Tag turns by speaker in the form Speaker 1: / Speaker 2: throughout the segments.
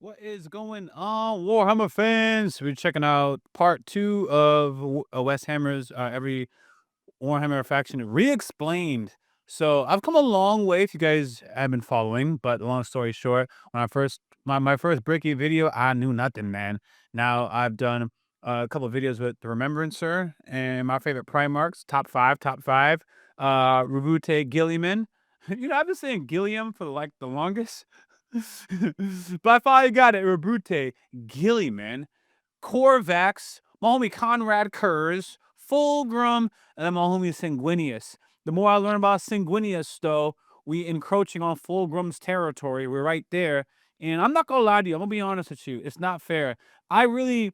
Speaker 1: What is going on, Warhammer fans? We're checking out part two of Wes Hammer's every Warhammer faction re-explained. So I've come a long way if you guys have been following, but long story short, when I first my first Bricky video, I knew nothing, man. Now I've done a couple of videos with the Remembrancer and my favorite Primarchs, top five. Revute Gilliman. I've been saying Gilliam for like the longest. But I finally got it. Rebrute, Gilliman, Corvax, my homie Conrad Kurz, Fulgrim, and then my homie Sanguinius. The more I learn about Sanguinius, though, we encroaching on Fulgrim's territory. We're right there. And I'm not gonna lie to you, I'm gonna be honest with you. It's not fair. I really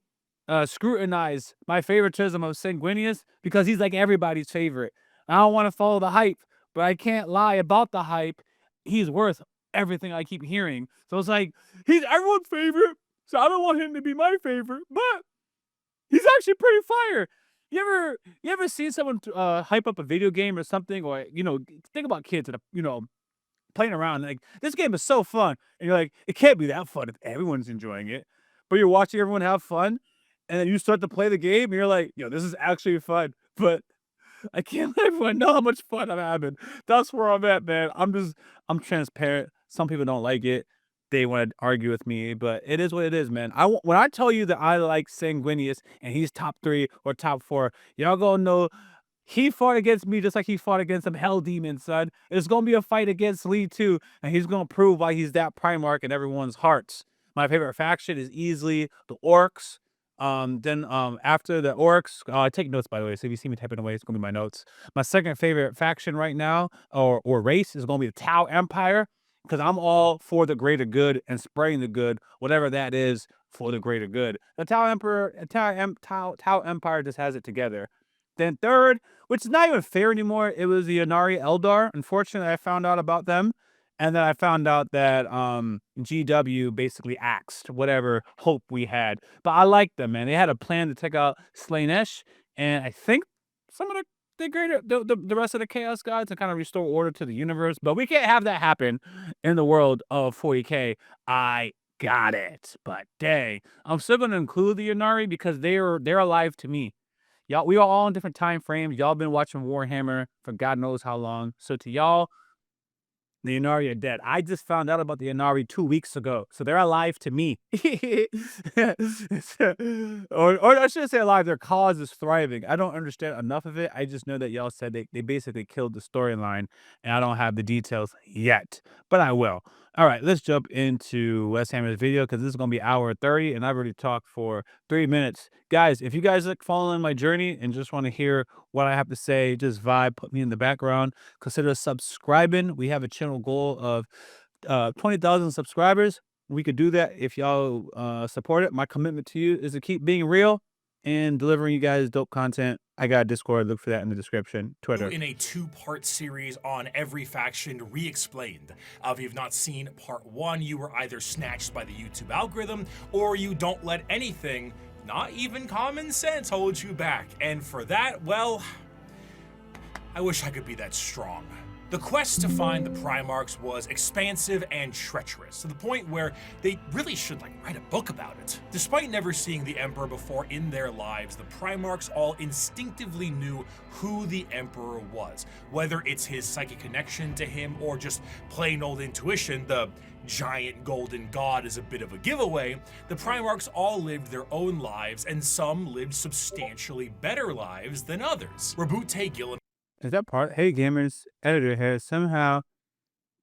Speaker 1: scrutinize my favoritism of Sanguinius because he's like everybody's favorite. I don't want to follow the hype, but I can't lie about the hype. He's worth everything I keep hearing. So it's like, he's everyone's favorite, so I don't want him to be my favorite, but he's actually pretty fire. You ever seen someone hype up a video game or something, or think about kids that are, playing around like this game is so fun, and you're like, it can't be that fun if everyone's enjoying it, but you're watching everyone have fun, and then you start to play the game, and you're like, yo, this is actually fun, but I can't let everyone know how much fun I'm having. That's where I'm at, man. I'm transparent. Some people don't like it. They want to argue with me, but it is what it is, man. When I tell you that I like Sanguinius and he's top 3 or top 4, y'all gonna know he fought against me just like he fought against some hell demons, son. It's gonna be a fight against Lee too, and he's gonna prove why he's that Primarch in everyone's hearts. My favorite faction is easily the Orks. Then after the Orks, I take notes by the way. So if you see me typing away, it's gonna be my notes. My second favorite faction right now, or race, is gonna be the Tau Empire, because I'm all for the greater good and spreading the good, whatever that is, for the greater good. The Tau Empire just has it together. Then third, which is not even fair anymore, it was the Inari Eldar. Unfortunately, I found out about them. And then I found out that GW basically axed whatever hope we had. But I like them, man. They had a plan to take out Slaanesh, and I think some of the greater the rest of the Chaos Gods, to kind of restore order to the universe. But we can't have that happen in the world of 40k. I got it. But dang, I'm still gonna include the Inari because they're alive to me. Y'all, we are all in different time frames. Y'all been watching Warhammer for God knows how long. So to y'all, the Inari are dead. I just found out about the Inari 2 weeks ago, so they're alive to me. or I shouldn't say alive, their cause is thriving. I don't understand enough of it. I just know that y'all said they basically killed the storyline, and I don't have the details yet, but I will. All right, let's jump into Wes Hammer's video because this is going to be hour 30, and I've already talked for 3 minutes. Guys, if you guys like following my journey and just want to hear what I have to say, just vibe, put me in the background. Consider subscribing. We have a channel goal of 20,000 subscribers. We could do that if y'all support it. My commitment to you is to keep being real and delivering you guys dope content. I got a Discord. Look for that in the description. Twitter.
Speaker 2: In a two-part series on every faction re-explained. If you've not seen part 1, you were either snatched by the YouTube algorithm, or you don't let anything, not even common sense, hold you back. And for that, well, I wish I could be that strong. The quest to find the Primarchs was expansive and treacherous, to the point where they really should write a book about it. Despite never seeing the Emperor before in their lives, the Primarchs all instinctively knew who the Emperor was. Whether it's his psychic connection to him or just plain old intuition, the giant golden god is a bit of a giveaway, the Primarchs all lived their own lives, and some lived substantially better lives than others. Rebrute Gilliman.
Speaker 1: Is that part? Hey gamers, editor here. Somehow,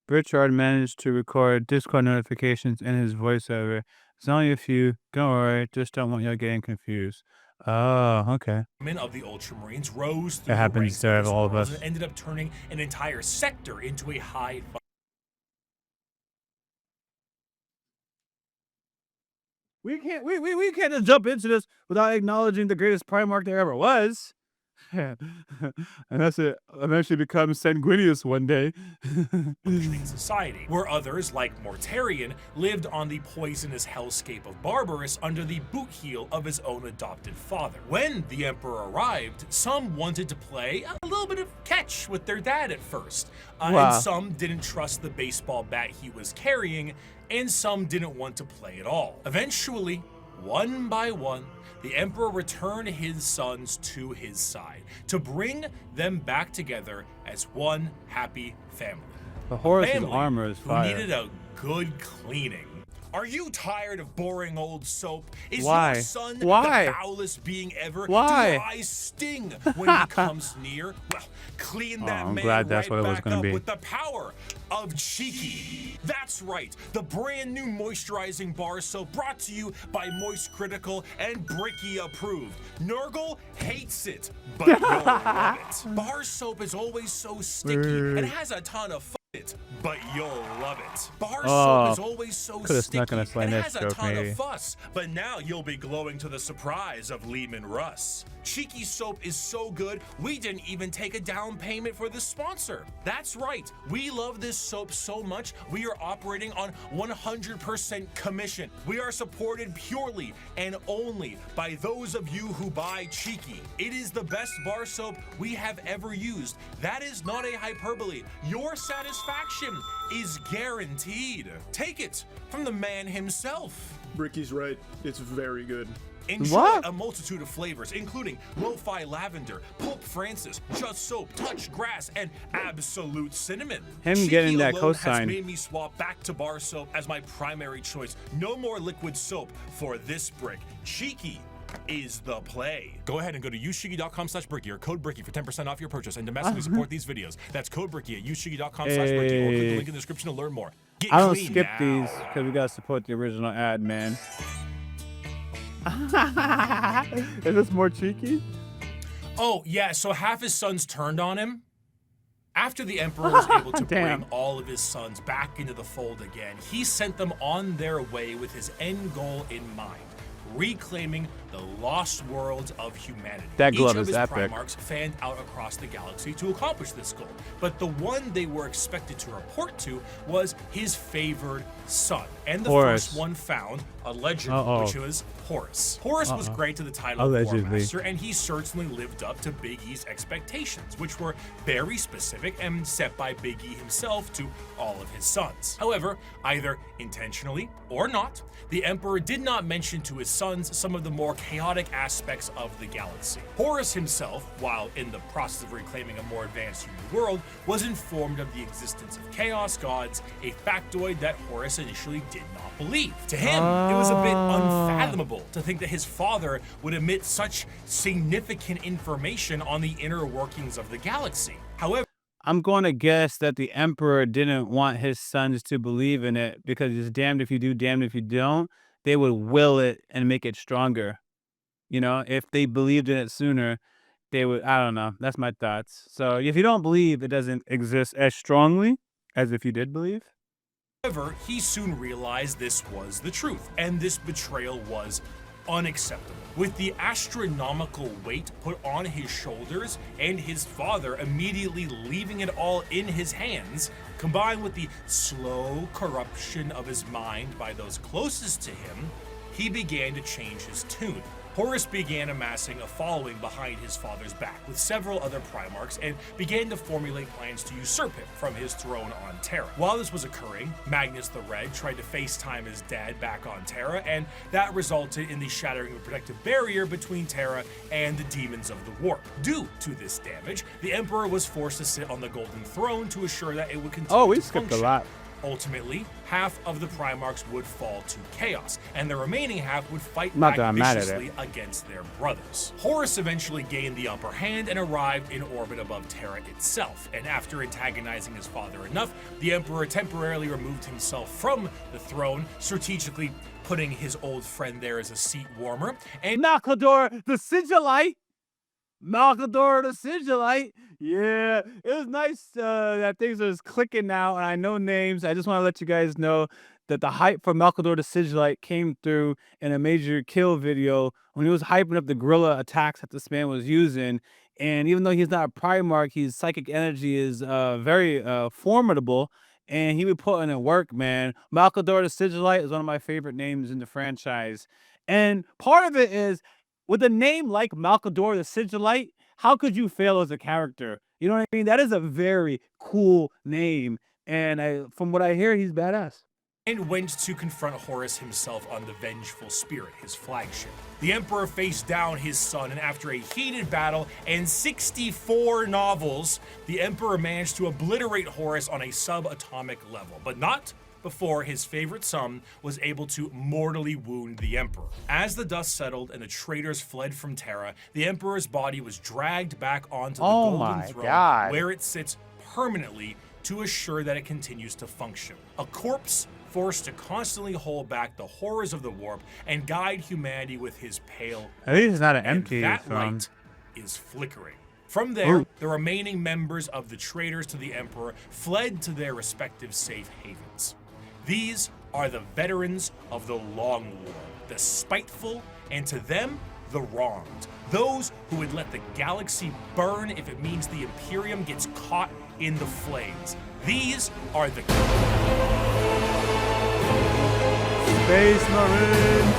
Speaker 1: Richard managed to record Discord notifications in his voiceover. It's only a few. Don't worry. Just don't want y'all getting confused. Oh, okay.
Speaker 2: Of the Ultramarines rose through
Speaker 1: That
Speaker 2: the
Speaker 1: happens
Speaker 2: ranks
Speaker 1: to
Speaker 2: of this
Speaker 1: all of
Speaker 2: world
Speaker 1: us.
Speaker 2: and ended up turning an entire sector into a high.
Speaker 1: We can't just jump into this without acknowledging the greatest Primarch there ever was. Man. Unless it eventually becomes sanguineous one day.
Speaker 2: functioning society, where others, like Mortarion, lived on the poisonous hellscape of Barbarous under the boot heel of his own adopted father. When the Emperor arrived, some wanted to play a little bit of catch with their dad at first,
Speaker 1: Wow.
Speaker 2: and some didn't trust the baseball bat he was carrying, and some didn't want to play at all. Eventually, one by one, the Emperor returned his sons to his side to bring them back together as one happy family.
Speaker 1: The Horus's
Speaker 2: Family
Speaker 1: armor is
Speaker 2: who
Speaker 1: fire.
Speaker 2: needed a good cleaning. Are you tired of boring old soap? Is
Speaker 1: Why?
Speaker 2: your son
Speaker 1: Why?
Speaker 2: the foulest being ever?
Speaker 1: Why?
Speaker 2: Do your eyes sting when he comes near? Well, clean that
Speaker 1: I'm
Speaker 2: man
Speaker 1: glad that's
Speaker 2: right
Speaker 1: what it was
Speaker 2: back
Speaker 1: gonna
Speaker 2: up
Speaker 1: be.
Speaker 2: with the power of Cheeky. That's right, the brand new moisturizing bar soap brought to you by Moist Critical and Bricky approved. Nurgle hates it, but you'll love it. Bar soap is always so sticky and has a ton of it, but you'll love it. Bar soap is always so
Speaker 1: Coulda
Speaker 2: sticky
Speaker 1: snuck in a
Speaker 2: and
Speaker 1: Slanesh
Speaker 2: has a
Speaker 1: joke,
Speaker 2: ton
Speaker 1: maybe.
Speaker 2: of fuss, but now you'll be glowing to the surprise of Lehman Russ. Cheeky soap is so good, we didn't even take a down payment for the sponsor. That's right, we love this soap so much, we are operating on 100% commission. We are supported purely and only by those of you who buy Cheeky. It is the best bar soap we have ever used. That is not a hyperbole. Your satisfaction is guaranteed. Take it from the man himself.
Speaker 3: Bricky's right. It's very good.
Speaker 2: Enjoy
Speaker 1: What?
Speaker 2: a multitude of flavors, including lo-fi lavender, pulp Francis, just soap, touch grass, and absolute cinnamon.
Speaker 1: Him
Speaker 2: Cheeky
Speaker 1: getting that
Speaker 2: alone
Speaker 1: cosign.
Speaker 2: has made me swap back to bar soap as my primary choice. No more liquid soap for this brick. Cheeky is the play. Go ahead and go to ushigi.com/bricky or code bricky for 10% off your purchase and domestically support these videos. That's code bricky at ushigi.com/bricky or click the link in the description to learn more. Get
Speaker 1: I don't
Speaker 2: clean
Speaker 1: skip
Speaker 2: now.
Speaker 1: these because we gotta support the original ad, man. Is this more cheeky?
Speaker 2: Oh, yeah, so half his sons turned on him. After the Emperor was able to
Speaker 1: Damn.
Speaker 2: bring all of his sons back into the fold again, he sent them on their way with his end goal in mind, reclaiming the lost worlds of humanity.
Speaker 1: That glove
Speaker 2: Each of
Speaker 1: is
Speaker 2: his
Speaker 1: epic.
Speaker 2: Primarchs fanned out across the galaxy to accomplish this goal, but the one they were expected to report to was his favored son, and the
Speaker 1: Horus.
Speaker 2: first one found, allegedly,
Speaker 1: Uh-oh.
Speaker 2: which was Horus. Horus was great to the title
Speaker 1: Allegedly.
Speaker 2: of War Master, and he certainly lived up to Big E's expectations, which were very specific and set by Big E himself to all of his sons. However, either intentionally or not, the Emperor did not mention to his sons some of the more chaotic aspects of the galaxy. Horus himself, while in the process of reclaiming a more advanced human world, was informed of the existence of chaos gods, a factoid that Horus initially did not believe. To him, it was a bit unfathomable to think that his father would emit such significant information on the inner workings of the galaxy. However,
Speaker 1: I'm going to guess that the Emperor didn't want his sons to believe in it because it's damned if you do, damned if you don't. They would will it and make it stronger. You know, if they believed in it sooner, they would, I don't know. That's my thoughts. So if you don't believe, it doesn't exist as strongly as if you did believe.
Speaker 2: he soon realized this was the truth, and this betrayal was unacceptable. With the astronomical weight put on his shoulders and his father immediately leaving it all in his hands, combined with the slow corruption of his mind by those closest to him, he began to change his tune. Horus began amassing a following behind his father's back with several other Primarchs and began to formulate plans to usurp him from his throne on Terra. While this was occurring, Magnus the Red tried to FaceTime his dad back on Terra, and that resulted in the shattering of a protective barrier between Terra and the demons of the warp. Due to this damage, the Emperor was forced to sit on the Golden Throne to assure that it would continue
Speaker 1: Oh, we
Speaker 2: to
Speaker 1: skipped a
Speaker 2: function.
Speaker 1: lot.
Speaker 2: Ultimately, half of the Primarchs would fall to chaos, and the remaining half would fight
Speaker 1: Not
Speaker 2: back
Speaker 1: that I'm mad at it.
Speaker 2: viciously against their brothers. Horus eventually gained the upper hand and arrived in orbit above Terra itself, and after antagonizing his father enough, the Emperor temporarily removed himself from the throne, strategically putting his old friend there as a seat warmer, and
Speaker 1: Malcador the Sigilite. Malcador the Sigilite. Yeah, it was nice that things are just clicking now, and I know names. I just want to let you guys know that the hype for Malcador the Sigilite came through in a major kill video when he was hyping up the guerrilla attacks that this man was using. And even though he's not a Primarch, his psychic energy is very formidable, and he would put in the work, man. Malcador the Sigilite is one of my favorite names in the franchise. And part of it is, with a name like Malcador the Sigilite, how could you fail as a character? You know what I mean? That is a very cool name. And from what I hear, he's badass.
Speaker 2: And went to confront Horus himself on the Vengeful Spirit, his flagship. The Emperor faced down his son, and after a heated battle and 64 novels, the Emperor managed to obliterate Horus on a subatomic level, but not before his favorite son was able to mortally wound the Emperor. As the dust settled and the traitors fled from Terra, the Emperor's body was dragged back onto the Golden Throne, where it sits permanently to assure that it continues to function. A corpse forced to constantly hold back the horrors of the warp and guide humanity with his pale.
Speaker 1: At least it's not an empty
Speaker 2: that
Speaker 1: throne.
Speaker 2: light is flickering. From there, the remaining members of the traitors to the Emperor fled to their respective safe havens. These are the veterans of the Long War, the spiteful, and to them, the wronged. Those who would let the galaxy burn if it means the Imperium gets caught in the flames. These are the
Speaker 1: Space Marines.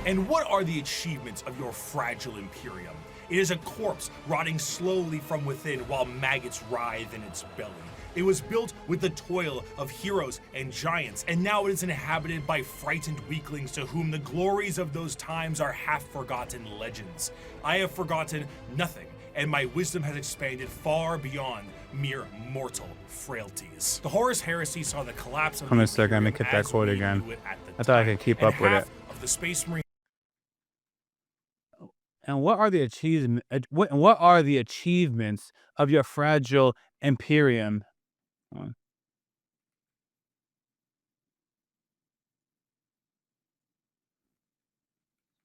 Speaker 2: And what are the achievements of your fragile Imperium? It is a corpse rotting slowly from within while maggots writhe in its belly. It was built with the toil of heroes and giants, and now it is inhabited by frightened weaklings to whom the glories of those times are half-forgotten legends. I have forgotten nothing, and my wisdom has expanded far beyond mere mortal frailties. The Horus Heresy saw the collapse of
Speaker 1: I'm
Speaker 2: the
Speaker 1: a second, let me
Speaker 2: Imperium
Speaker 1: get that
Speaker 2: as
Speaker 1: quote
Speaker 2: we
Speaker 1: again.
Speaker 2: knew it at the
Speaker 1: I thought I
Speaker 2: time,
Speaker 1: could keep
Speaker 2: and
Speaker 1: up with
Speaker 2: half
Speaker 1: it.
Speaker 2: of the Space Marine.
Speaker 1: And what are the achievements of your fragile Imperium?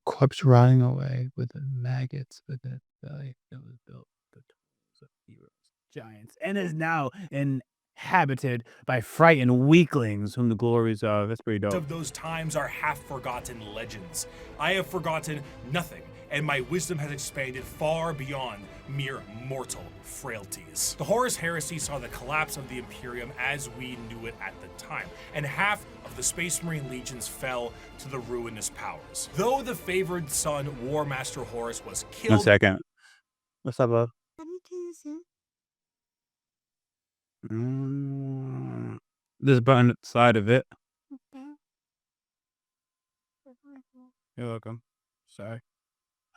Speaker 1: Corpse rotting away with the maggots with the belly that was built the tools of heroes, giants, and is now inhabited by frightened weaklings whom the glories of. That's pretty dope.
Speaker 2: Of those times are half-forgotten legends. I have forgotten nothing, and my wisdom has expanded far beyond mere mortal frailties. The Horus Heresy saw the collapse of the Imperium as we knew it at the time, and half of the Space Marine legions fell to the ruinous powers. Though the favored son, War Master Horus, was killed.
Speaker 1: 1 second. What's up, love? This button side of it. You're welcome. Sorry.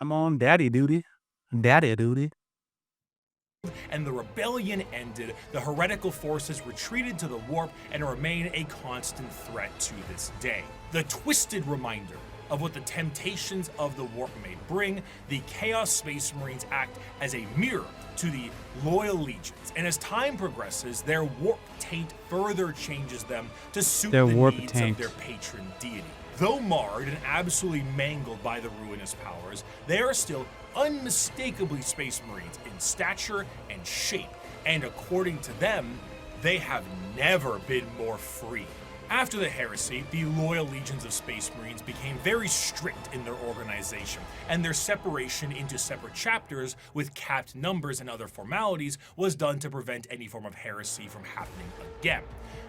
Speaker 1: I'm on daddy duty. Daddy duty.
Speaker 2: And the rebellion ended, the heretical forces retreated to the warp and remain a constant threat to this day. The twisted reminder of what the temptations of the warp may bring, the Chaos Space Marines act as a mirror to the loyal legions, and as time progresses, their warp taint further changes them to suit the needs of their patron deity. Though marred and absolutely mangled by the ruinous powers, they are still unmistakably Space Marines in stature and shape, and according to them, they have never been more free. After the heresy, the loyal legions of Space Marines became very strict in their organization, and their separation into separate chapters with capped numbers and other formalities was done to prevent any form of heresy from happening again.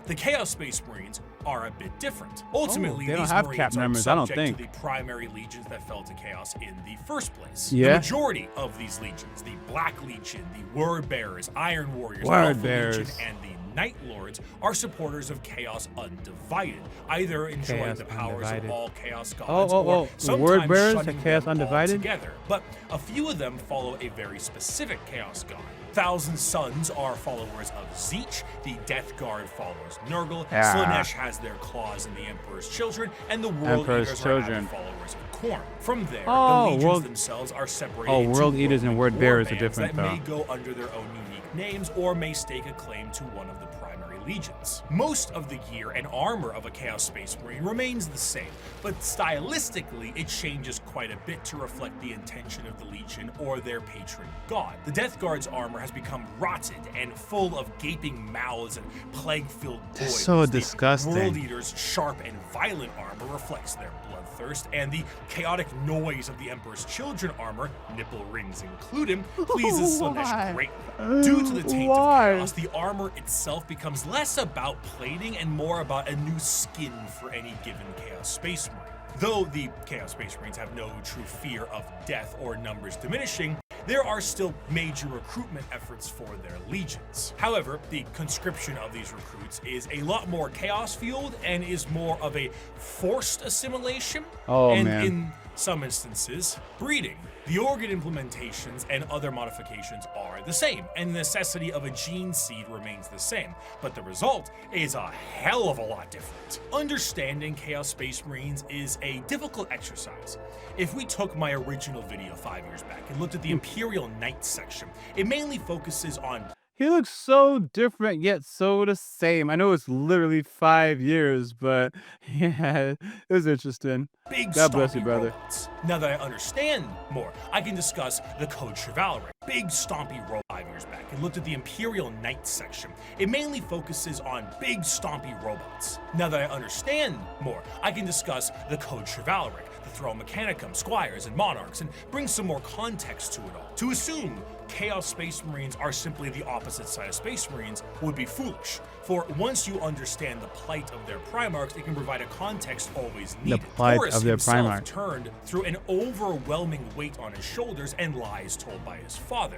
Speaker 2: The Chaos Space Marines are a bit different. Ultimately,
Speaker 1: they don't
Speaker 2: these
Speaker 1: have
Speaker 2: Marines
Speaker 1: cap
Speaker 2: are
Speaker 1: numbers, I don't
Speaker 2: subject
Speaker 1: think.
Speaker 2: to the primary legions that fell to Chaos in the first place.
Speaker 1: Yeah.
Speaker 2: The majority of these legions, the Black Legion, the Word Bearers, Iron Warriors,
Speaker 1: Word
Speaker 2: Alpha
Speaker 1: Bearers,
Speaker 2: Legion, and the Night Lords, are supporters of Chaos Undivided, either enjoying
Speaker 1: Chaos
Speaker 2: the powers
Speaker 1: Undivided.
Speaker 2: of all Chaos gods or
Speaker 1: Word
Speaker 2: sometimes
Speaker 1: Bearers
Speaker 2: shunning
Speaker 1: are Chaos
Speaker 2: them
Speaker 1: Undivided?
Speaker 2: altogether. But a few of them follow a very specific Chaos god. Thousand Sons are followers of Zeech, the Death Guard follows Nurgle, Slaanesh has their claws in the Emperor's Children, and the World
Speaker 1: Emperor's
Speaker 2: Eaters
Speaker 1: Children.
Speaker 2: are avid followers of Khorne. From there,
Speaker 1: Oh,
Speaker 2: the legions
Speaker 1: World-
Speaker 2: themselves are separated
Speaker 1: Oh,
Speaker 2: into
Speaker 1: World Eaters and
Speaker 2: roving
Speaker 1: Word Bearers are
Speaker 2: warbands
Speaker 1: different,
Speaker 2: that may
Speaker 1: though.
Speaker 2: go under their own unique names or may stake a claim to one of the primary legions. Most of the gear and armor of a Chaos Space Marine remains the same, but stylistically it changes quite a bit to reflect the intention of the legion or their patron god. The Death Guard's armor has become rotted and full of gaping mouths and plague-filled voids.
Speaker 1: So disgusting.
Speaker 2: The World Eater's sharp and violent armor reflects their bloodthirst, and the chaotic noise of the Emperor's Children armor, nipple rings included, pleases Slaanesh greatly. Due to the taint of chaos, the armor itself becomes less about plating and more about a new skin for any given Chaos Space Marine. Though the Chaos Space Marines have no true fear of death or numbers diminishing, there are still major recruitment efforts for their legions. However, the conscription of these recruits is a lot more chaos-fueled and is more of a forced assimilation, and in some instances, breeding. The organ implementations and other modifications are the same, and the necessity of a gene seed remains the same, but the result is a hell of a lot different. Understanding Chaos Space Marines is a difficult exercise. If we took my original video 5 years back and looked at the Imperial Knights section, it mainly focuses on
Speaker 1: He looks so different yet so the same. I know it's literally 5 years, but yeah, it was interesting.
Speaker 2: big
Speaker 1: God bless you,
Speaker 2: stompy
Speaker 1: brother.
Speaker 2: robots. Now that I understand more, I can discuss the Code Chivalric, big stompy robot 5 years back, and looked at the Imperial Knights section. It mainly focuses on big stompy robots. Now that I understand more, I can discuss the Code Chivalric, the Throne Mechanicum, Squires, and Monarchs, and bring some more context to it all. To assume Chaos Space Marines are simply the opposite side of Space Marines would be foolish, for once you understand the plight of their Primarchs, it can provide a context always needed.
Speaker 1: The plight
Speaker 2: Horus
Speaker 1: of their
Speaker 2: himself
Speaker 1: Primarch.
Speaker 2: turned through an overwhelming weight on his shoulders and lies told by his father.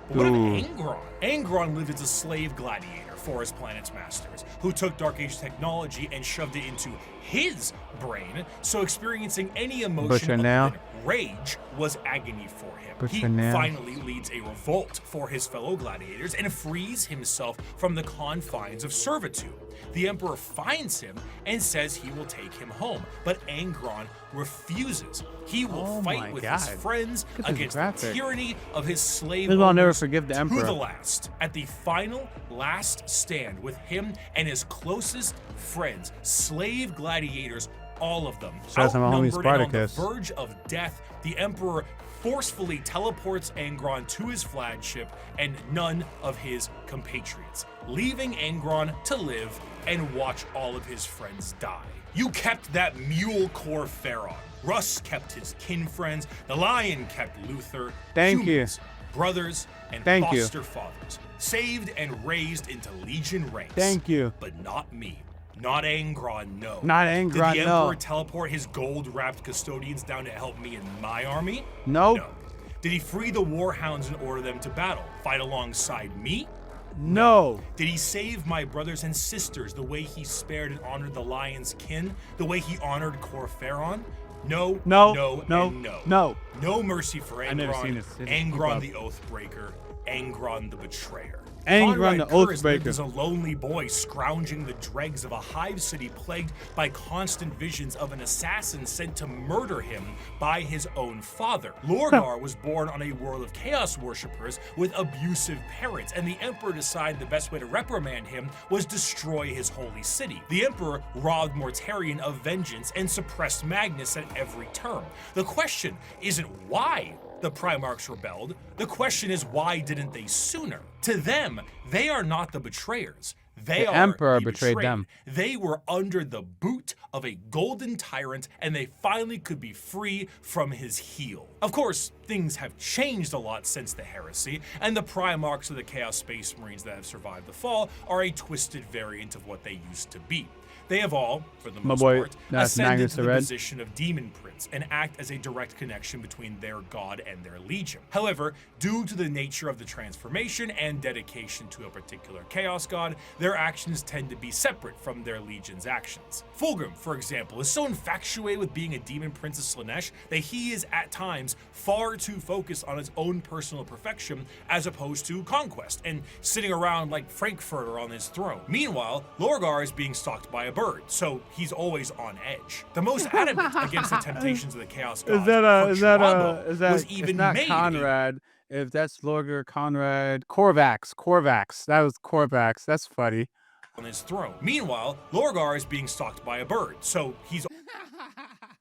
Speaker 2: But what of
Speaker 1: Ooh.
Speaker 2: Angron? Angron lived as a slave gladiator for his planet's masters, who took Dark Age technology and shoved it into his brain, so experiencing any emotion
Speaker 1: Butcher
Speaker 2: other
Speaker 1: now.
Speaker 2: than rage was agony for him. He
Speaker 1: Butcher now.
Speaker 2: finally leads a revolt for his fellow gladiators and frees himself from the confines of servitude. The Emperor finds him and says he will take him home, but Angron refuses. He will
Speaker 1: Oh my
Speaker 2: fight with
Speaker 1: God.
Speaker 2: his friends
Speaker 1: Look at this
Speaker 2: against the
Speaker 1: graphic.
Speaker 2: tyranny of his slave
Speaker 1: Maybe I'll never
Speaker 2: owners
Speaker 1: forgive the
Speaker 2: to
Speaker 1: Emperor.
Speaker 2: the last. At the final last stand with him and his closest friends, slave gladiators, all of them
Speaker 1: Shout out to my homie
Speaker 2: outnumbered and on the
Speaker 1: Spartacus.
Speaker 2: verge of death, the Emperor forcefully teleports Angron to his flagship and none of his compatriots, leaving Angron to live and watch all of his friends die. You kept that mule core Pharaon. Russ kept his kin friends. The Lion kept Luther.
Speaker 1: Thank you.
Speaker 2: Humans, brothers, and
Speaker 1: Thank you.
Speaker 2: foster fathers, saved and raised into legion ranks.
Speaker 1: Thank you.
Speaker 2: But not me. Not Angron, no.
Speaker 1: Not
Speaker 2: Did
Speaker 1: Angron,
Speaker 2: the
Speaker 1: no.
Speaker 2: Emperor teleport his gold-wrapped custodians down to help me in my army?
Speaker 1: Nope.
Speaker 2: No. Did he free the warhounds and order them to battle, fight alongside me?
Speaker 1: No.
Speaker 2: Did he save my brothers and sisters the way he spared and honored the lion's kin, the way he honored Cor Pharaon? No,
Speaker 1: No.
Speaker 2: no,
Speaker 1: No.
Speaker 2: and no.
Speaker 1: No.
Speaker 2: No mercy for
Speaker 1: I've never seen
Speaker 2: Angron,
Speaker 1: this. Keep
Speaker 2: Angron
Speaker 1: up.
Speaker 2: the Oathbreaker, Angron the Betrayer.
Speaker 1: Angron the
Speaker 2: Conrad Kurz lived
Speaker 1: Oathbreaker.
Speaker 2: as a lonely boy scrounging the dregs of a hive city plagued by constant visions of an assassin sent to murder him by his own father. Lorgar was born on a world of chaos worshippers with abusive parents, and the Emperor decided the best way to reprimand him was destroy his holy city. The Emperor robbed Mortarion of vengeance and suppressed Magnus at every turn. The question isn't why the Primarchs rebelled. The question is, why didn't they sooner? To them, they are not the betrayers. They
Speaker 1: The
Speaker 2: are
Speaker 1: Emperor
Speaker 2: the
Speaker 1: betrayed
Speaker 2: betrayed.
Speaker 1: them.
Speaker 2: They were under the boot of a golden tyrant, and they finally could be free from his heel. Of course, things have changed a lot since the heresy, and the Primarchs of the Chaos Space Marines that have survived the fall are a twisted variant of what they used to be. They have all, for the most
Speaker 1: boy,
Speaker 2: part,
Speaker 1: that's
Speaker 2: ascended
Speaker 1: Magnus
Speaker 2: to
Speaker 1: the
Speaker 2: the
Speaker 1: Red.
Speaker 2: position of Demon Prince and act as a direct connection between their god and their legion. However, due to the nature of the transformation and dedication to a particular chaos god, their actions tend to be separate from their legion's actions. Fulgrim, for example, is so infatuated with being a Demon Prince of Slaanesh that he is at times far too focused on his own personal perfection as opposed to conquest and sitting around like Frankfurter on his throne. Meanwhile, Lorgar is being stalked by a bird, so he's always on edge. The most adamant against the temptations of the Chaos Gods was even
Speaker 1: it's not
Speaker 2: made
Speaker 1: Conrad. If that's Lorgar, Conrad, Corvax. That was Corvax. That's funny.
Speaker 2: on his throne. Meanwhile, Lorgar is being stalked by a bird, so he's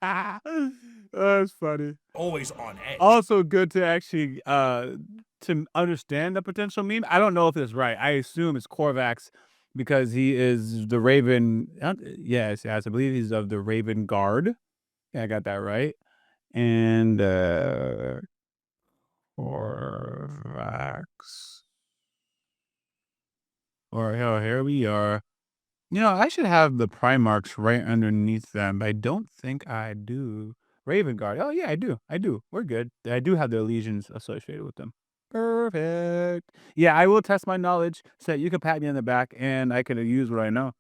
Speaker 1: That's funny.
Speaker 2: always on edge.
Speaker 1: Also good to actually to understand the potential meme. I don't know if it's right. I assume it's Korvax because he is the Raven. Yes, I believe he's of the Raven Guard. Yeah, I got that right. And Korvax. Or here we are. You know, I should have the Primarchs right underneath them, but I don't think I do. Raven Guard. Oh, yeah, I do. I do. We're good. I do have the legions associated with them. Perfect. Yeah, I will test my knowledge so that you can pat me on the back and I can use what I know.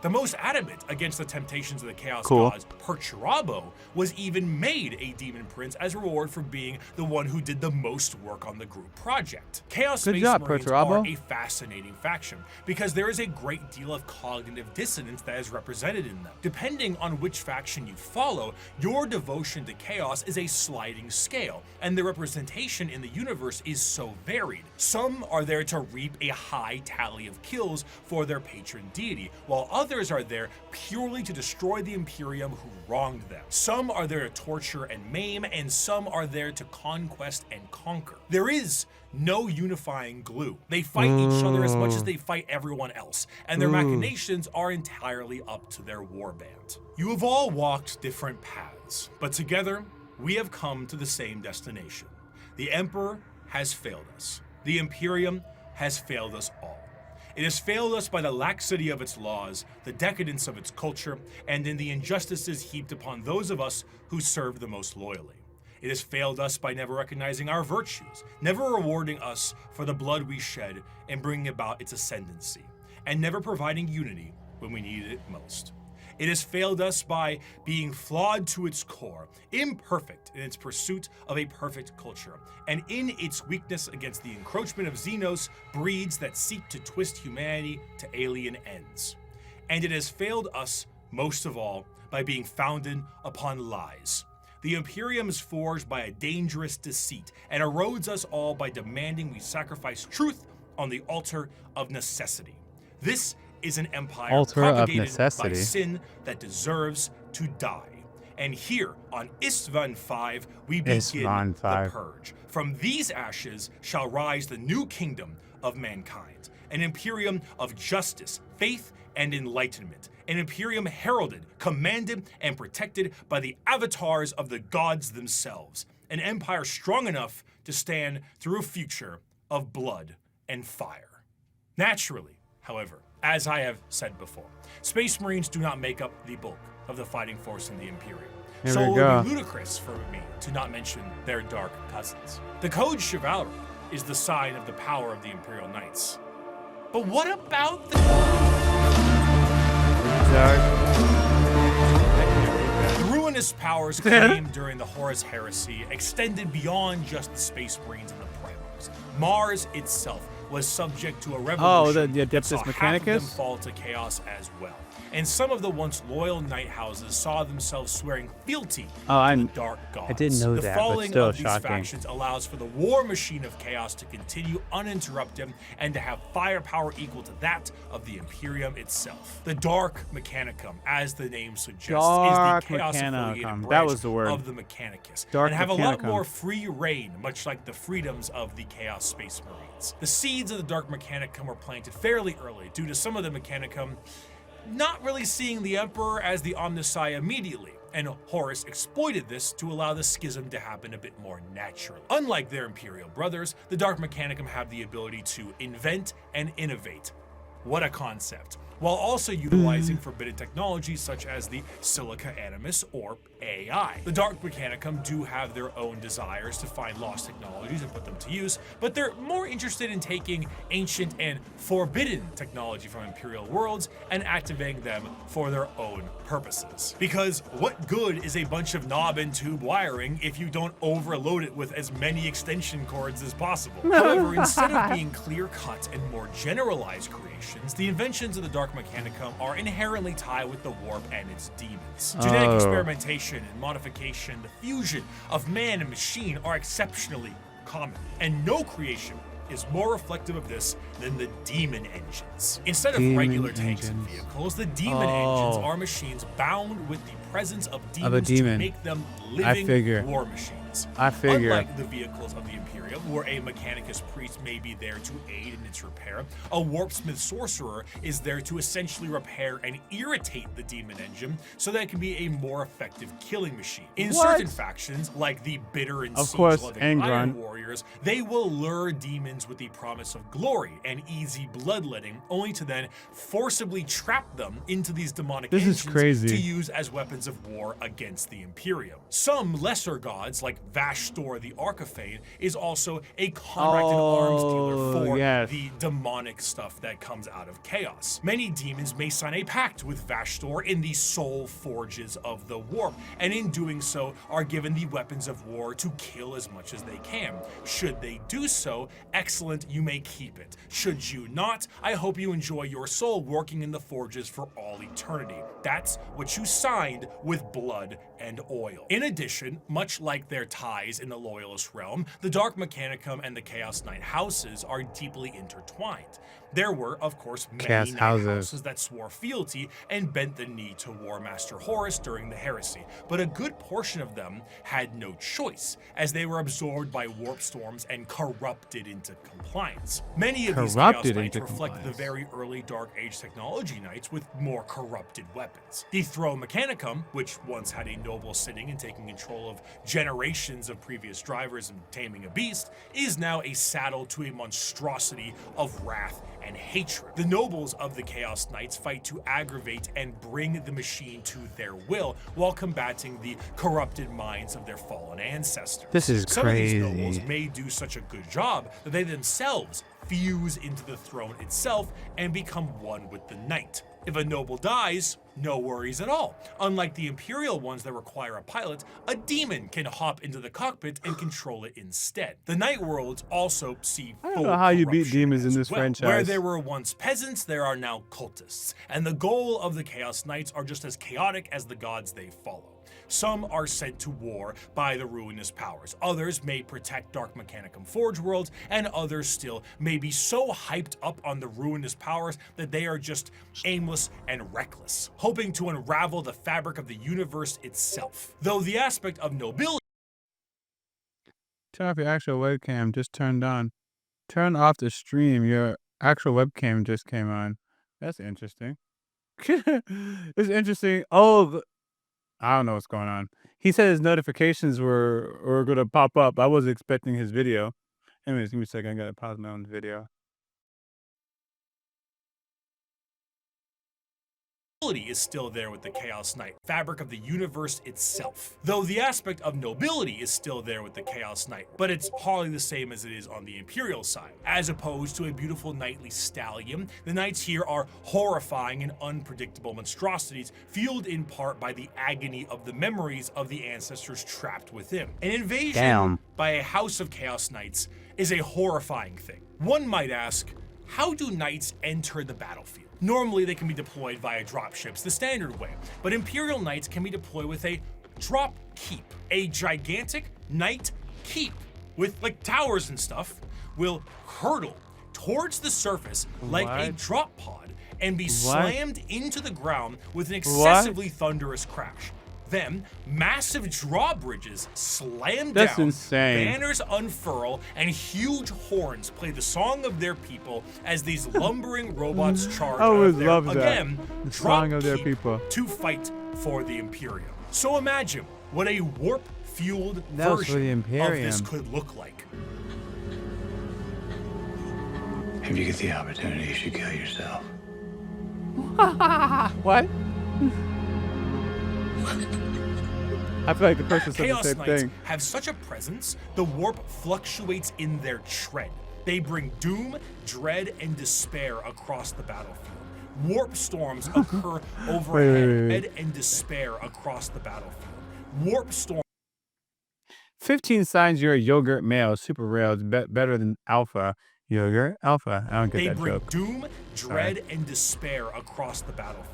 Speaker 2: The most adamant against the temptations of the Chaos
Speaker 1: Cool.
Speaker 2: Gods, Perturabo, was even made a Demon Prince as a reward for being the one who did the most work on the group project. Chaos
Speaker 1: Good
Speaker 2: Space
Speaker 1: job,
Speaker 2: Marines
Speaker 1: Perturabo.
Speaker 2: are a fascinating faction because there is a great deal of cognitive dissonance that is represented in them. Depending on which faction you follow, your devotion to chaos is a sliding scale, and the representation in the universe is so varied. Some are there to reap a high tally of kills for their patron deity, while others are there purely to destroy the Imperium who wronged them. Some are there to torture and maim, and some are there to conquest and conquer. There is no unifying glue. They fight each other as much as they fight everyone else, and their machinations are entirely up to their warband. You have all walked different paths, but together we have come to the same destination. The Emperor has failed us. The Imperium has failed us all. It has failed us by the laxity of its laws, the decadence of its culture, and in the injustices heaped upon those of us who serve the most loyally. It has failed us by never recognizing our virtues, never rewarding us for the blood we shed and bringing about its ascendancy, and never providing unity when we needed it most. It has failed us by being flawed to its core, imperfect in its pursuit of a perfect culture, and in its weakness against the encroachment of Xenos breeds that seek to twist humanity to alien ends. And it has failed us, most of all, by being founded upon lies. The Imperium is forged by a dangerous deceit and erodes us all by demanding we sacrifice truth on the altar of necessity. This is an empire
Speaker 1: Altar of
Speaker 2: propagated by
Speaker 1: necessity.
Speaker 2: sin that deserves to die. And here on Istvan 5, we begin
Speaker 1: Istvan
Speaker 2: the
Speaker 1: 5.
Speaker 2: purge. From these ashes shall rise the new kingdom of mankind, an Imperium of justice, faith, and enlightenment, an Imperium heralded, commanded, and protected by the avatars of the gods themselves, an empire strong enough to stand through a future of blood and fire. Naturally, however, as I have said before, Space Marines do not make up the bulk of the fighting force in the Imperium.
Speaker 1: Here
Speaker 2: So
Speaker 1: we
Speaker 2: it would
Speaker 1: go.
Speaker 2: be ludicrous for me to not mention their dark cousins. The code Chivalry is the sign of the power of the Imperial Knights. But what about the ruinous powers claimed during the Horus Heresy extended beyond just the Space Marines and the Primarchs? Mars itself was subject to a revolution
Speaker 1: the
Speaker 2: that saw
Speaker 1: Adeptus
Speaker 2: half of them
Speaker 1: Mechanicus?
Speaker 2: fall to chaos as well. And some of the once loyal knight houses saw themselves swearing fealty to the dark gods.
Speaker 1: didn't know
Speaker 2: the
Speaker 1: that, but
Speaker 2: falling
Speaker 1: still
Speaker 2: of these
Speaker 1: shocking.
Speaker 2: factions allows for the war machine of chaos to continue uninterrupted and to have firepower equal to that of the Imperium itself. The Dark Mechanicum, as the name suggests,
Speaker 1: Dark
Speaker 2: is the chaos-affiliated
Speaker 1: Mechanicum.
Speaker 2: branch
Speaker 1: That was the word.
Speaker 2: of the Mechanicus,
Speaker 1: Dark
Speaker 2: and have a lot
Speaker 1: Mechanicum.
Speaker 2: more free reign, much like the freedoms of the Chaos Space Marines. The seeds of the Dark Mechanicum were planted fairly early due to some of the Mechanicum not really seeing the Emperor as the Omnissiah immediately, and Horus exploited this to allow the schism to happen a bit more naturally. Unlike their Imperial brothers, the Dark Mechanicum have the ability to invent and innovate. What a concept. While also utilizing forbidden technologies such as the Silica Animus or AI. The Dark Mechanicum do have their own desires to find lost technologies and put them to use, but they're more interested in taking ancient and forbidden technology from Imperial worlds and activating them for their own purposes. Because what good is a bunch of knob and tube wiring if you don't overload it with as many extension cords as possible? However, instead of being clear-cut and more generalized creations, the inventions of the Dark Mechanicum are inherently tied with the warp and its demons. Genetic
Speaker 1: Oh.
Speaker 2: experimentation and modification, the fusion of man and machine are exceptionally common, and no creation is more reflective of this than the demon engines. Instead of
Speaker 1: Demon
Speaker 2: regular tanks and
Speaker 1: engines.
Speaker 2: vehicles, the demon engines
Speaker 1: Oh.
Speaker 2: are machines bound with the presence of
Speaker 1: Of a
Speaker 2: demons to
Speaker 1: demon.
Speaker 2: make them
Speaker 1: I figure.
Speaker 2: living war machines.
Speaker 1: I figure.
Speaker 2: Unlike the vehicles of the Imperium, where a Mechanicus priest may be there to aid in its repair, a warpsmith sorcerer is there to essentially repair and irritate the demon engine so that it can be a more effective killing machine. In
Speaker 1: What?
Speaker 2: certain factions, like the bitter and
Speaker 1: Of course,
Speaker 2: siege-loving
Speaker 1: Angron.
Speaker 2: Iron Warriors, they will lure demons with the promise of glory and easy bloodletting, only to then forcibly trap them into these demonic
Speaker 1: This is
Speaker 2: engines
Speaker 1: crazy.
Speaker 2: to use as weapons of war against the Imperium. Some lesser gods, like Vashtor the Archifane, is also a contracted arms dealer for
Speaker 1: yes.
Speaker 2: the demonic stuff that comes out of chaos. Many demons may sign a pact with Vashtor in the soul forges of the warp, and in doing so are given the weapons of war to kill as much as they can. Should they do so, excellent, you may keep it. Should you not, I hope you enjoy your soul working in the forges for all eternity. That's what you signed with blood and oil. In addition, much like their ties in the Loyalist realm, the Dark Mechanicum and the Chaos Knight houses are deeply intertwined. There were, of course, many
Speaker 1: Chaos
Speaker 2: knight
Speaker 1: houses.
Speaker 2: houses that swore fealty and bent the knee to War Master Horus during the heresy, but a good portion of them had no choice, as they were absorbed by warp storms and corrupted into compliance. Many of these Chaos
Speaker 1: Corrupted
Speaker 2: Knights
Speaker 1: into
Speaker 2: reflect the
Speaker 1: compliance.
Speaker 2: very early Dark Age technology knights with more corrupted weapons. The Throw Mechanicum, which once had a noble sitting and taking control of generations of previous drivers and taming a beast, is now a saddle to a monstrosity of wrath and hatred. The nobles of the Chaos Knights fight to aggravate and bring the machine to their will while combating the corrupted minds of their fallen ancestors.
Speaker 1: This is
Speaker 2: Some of these nobles
Speaker 1: crazy.
Speaker 2: may do such a good job that they themselves fuse into the throne itself and become one with the knight. If a noble dies, no worries at all. Unlike the Imperial ones that require a pilot, a demon can hop into the cockpit and control it instead. The Night Worlds also see
Speaker 1: I don't
Speaker 2: full
Speaker 1: know how you beat
Speaker 2: corruption
Speaker 1: demons in
Speaker 2: as
Speaker 1: this
Speaker 2: well. Where
Speaker 1: franchise.
Speaker 2: there were once peasants, there are now cultists. And the goal of the Chaos Knights are just as chaotic as the gods they follow. Some are sent to war by the ruinous powers. Others may protect Dark Mechanicum Forge worlds, and others still may be so hyped up on the ruinous powers that they are just aimless and reckless, hoping to unravel the fabric of the universe itself. Though the aspect of nobility
Speaker 1: Turn off your actual webcam. Just turned on. Turn off the stream. Your actual webcam just came on. That's interesting. It's interesting. Oh, I don't know what's going on. He said his notifications were going to pop up. I wasn't expecting his video. Anyways, give me a second. I got to pause my own video.
Speaker 2: is still there with the Chaos Knight, fabric of the universe itself. Though the aspect of nobility is still there with the Chaos Knight, but it's hardly the same as it is on the Imperial side. As opposed to a beautiful knightly stallion, the knights here are horrifying and unpredictable monstrosities, fueled in part by the agony of the memories of the ancestors trapped within. An invasion by a house of Chaos Knights is a horrifying thing. One might ask, how do knights enter the battlefield? Normally, they can be deployed via dropships the standard way, but Imperial Knights can be deployed with a drop keep. A gigantic knight keep with like towers and stuff will hurtle towards the surface like a
Speaker 1: What?
Speaker 2: drop pod and be
Speaker 1: What?
Speaker 2: slammed into the ground with an excessively thunderous crash. Then, massive drawbridges slam
Speaker 1: That's
Speaker 2: down,
Speaker 1: insane.
Speaker 2: banners unfurl, and huge horns play the song of their people as these lumbering robots charge
Speaker 1: I
Speaker 2: out
Speaker 1: would
Speaker 2: of their,
Speaker 1: love that.
Speaker 2: again,
Speaker 1: The
Speaker 2: drop
Speaker 1: song of their
Speaker 2: keep
Speaker 1: people.
Speaker 2: to fight for the Imperium. So imagine what a warp-fueled
Speaker 1: That was for the
Speaker 2: version of this
Speaker 1: Imperium.
Speaker 2: could look like.
Speaker 4: If you get the opportunity, you should kill yourself.
Speaker 1: What? I feel like the person said the
Speaker 2: Chaos
Speaker 1: same
Speaker 2: Knights
Speaker 1: thing.
Speaker 2: have such a presence, the warp fluctuates in their tread. They bring doom, dread, and despair across the battlefield. Warp storms occur overhead
Speaker 1: wait.
Speaker 2: and despair across the battlefield. Warp storms
Speaker 1: 15 signs you're a yogurt male. Super real. It's better than alpha. Yogurt alpha. I don't get
Speaker 2: They
Speaker 1: that
Speaker 2: bring
Speaker 1: joke.
Speaker 2: doom, dread, and despair across the battlefield.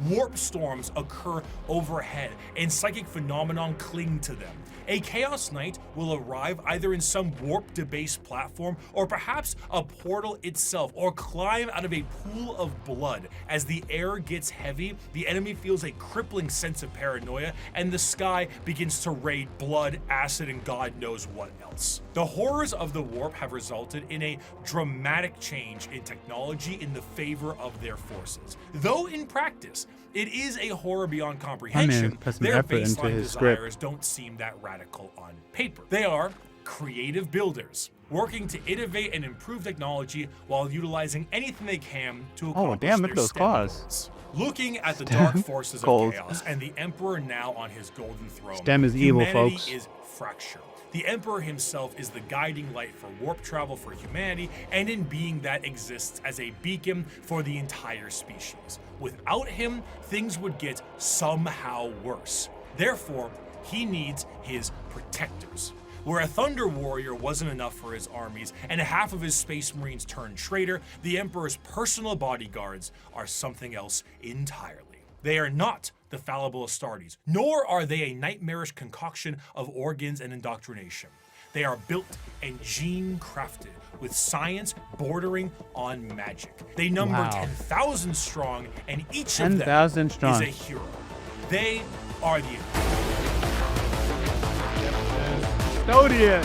Speaker 2: Warp storms occur overhead, and psychic phenomenon cling to them. A Chaos Knight will arrive either in some warp-debased platform, or perhaps a portal itself, or climb out of a pool of blood. As the air gets heavy, the enemy feels a crippling sense of paranoia, and the sky begins to rain blood, acid, and God knows what else. The horrors of the warp have resulted in a dramatic change in technology in the favor of their forces. Though in practice, it is a horror beyond comprehension, their baseline desires don't seem that radical on paper. They are creative builders, working to innovate and improve technology while utilizing anything they can to accomplish
Speaker 1: look
Speaker 2: their
Speaker 1: at those
Speaker 2: STEM
Speaker 1: claws.
Speaker 2: goals. Looking at the dark forces of chaos and the Emperor now on his golden throne,
Speaker 1: STEM is evil,
Speaker 2: humanity
Speaker 1: folks.
Speaker 2: is fractured. The Emperor himself is the guiding light for warp travel for humanity, and in being that exists as a beacon for the entire species. Without him, things would get somehow worse. Therefore, he needs his protectors. Where a Thunder Warrior wasn't enough for his armies, and half of his Space Marines turned traitor, the Emperor's personal bodyguards are something else entirely. They are not the fallible Astartes, nor are they a nightmarish concoction of organs and indoctrination. They are built and gene-crafted with science bordering on magic. They number 10,000 strong, and each of them is a hero. They are the
Speaker 1: Custodian.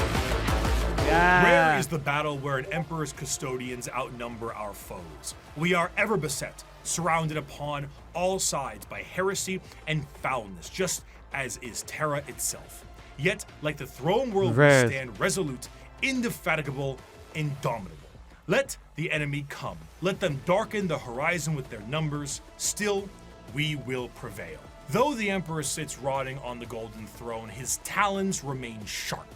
Speaker 2: Rare is the battle where an Emperor's custodians outnumber our foes. We are ever beset, surrounded upon all sides by heresy and foulness, just as is Terra itself. Yet, like the throne world, we stand resolute, indefatigable, indomitable. Let the enemy come. Let them darken the horizon with their numbers. Still, we will prevail. Though the Emperor sits rotting on the golden throne, his talons remain sharp.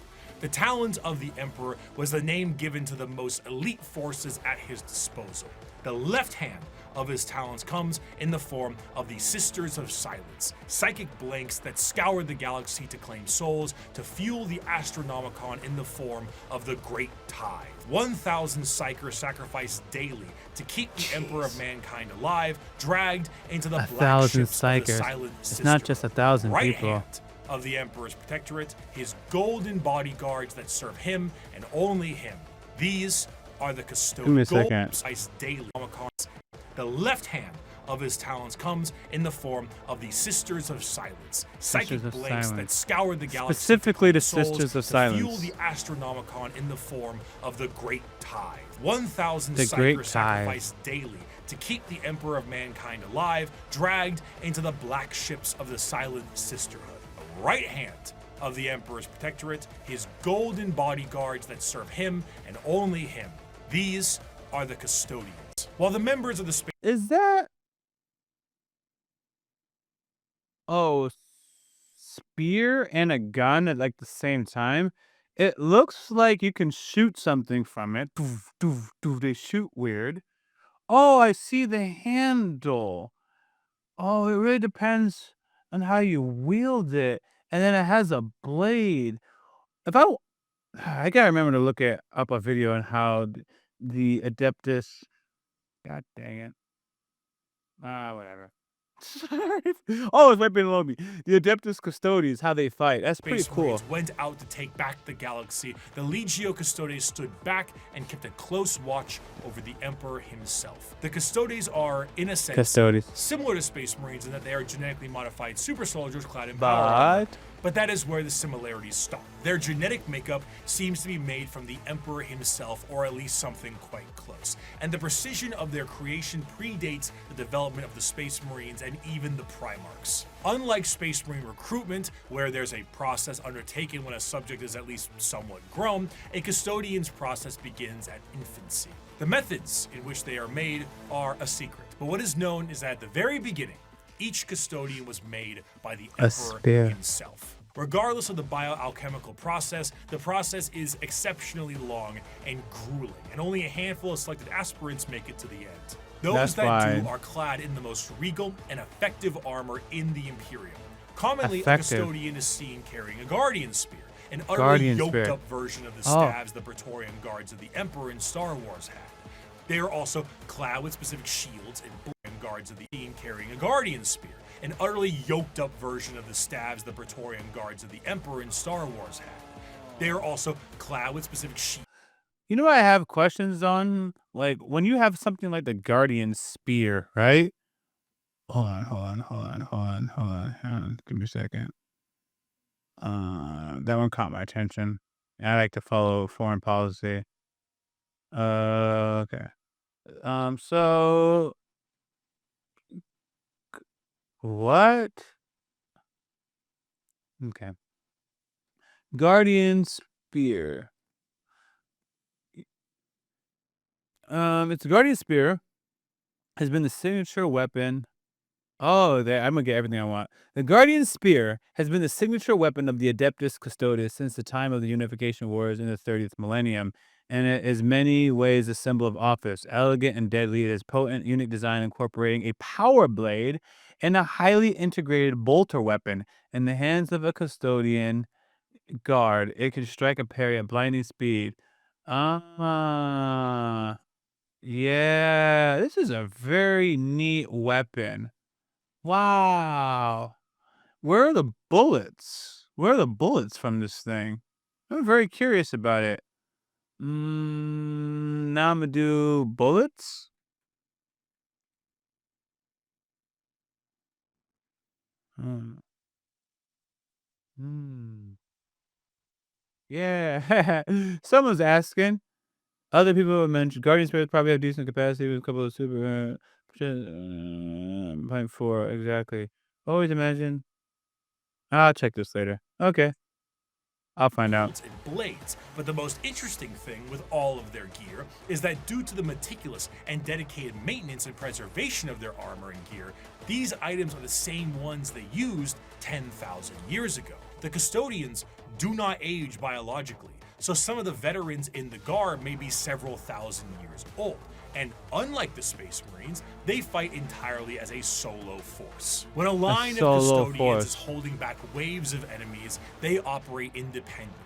Speaker 2: The talons of the Emperor was the name given to the most elite forces at his disposal. The left hand of his talons comes in the form of the Sisters of Silence, psychic blanks that scour the galaxy to claim souls, to fuel the Astronomicon in the form of the Great Tide. 1,000 psychers sacrificed daily to keep the Emperor of Mankind alive, dragged into the black ships of the Silent Sisterhood.
Speaker 1: It's not just 1,000 people.
Speaker 2: Hand of the Emperor's protectorate, his golden bodyguards that serve him and only him. These are the Custodes.
Speaker 1: Give me a second.
Speaker 2: Daily. The left hand of his talons comes in the form of the Sisters of Silence, psychic blanks that scour the galaxy.
Speaker 1: Specifically the Sisters of Silence.
Speaker 2: Fuel the Astronomicon in the form of the Great Tide. 1,000
Speaker 1: Great
Speaker 2: psychers
Speaker 1: Tide.
Speaker 2: sacrificed daily to keep the Emperor of Mankind alive, dragged into the black ships of the Silent Sisterhood. The right hand of the Emperor's protectorate, his golden bodyguards that serve him and only him. These are the Custodians. While the members of the space
Speaker 1: Is that? Oh, spear and a gun at like the same time. It looks like you can shoot something from it. Doof, doof, doof. They shoot weird. Oh, I see the handle. Oh, it really depends on how you wield it. And then it has a blade. If I gotta remember to look up a video on how the Adeptus. God dang it. Whatever. Oh, it's right below me. The Adeptus Custodes, how they fight. That's pretty
Speaker 2: Space
Speaker 1: cool.
Speaker 2: Marines went out to take back the galaxy. The Legio Custodes stood back and kept a close watch over the Emperor himself. The Custodes are, in a sense, similar to Space Marines in that they are genetically modified super soldiers clad in power armor. But that is where the similarities stop. Their genetic makeup seems to be made from the Emperor himself, or at least something quite close. And the precision of their creation predates the development of the Space Marines and even the Primarchs. Unlike Space Marine recruitment, where there's a process undertaken when a subject is at least somewhat grown, a Custodian's process begins at infancy. The methods in which they are made are a secret, but what is known is that at the very beginning, each Custodian was made by the Emperor himself. Regardless of the bioalchemical process, the process is exceptionally long and grueling, and only a handful of selected aspirants make it to the end. Those that do are clad in the most regal and effective armor in the Imperium. Commonly, a Custodian is seen carrying a Guardian Spear, an utterly yoked-up version of the stabs the Praetorian Guards of the Emperor in Star Wars had. They are also clad with specific shields and guards of the Queen carrying a Guardian Spear, an utterly yoked up version of the staves the Praetorian guards of the Emperor in Star Wars had. They are also clad with specific shields.
Speaker 1: You know what I have questions on? Like, when you have something like the Guardian Spear, right? Hold on. Give me a second. That one caught my attention. I like to follow foreign policy. Okay. So what? Okay. Guardian Spear. It's a Guardian Spear has been the signature weapon. Oh, there, I'm gonna get everything I want. The Guardian Spear has been the signature weapon of the Adeptus Custodes since the time of the Unification Wars in the 30th millennium, and it is many ways a symbol of office. Elegant and deadly, it is potent, unique design incorporating a power blade and a highly integrated bolter weapon. In the hands of a custodian guard, it can strike and parry at blinding speed. Yeah, this is a very neat weapon. Wow. Where are the bullets? Where are the bullets from this thing? I'm very curious about it. Now I'm gonna do bullets. Hmm. Yeah. Someone's asking. Other people have mentioned Guardian Spirits probably have decent capacity with a couple of super. 0.4 exactly. Always imagine. I'll check this later. Okay. I'll find out.
Speaker 2: And blades, but the most interesting thing with all of their gear is that due to the meticulous and dedicated maintenance and preservation of their armor and gear, these items are the same ones they used 10,000 years ago. The Custodians do not age biologically, so some of the veterans in the Guard may be several thousand years old. And unlike the Space Marines, they fight entirely as a solo force. When a line of Custodians is holding back waves of enemies, they operate independently.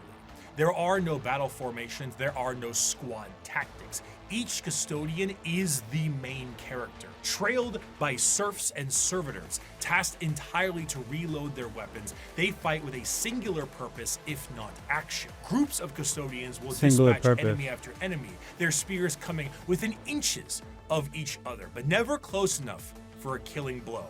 Speaker 2: There are no battle formations, there are no squad tactics. Each Custodian is the main character, trailed by serfs and servitors, tasked entirely to reload their weapons. They fight with a singular purpose, if not action. Groups of Custodians will dispatch enemy after enemy, their spears coming within inches of each other, but never close enough for a killing blow.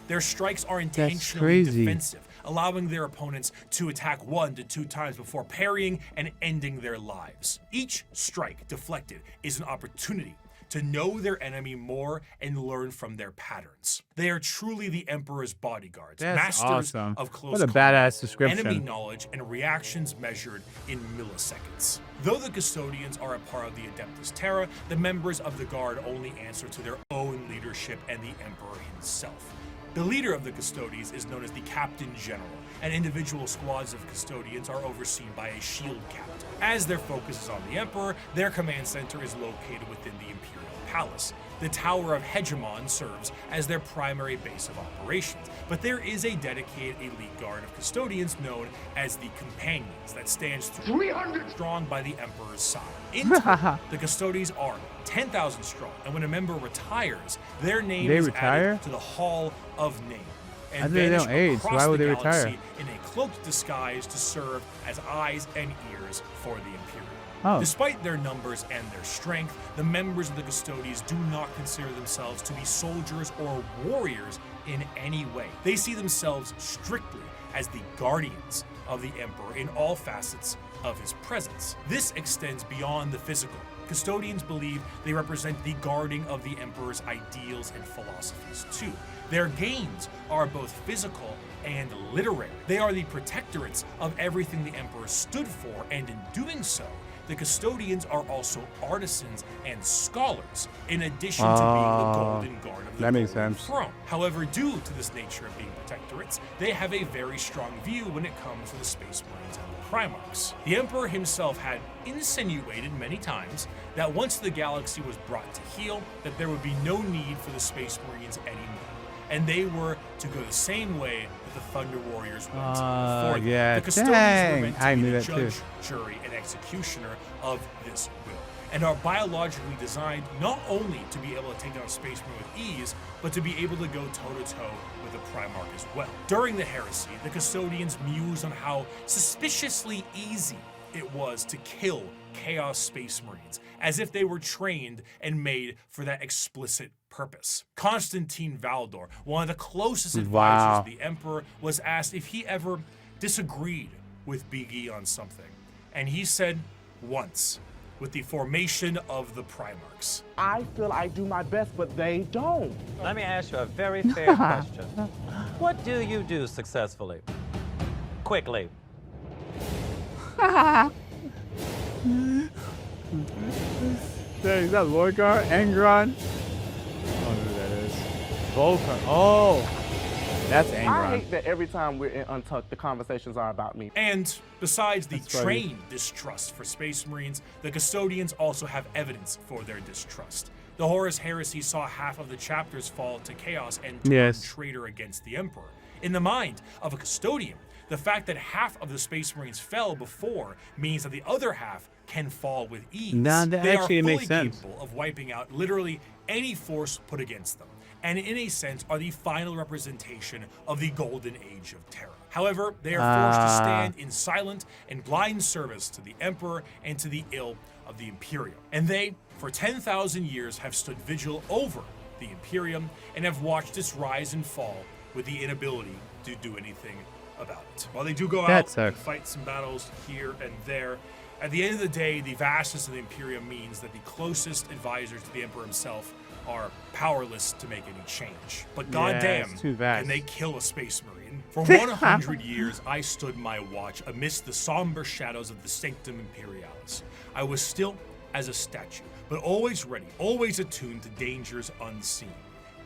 Speaker 2: Their strikes are intentionally defensive, allowing their opponents to attack 1 to 2 times before parrying and ending their lives. Each strike deflected is an opportunity to know their enemy more and learn from their patterns. They are truly the Emperor's bodyguards, masters of close combat, enemy knowledge, and reactions measured in milliseconds. Though the Custodians are a part of the Adeptus Terra, the members of the Guard only answer to their own leadership and the Emperor himself. The leader of the Custodes is known as the Captain General, and individual squads of Custodians are overseen by a shield captain. As their focus is on the Emperor, their command center is located within the Imperial Palace. The Tower of Hegemon serves as their primary base of operations, but there is a dedicated elite guard of Custodians known as the Companions that stands 300 strong by the Emperor's side. In total, the Custodes are 10,000 strong, and when a member retires, their name is added to the Hall of Name and vanish across the galaxy in a cloaked disguise to serve as eyes and ears for the Imperium. Despite their numbers and their strength, the members of the Custodes do not consider themselves to be soldiers or warriors in any way. They see themselves strictly as the guardians of the Emperor in all facets of his presence. This extends beyond the physical. Custodians believe they represent the guarding of the Emperor's ideals and philosophies too. Their gains are both physical and literary. They are the protectorates of everything the Emperor stood for, and in doing so, the Custodians are also artisans and scholars, in addition to being the golden guard of the golden throne. However, due to this nature of being protectorates, they have a very strong view when it comes to the Space Marines and the Primarchs. The Emperor himself had insinuated many times that once the galaxy was brought to heel, that there would be no need for the Space Marines anymore. and they were to go the same way that the Thunder Warriors went before them.
Speaker 1: Yeah,
Speaker 2: The Custodians were
Speaker 1: dang.
Speaker 2: meant to
Speaker 1: I
Speaker 2: be
Speaker 1: knew
Speaker 2: the
Speaker 1: that too.
Speaker 2: judge, jury, and executioner of this will, and are biologically designed not only to be able to take down Space Marine with ease, but to be able to go toe-to-toe with the Primarch as well. During the heresy, the Custodians mused on how suspiciously easy it was to kill Chaos Space Marines, as if they were trained and made for that explicit purpose. Constantine Valdor, one of the closest advisors of the Emperor, was asked if he ever disagreed with Big E on something, and he said once, with the formation of the Primarchs.
Speaker 5: I feel I do my best, but they don't.
Speaker 6: Let me ask you a very fair question. What do you do successfully? Quickly.
Speaker 1: Dang, is that Lorgar? Angron? I don't know who that is. Volcar. Oh, that's
Speaker 5: I
Speaker 1: Angron.
Speaker 5: hate that every time we're in Untucked, the conversations are about me.
Speaker 2: And besides the
Speaker 1: That's funny.
Speaker 2: trained distrust for Space Marines, the Custodians also have evidence for their distrust. The Horus Heresy saw half of the chapters fall to chaos and turn
Speaker 1: Yes.
Speaker 2: traitor against the Emperor. In the mind of a Custodian, the fact that half of the Space Marines fell before means that the other half can fall with ease.
Speaker 1: Nah, that
Speaker 2: they
Speaker 1: actually
Speaker 2: are fully
Speaker 1: makes sense.
Speaker 2: capable of wiping out literally any force put against them, and in a sense are the final representation of the golden age of terror. However, they are forced to stand in silent and blind service to the Emperor and to the ill of the Imperium. And they, for 10,000 years, have stood vigil over the Imperium and have watched its rise and fall with the inability to do anything about it. While they do go
Speaker 1: That
Speaker 2: out
Speaker 1: sucks.
Speaker 2: and fight some battles here and there, at the end of the day, the vastness of the Imperium means that the closest advisors to the Emperor himself are powerless to make any change. But
Speaker 1: Yeah,
Speaker 2: goddamn,
Speaker 1: it's too vast.
Speaker 2: can they kill a Space Marine? For 100 years, I stood my watch amidst the somber shadows of the Sanctum Imperialis. I was still as a statue, but always ready, always attuned to dangers unseen.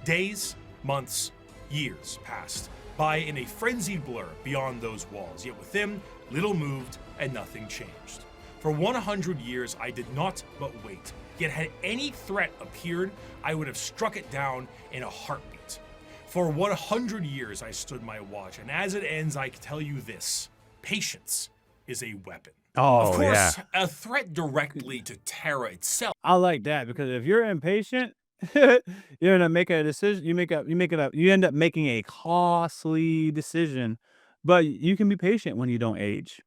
Speaker 2: Days, months, years passed by in a frenzied blur beyond those walls, yet within, little moved and nothing changed. For 100 years, I did not but wait, yet had any threat appeared, I would have struck it down in a heartbeat. For 100 years, I stood my watch, and as it ends, I can tell you this: patience is a weapon.
Speaker 1: Oh,
Speaker 2: Of course,
Speaker 1: yeah.
Speaker 2: a threat directly to Terra itself.
Speaker 1: I like that because if you're impatient, you're gonna make a decision. You end up making a costly decision, but you can be patient when you don't age.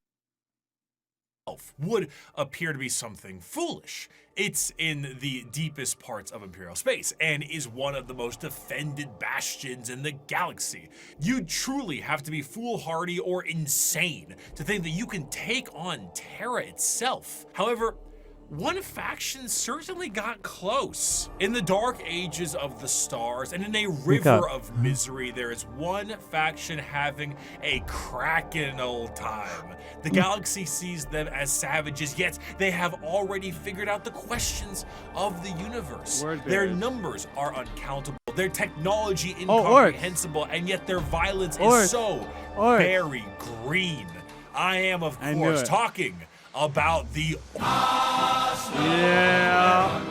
Speaker 2: Would appear to be something foolish. It's in the deepest parts of Imperial space and is one of the most defended bastions in the galaxy. You truly have to be foolhardy or insane to think that you can take on Terra itself. However, one faction certainly got close. In the dark ages of the stars and in a river of misery, there is one faction having a cracking old time. The galaxy sees them as savages, yet they have already figured out the questions of the universe.
Speaker 1: Word
Speaker 2: Their
Speaker 1: bears.
Speaker 2: numbers are uncountable, their technology
Speaker 1: Orks.
Speaker 2: incomprehensible, and yet their violence
Speaker 1: Orks.
Speaker 2: is so
Speaker 1: Orks.
Speaker 2: very green. I am, of
Speaker 1: I knew
Speaker 2: course,
Speaker 1: it.
Speaker 2: talking about the
Speaker 1: Yeah.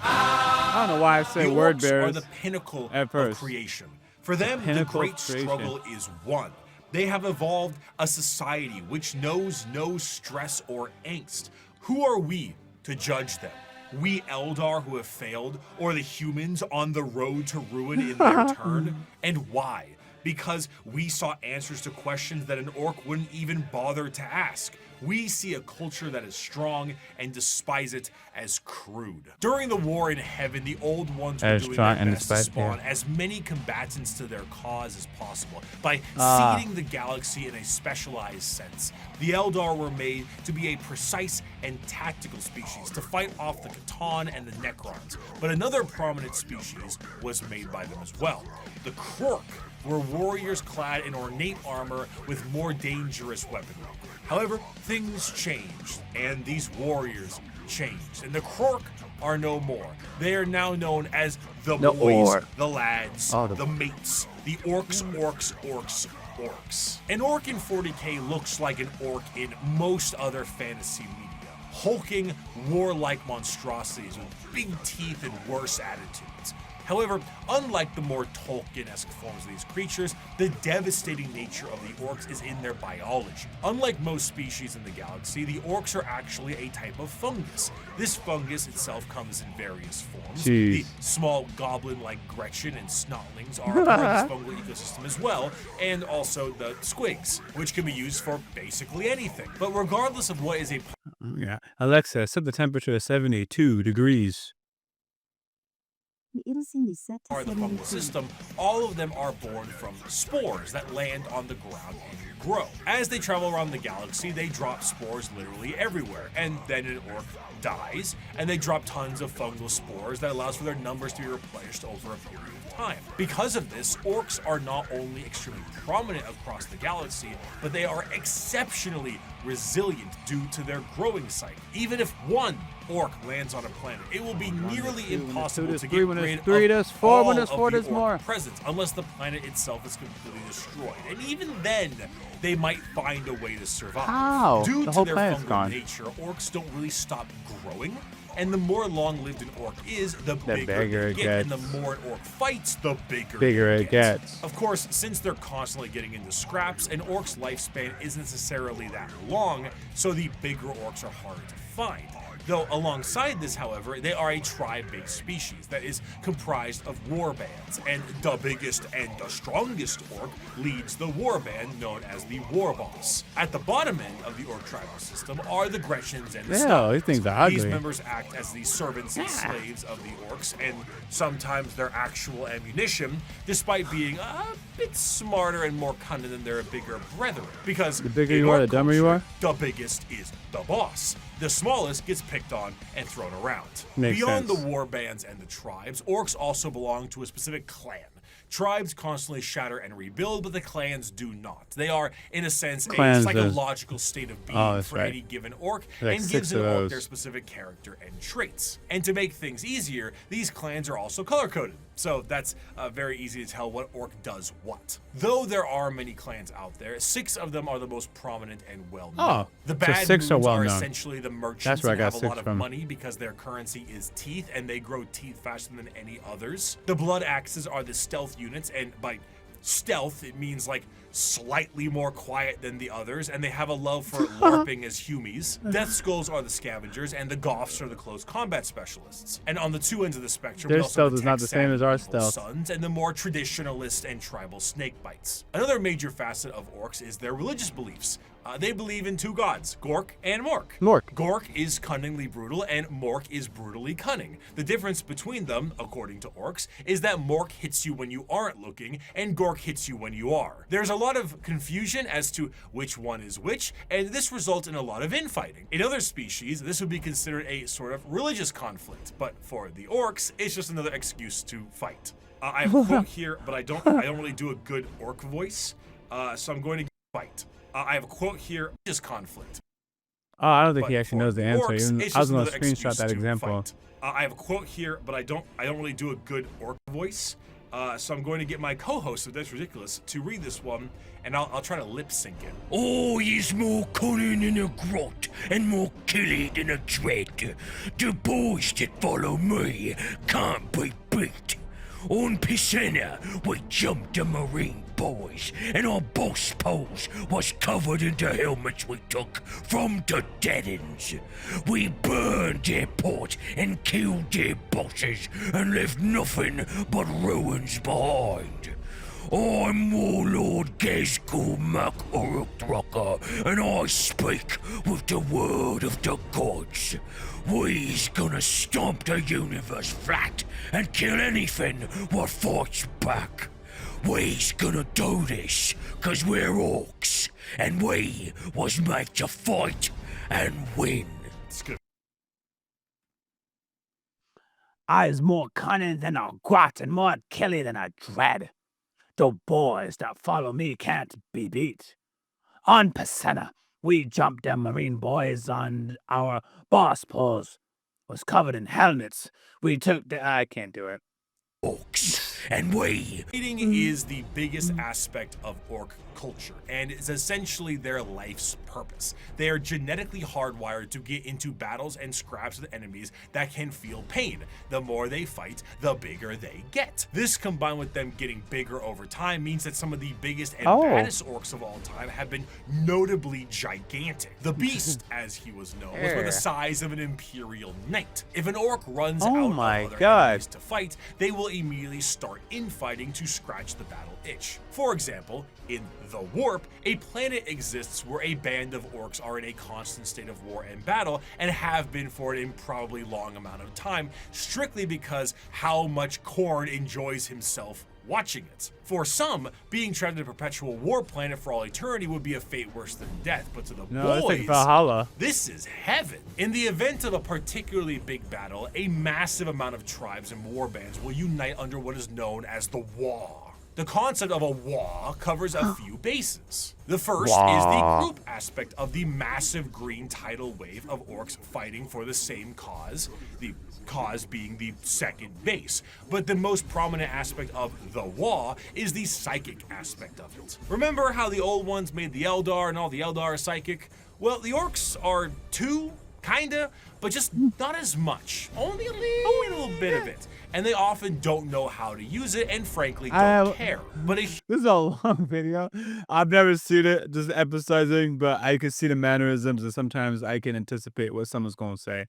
Speaker 1: I don't know why I say
Speaker 2: The
Speaker 1: word
Speaker 2: Orks
Speaker 1: bears.
Speaker 2: are the pinnacle
Speaker 1: at
Speaker 2: of
Speaker 1: first.
Speaker 2: creation. For them, the
Speaker 1: pinnacle of
Speaker 2: great
Speaker 1: creation.
Speaker 2: struggle is won. They have evolved a society which knows no stress or angst. Who are we to judge them? We Eldar who have failed, or the humans on the road to ruin in their turn? And why? Because we saw answers to questions that an Orc wouldn't even bother to ask. We see a culture that is strong and despise it as crude. During the war in heaven, the old ones were
Speaker 1: As
Speaker 2: doing
Speaker 1: strong
Speaker 2: their
Speaker 1: and
Speaker 2: best to
Speaker 1: despise,
Speaker 2: spawn
Speaker 1: yeah.
Speaker 2: as many combatants to their cause as possible by
Speaker 1: Ah.
Speaker 2: seeding the galaxy in a specialized sense. The Eldar were made to be a precise and tactical species to fight off the Catan and the Necrons, but another prominent species was made by them as well. The Krork were warriors clad in ornate armor with more dangerous weaponry. However, things changed, and these warriors changed, and the Krork are no more. They are now known as the
Speaker 1: The
Speaker 2: boys,
Speaker 1: Orc.
Speaker 2: the lads,
Speaker 1: Oh,
Speaker 2: the
Speaker 1: the-
Speaker 2: mates, the orcs, orcs. An orc in 40k looks like an orc in most other fantasy media. Hulking, warlike monstrosities with big teeth and worse attitudes. However, unlike the more Tolkien-esque forms of these creatures, the devastating nature of the orcs is in their biology. Unlike most species in the galaxy, the orcs are actually a type of fungus. This fungus itself comes in various forms. The small goblin-like Gretchen and snotlings are part of this fungal ecosystem as well, and also the squigs, which can be used for basically anything. But regardless of what is a
Speaker 1: Yeah. Alexa, set the temperature to 72 degrees.
Speaker 2: part of the fungal system, all of them are born from spores that land on the ground and grow. As they travel around the galaxy, they drop spores literally everywhere, and then an orc dies, and they drop tons of fungal spores that allows for their numbers to be replenished over a period of time. Because of this, orcs are not only extremely prominent across the galaxy, but they are exceptionally resilient due to their growing cycle. Even if one orc lands on a planet, it will be nearly impossible to get rid of all of the orc presence unless the planet itself is completely destroyed. And even then, they might find a way to survive.
Speaker 1: How?
Speaker 2: Due
Speaker 1: The
Speaker 2: to
Speaker 1: whole
Speaker 2: their
Speaker 1: planet's
Speaker 2: fungal
Speaker 1: gone.
Speaker 2: nature, orcs don't really stop growing. And the more long-lived an orc is, the bigger it gets. And the more an orc fights, the bigger it gets. Of course, since they're constantly getting into scraps, an orc's lifespan isn't necessarily that long, so the bigger orcs are harder to find. Though alongside this, however, they are a tribe-based species that is comprised of warbands, and the biggest and the strongest orc leads the warband known as the war boss. At the bottom end of the orc tribal system are the Gretchens and the
Speaker 1: Yeah, these things are
Speaker 2: These
Speaker 1: ugly.
Speaker 2: members act as the servants and slaves of the orcs, and sometimes their actual ammunition, despite being a bit smarter and more cunning than their bigger brethren. Because
Speaker 1: The bigger
Speaker 2: in
Speaker 1: you are,
Speaker 2: orc
Speaker 1: the dumber you
Speaker 2: culture,
Speaker 1: are?
Speaker 2: the biggest is the boss. The smallest gets picked on and thrown around.
Speaker 1: Makes
Speaker 2: Beyond
Speaker 1: sense.
Speaker 2: the war bands and the tribes, orcs also belong to a specific clan. Tribes constantly shatter and rebuild, but the clans do not. They are, in a sense,
Speaker 1: Clans
Speaker 2: a
Speaker 1: is-
Speaker 2: psychological state of being
Speaker 1: Oh, that's
Speaker 2: for
Speaker 1: right.
Speaker 2: any given orc,
Speaker 1: Like
Speaker 2: and
Speaker 1: 6
Speaker 2: gives an
Speaker 1: of
Speaker 2: orc
Speaker 1: those.
Speaker 2: their specific character and traits. And to make things easier, these clans are also color-coded. So that's very easy to tell what orc does what. Though there are many clans out there, 6 of them are the most prominent and well-known.
Speaker 1: Oh,
Speaker 2: The
Speaker 1: so
Speaker 2: bad
Speaker 1: 6 are
Speaker 2: moons are
Speaker 1: well-known.
Speaker 2: essentially the merchants
Speaker 1: That's where I
Speaker 2: and
Speaker 1: got
Speaker 2: have a
Speaker 1: 6
Speaker 2: lot of
Speaker 1: from.
Speaker 2: money because their currency is teeth, and they grow teeth faster than any others. The blood axes are the stealth units, and by stealth, it means like slightly more quiet than the others, and they have a love for LARPing as humies. Death Skulls are the scavengers, and the Goths are the close combat specialists. And on the two ends of the spectrum,
Speaker 1: Their
Speaker 2: we also
Speaker 1: stealth
Speaker 2: have
Speaker 1: is not the same as our
Speaker 2: evil
Speaker 1: stealth.
Speaker 2: Sons, and the more traditionalist and tribal snakebites. Another major facet of orcs is their religious beliefs. They believe in 2 gods, Gork and Mork. Gork is cunningly brutal, and Mork is brutally cunning. The difference between them, according to orcs, is that Mork hits you when you aren't looking, and Gork hits you when you are. There's a lot of confusion as to which one is which, and this results in a lot of infighting. In other species, this would be considered a sort of religious conflict, but for the orcs, it's just another excuse to fight. I have a quote here, but I don't really do a good orc voice, so I'm going to fight. I have a quote here, just conflict.
Speaker 1: Oh, I don't think
Speaker 2: But
Speaker 1: he actually
Speaker 2: for
Speaker 1: knows the answer.
Speaker 2: orcs,
Speaker 1: Even,
Speaker 2: it's
Speaker 1: I was
Speaker 2: just
Speaker 1: going to
Speaker 2: another
Speaker 1: screenshot
Speaker 2: excuse
Speaker 1: that
Speaker 2: to
Speaker 1: example.
Speaker 2: fight. I have a quote here, but I don't really do a good orc voice. So I'm going to get my co-host of That's Ridiculous to read this one, and I'll try to lip sync it.
Speaker 7: Oh, he's more cunning than a grot and more killy than a dread. The boys that follow me can't be beat. On Piscina, we jumped the Marine boys, and our boss pose was covered in the helmets we took from the dead-ends. We burned their port and killed their bosses and left nothing but ruins behind. I'm Warlord Gezgul Mac Uruk-Drucker, and I speak with the word of the gods. We's gonna stomp the universe flat and kill anything what fights back. We's gonna do this 'cause we're orcs, and we was made to fight and win.
Speaker 2: It's good.
Speaker 8: I's more cunning than a grot and more killy than a dread. The boys that follow me can't be beat. On Piscina, we jumped them Marine boys on our boss pose. Was covered in helmets. We took the... I can't do it.
Speaker 7: Orcs, and we
Speaker 2: Fighting is the biggest aspect of orc culture, and is essentially their life's purpose. They are genetically hardwired to get into battles and scraps with enemies that can feel pain. The more they fight, the bigger they get. This, combined with them getting bigger over time, means that some of the biggest and baddest orcs of all time have been notably gigantic. The Beast, as he was known, was the size of an Imperial knight. If an orc runs out of other enemies to fight, they will immediately start infighting to scratch the battle itch. For example, in The Warp, a planet exists where a band of orcs are in a constant state of war and battle, and have been for an improbably long amount of time, strictly because how much Khorne enjoys himself watching it. For some, being trapped in a perpetual war planet for all eternity would be a fate worse than death, but to the boys,
Speaker 1: it's like Valhalla.
Speaker 2: this is heaven. In the event of a particularly big battle, a massive amount of tribes and warbands will unite under what is known as the Wa. The concept of a Wa covers a few bases. The first is the group aspect of the massive green tidal wave of orcs fighting for the same cause, the cause being the second base. But the most prominent aspect of the Wa is the psychic aspect of it. Remember how the old ones made the Eldar and all the Eldar are psychic? Well, the orcs are too, kinda, but just not as much. Only a little bit of it. And they often don't know how to use it, and frankly don't care. But
Speaker 1: This is a long video. I've never seen it, just emphasizing, but I can see the mannerisms, and sometimes I can anticipate what someone's going to say.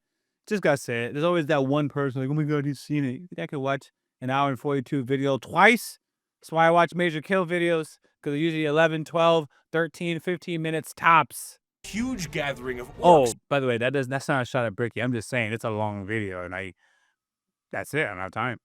Speaker 1: Just gotta say it. There's always that one person like, oh my god, you've seen it. You think I could watch an hour and 42 video twice? That's why I watch major kill videos, because they're usually 11, 12, 13, 15 minutes tops.
Speaker 2: huge gathering of
Speaker 1: Oh,
Speaker 2: orcs
Speaker 1: by the way, that's not a shot at Bricky. I'm just saying it's a long video, and that's it. I don't have time.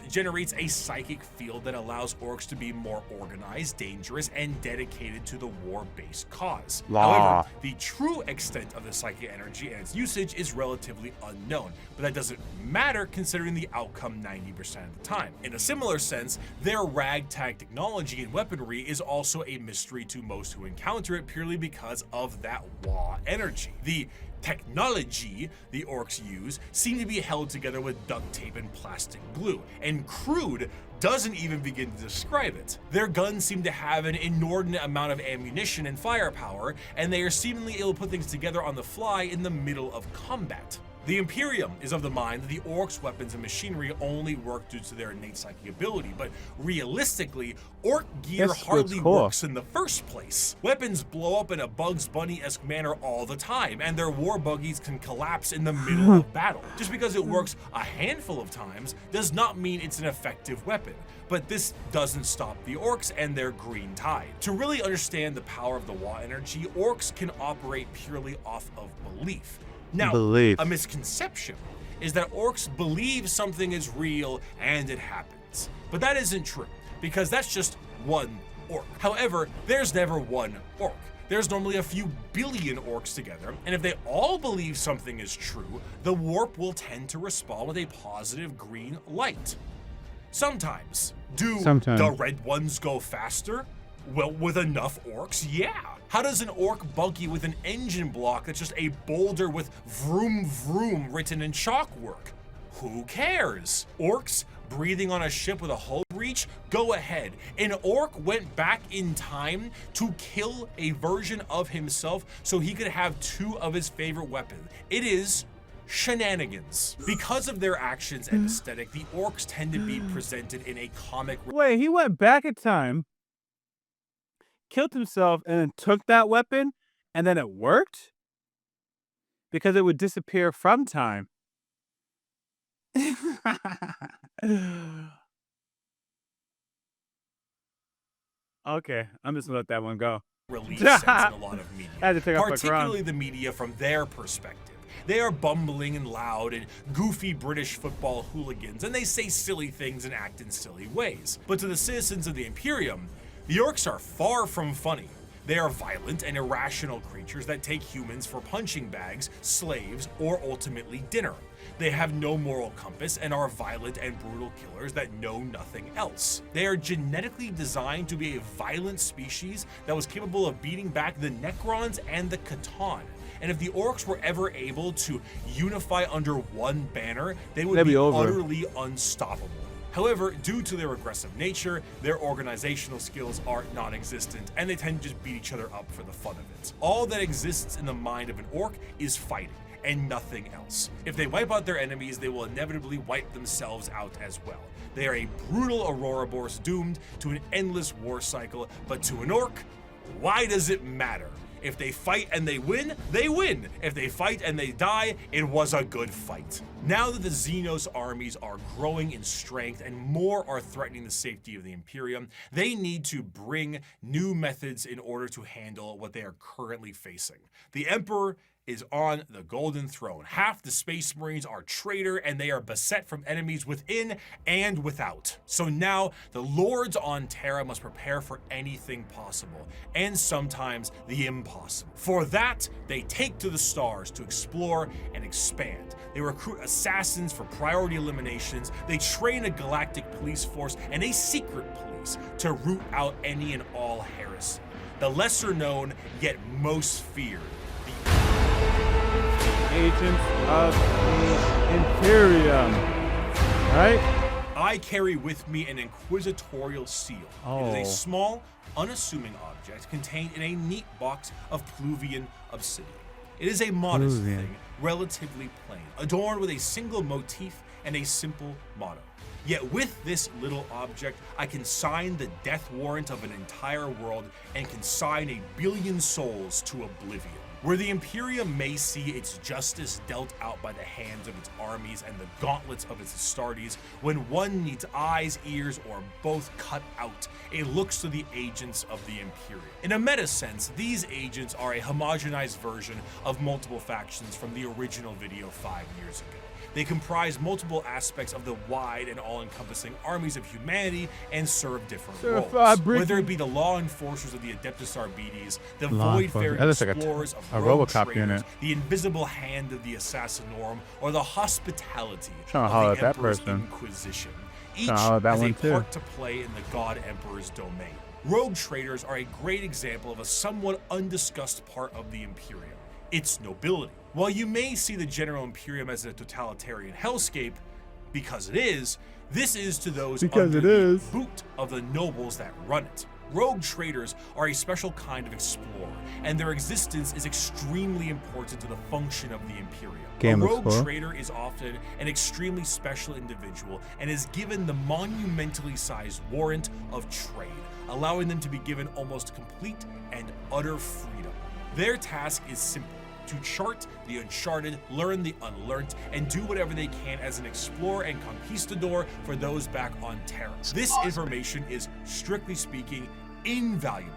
Speaker 2: generates a psychic field that allows orcs to be more organized, dangerous, and dedicated to the war-based cause. However, the true extent of the psychic energy and its usage is relatively unknown, but that doesn't matter considering the outcome 90% of the time. In a similar sense, their ragtag technology and weaponry is also a mystery to most who encounter it purely because of that Wa energy. The technology the orcs use seem to be held together with duct tape and plastic glue, and crude doesn't even begin to describe it. Their guns seem to have an inordinate amount of ammunition and firepower, and they are seemingly able to put things together on the fly in the middle of combat. The Imperium is of the mind that the orcs' weapons and machinery only work due to their innate psychic ability, but realistically, orc gear hardly works in the first place. Weapons blow up in a Bugs Bunny-esque manner all the time, and their war buggies can collapse in the middle of battle. Just because it works a handful of times does not mean it's an effective weapon. But this doesn't stop the orcs and their green tide. To really understand the power of the Wa energy, orcs can operate purely off of belief. Now, a misconception is that orcs believe something is real and it happens. But that isn't true, because that's just one orc. However, there's never one orc. There's normally a few billion orcs together, and if they all believe something is true, the warp will tend to respond with a positive green light. Sometimes. Do the red ones go faster? Well, with enough orcs, yeah. How does an orc buggy with an engine block that's just a boulder with vroom vroom written in chalk work? Who cares? Orcs breathing on a ship with a hull breach? Go ahead. An orc went back in time to kill a version of himself so he could have two of his favorite weapons. It is shenanigans. Because of their actions and aesthetic, the orcs tend to be presented in a comic.
Speaker 1: Wait, he went back in time, killed himself, and then took that weapon, and then it worked? Because it would disappear from time. Okay, I'm just gonna let that one go.
Speaker 2: Release sense in a lot of media,
Speaker 1: I had to take off my
Speaker 2: particularly the media from their perspective. They are bumbling and loud and goofy British football hooligans, and they say silly things and act in silly ways. But to the citizens of the Imperium, the orcs are far from funny. They are violent and irrational creatures that take humans for punching bags, slaves, or ultimately dinner. They have no moral compass and are violent and brutal killers that know nothing else. They are genetically designed to be a violent species that was capable of beating back the Necrons and the Catan. And if the orcs were ever able to unify under one banner, they would be utterly unstoppable. However, due to their aggressive nature, their organizational skills are non-existent, and they tend to just beat each other up for the fun of it. All that exists in the mind of an orc is fighting, and nothing else. If they wipe out their enemies, they will inevitably wipe themselves out as well. They are a brutal Ouroboros doomed to an endless war cycle, but to an orc, why does it matter? If they fight and they win, they win. If they fight and they die, it was a good fight. Now that the Xenos armies are growing in strength and more are threatening the safety of the Imperium, they need to bring new methods in order to handle what they are currently facing. The Emperor is on the Golden Throne. Half the Space Marines are traitor, and they are beset from enemies within and without. So now the Lords on Terra must prepare for anything possible, and sometimes the impossible. For that, they take to the stars to explore and expand. They recruit assassins for priority eliminations, they train a galactic police force and a secret police to root out any and all heresy. The lesser known, yet most feared,
Speaker 1: Agents of the Imperium. Right?
Speaker 2: I carry with me an inquisitorial seal. It is a
Speaker 1: Oh.
Speaker 2: small, unassuming object contained in a neat box of Pluvian obsidian. It is a modest
Speaker 1: Pluvian.
Speaker 2: thing, relatively plain, adorned with a single motif and a simple motto. Yet with this little object, I can sign the death warrant of an entire world and consign 1 billion souls to oblivion. Where the Imperium may see its justice dealt out by the hands of its armies and the gauntlets of its Astartes, when one needs eyes, ears, or both cut out, it looks to the agents of the Imperium. In a meta sense, these agents are a homogenized version of multiple factions from the original video 5 years ago. They comprise multiple aspects of the wide and all-encompassing armies of humanity and serve different roles.
Speaker 1: Bricky.
Speaker 2: Whether it be the law enforcers of the Adeptus Arbites, the
Speaker 1: Law
Speaker 2: void-faring
Speaker 1: enforcement. That looks like
Speaker 2: explorers of
Speaker 1: a
Speaker 2: rogue
Speaker 1: RoboCop
Speaker 2: traders,
Speaker 1: unit.
Speaker 2: the invisible hand of the Assassinorum, or the hospitality
Speaker 1: Trying to
Speaker 2: of
Speaker 1: holler
Speaker 2: the
Speaker 1: at that
Speaker 2: Emperor's
Speaker 1: person.
Speaker 2: Inquisition. Each
Speaker 1: Trying to holler at that
Speaker 2: has a
Speaker 1: one too.
Speaker 2: part to play in the God Emperor's domain. Rogue traders are a great example of a somewhat undiscussed part of the Imperium, its nobility. While you may see the General Imperium as a totalitarian hellscape, because it is, this is to those
Speaker 1: Because
Speaker 2: under
Speaker 1: it
Speaker 2: the
Speaker 1: is.
Speaker 2: boot of the nobles that run it. Rogue traders are a special kind of explorer, and their existence is extremely important to the function of the Imperium.
Speaker 1: Game
Speaker 2: a rogue
Speaker 1: Explorer.
Speaker 2: trader is often an extremely special individual and is given the monumentally sized warrant of trade, allowing them to be given almost complete and utter freedom. Their task is simple: to chart the uncharted, learn the unlearned, and do whatever they can as an explorer and conquistador for those back on Terra. This information is, strictly speaking, invaluable.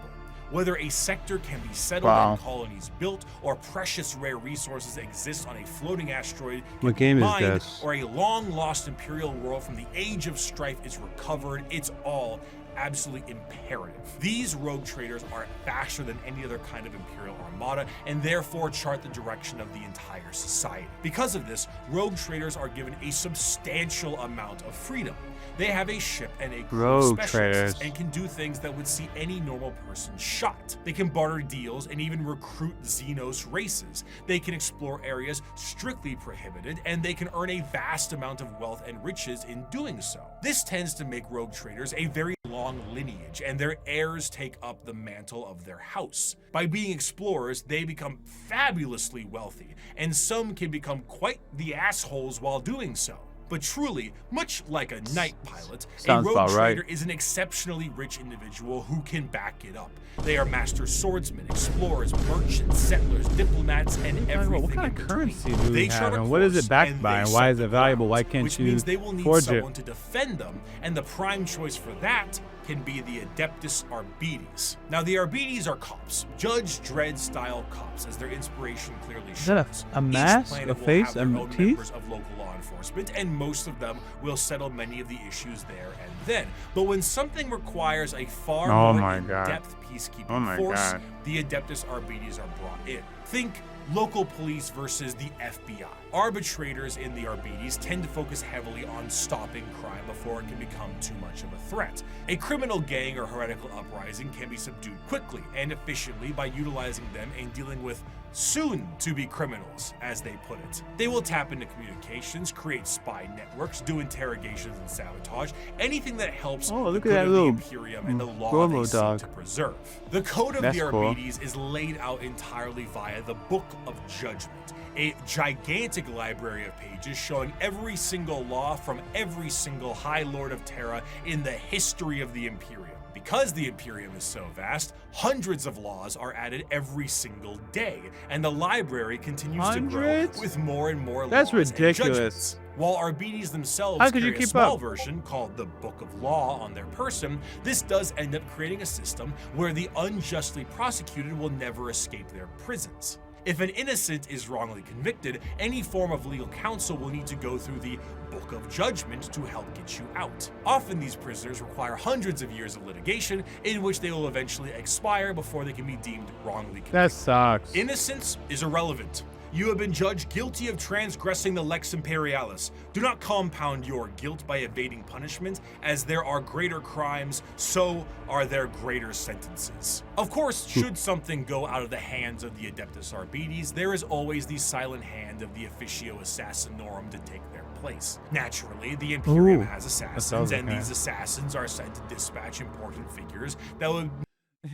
Speaker 2: Whether a sector can be settled
Speaker 1: Wow.
Speaker 2: and colonies built, or precious rare resources exist on a floating asteroid
Speaker 1: What game is
Speaker 2: mined,
Speaker 1: this?
Speaker 2: or a long-lost Imperial world from the Age of Strife is recovered, it's all absolutely imperative. These rogue traders are faster than any other kind of Imperial armada, and therefore chart the direction of the entire society. Because of this, rogue traders are given a substantial amount of freedom. They have a ship and a crew of
Speaker 1: Rogue
Speaker 2: specialists
Speaker 1: traders.
Speaker 2: and can do things that would see any normal person shot. They can barter deals and even recruit Xenos races. They can explore areas strictly prohibited, and they can earn a vast amount of wealth and riches in doing so. This tends to make rogue traders a very long lineage, and their heirs take up the mantle of their house. By being explorers, they become fabulously wealthy, and some can become quite the assholes while doing so. But truly, much like a night pilot,
Speaker 1: Sounds
Speaker 2: a rogue
Speaker 1: about right.
Speaker 2: trader is an exceptionally rich individual who can back it up. They are master swordsmen, explorers, merchants, settlers, diplomats, and everything
Speaker 1: What kind
Speaker 2: in
Speaker 1: of
Speaker 2: between.
Speaker 1: currency do we
Speaker 2: They
Speaker 1: have,
Speaker 2: chart a
Speaker 1: and what is
Speaker 2: course,
Speaker 1: it backed
Speaker 2: and
Speaker 1: by,
Speaker 2: they
Speaker 1: and why
Speaker 2: set
Speaker 1: is
Speaker 2: the
Speaker 1: it valuable? Why
Speaker 2: ground,
Speaker 1: can't
Speaker 2: which
Speaker 1: you
Speaker 2: means they will need
Speaker 1: forge
Speaker 2: someone
Speaker 1: it?
Speaker 2: to defend them, and the prime choice for that can be the Adeptus Arbites. Now, the Arbites are cops, Judge Dredd style cops, as their inspiration clearly shows.
Speaker 1: that a
Speaker 2: Each
Speaker 1: mask,
Speaker 2: planet
Speaker 1: a
Speaker 2: will
Speaker 1: face,
Speaker 2: have their
Speaker 1: and
Speaker 2: own
Speaker 1: teeth?
Speaker 2: members of local law enforcement, and most of them will settle many of the issues there and then. But when something requires a far
Speaker 1: Oh
Speaker 2: more
Speaker 1: my God.
Speaker 2: in-depth peacekeeping
Speaker 1: Oh my
Speaker 2: force,
Speaker 1: God.
Speaker 2: the Adeptus Arbites are brought in. Think local police versus the FBI. Arbitrators in the Arbites tend to focus heavily on stopping crime before it can become too much of a threat. A criminal gang or heretical uprising can be subdued quickly and efficiently by utilizing them and dealing with soon to be criminals, as they put it. They will tap into communications, create spy networks, do interrogations and sabotage, anything that helps
Speaker 1: Oh,
Speaker 2: the
Speaker 1: look at
Speaker 2: good
Speaker 1: that
Speaker 2: of the
Speaker 1: little
Speaker 2: Imperium and the law
Speaker 1: Robo
Speaker 2: they seek
Speaker 1: dog.
Speaker 2: to preserve. The code of
Speaker 1: That's
Speaker 2: the
Speaker 1: cool.
Speaker 2: Arbites is laid out entirely via the Book of Judgment, a gigantic library of pages showing every single law from every single High Lord of Terra in the history of the Imperium. Because the Imperium is so vast, hundreds of laws are added every single day, and the library continues to grow
Speaker 1: Hundreds?
Speaker 2: with more and more
Speaker 1: That's
Speaker 2: laws and
Speaker 1: ridiculous.
Speaker 2: judgments. While Arbites themselves
Speaker 1: How could you
Speaker 2: carry a
Speaker 1: keep
Speaker 2: small
Speaker 1: up?
Speaker 2: version called the Book of Law on their person, this does end up creating a system where the unjustly prosecuted will never escape their prisons. If an innocent is wrongly convicted, any form of legal counsel will need to go through the Book of Judgment to help get you out. Often these prisoners require hundreds of years of litigation, in which they will eventually expire before they can be deemed wrongly convicted.
Speaker 1: That sucks.
Speaker 2: Innocence is irrelevant. You have been judged guilty of transgressing the Lex Imperialis. Do not compound your guilt by evading punishment, as there are greater crimes, so are there greater sentences. Of course, should something go out of the hands of the Adeptus Arbites, there is always the silent hand of the Officio Assassinorum to take their place. Naturally, the Imperium
Speaker 1: Ooh,
Speaker 2: has
Speaker 1: sounds
Speaker 2: assassins, and
Speaker 1: okay.
Speaker 2: these assassins are sent to dispatch important figures that would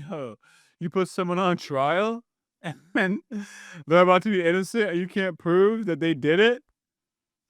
Speaker 1: Yo, you put someone on trial and they're about to be innocent and you can't prove that they did it?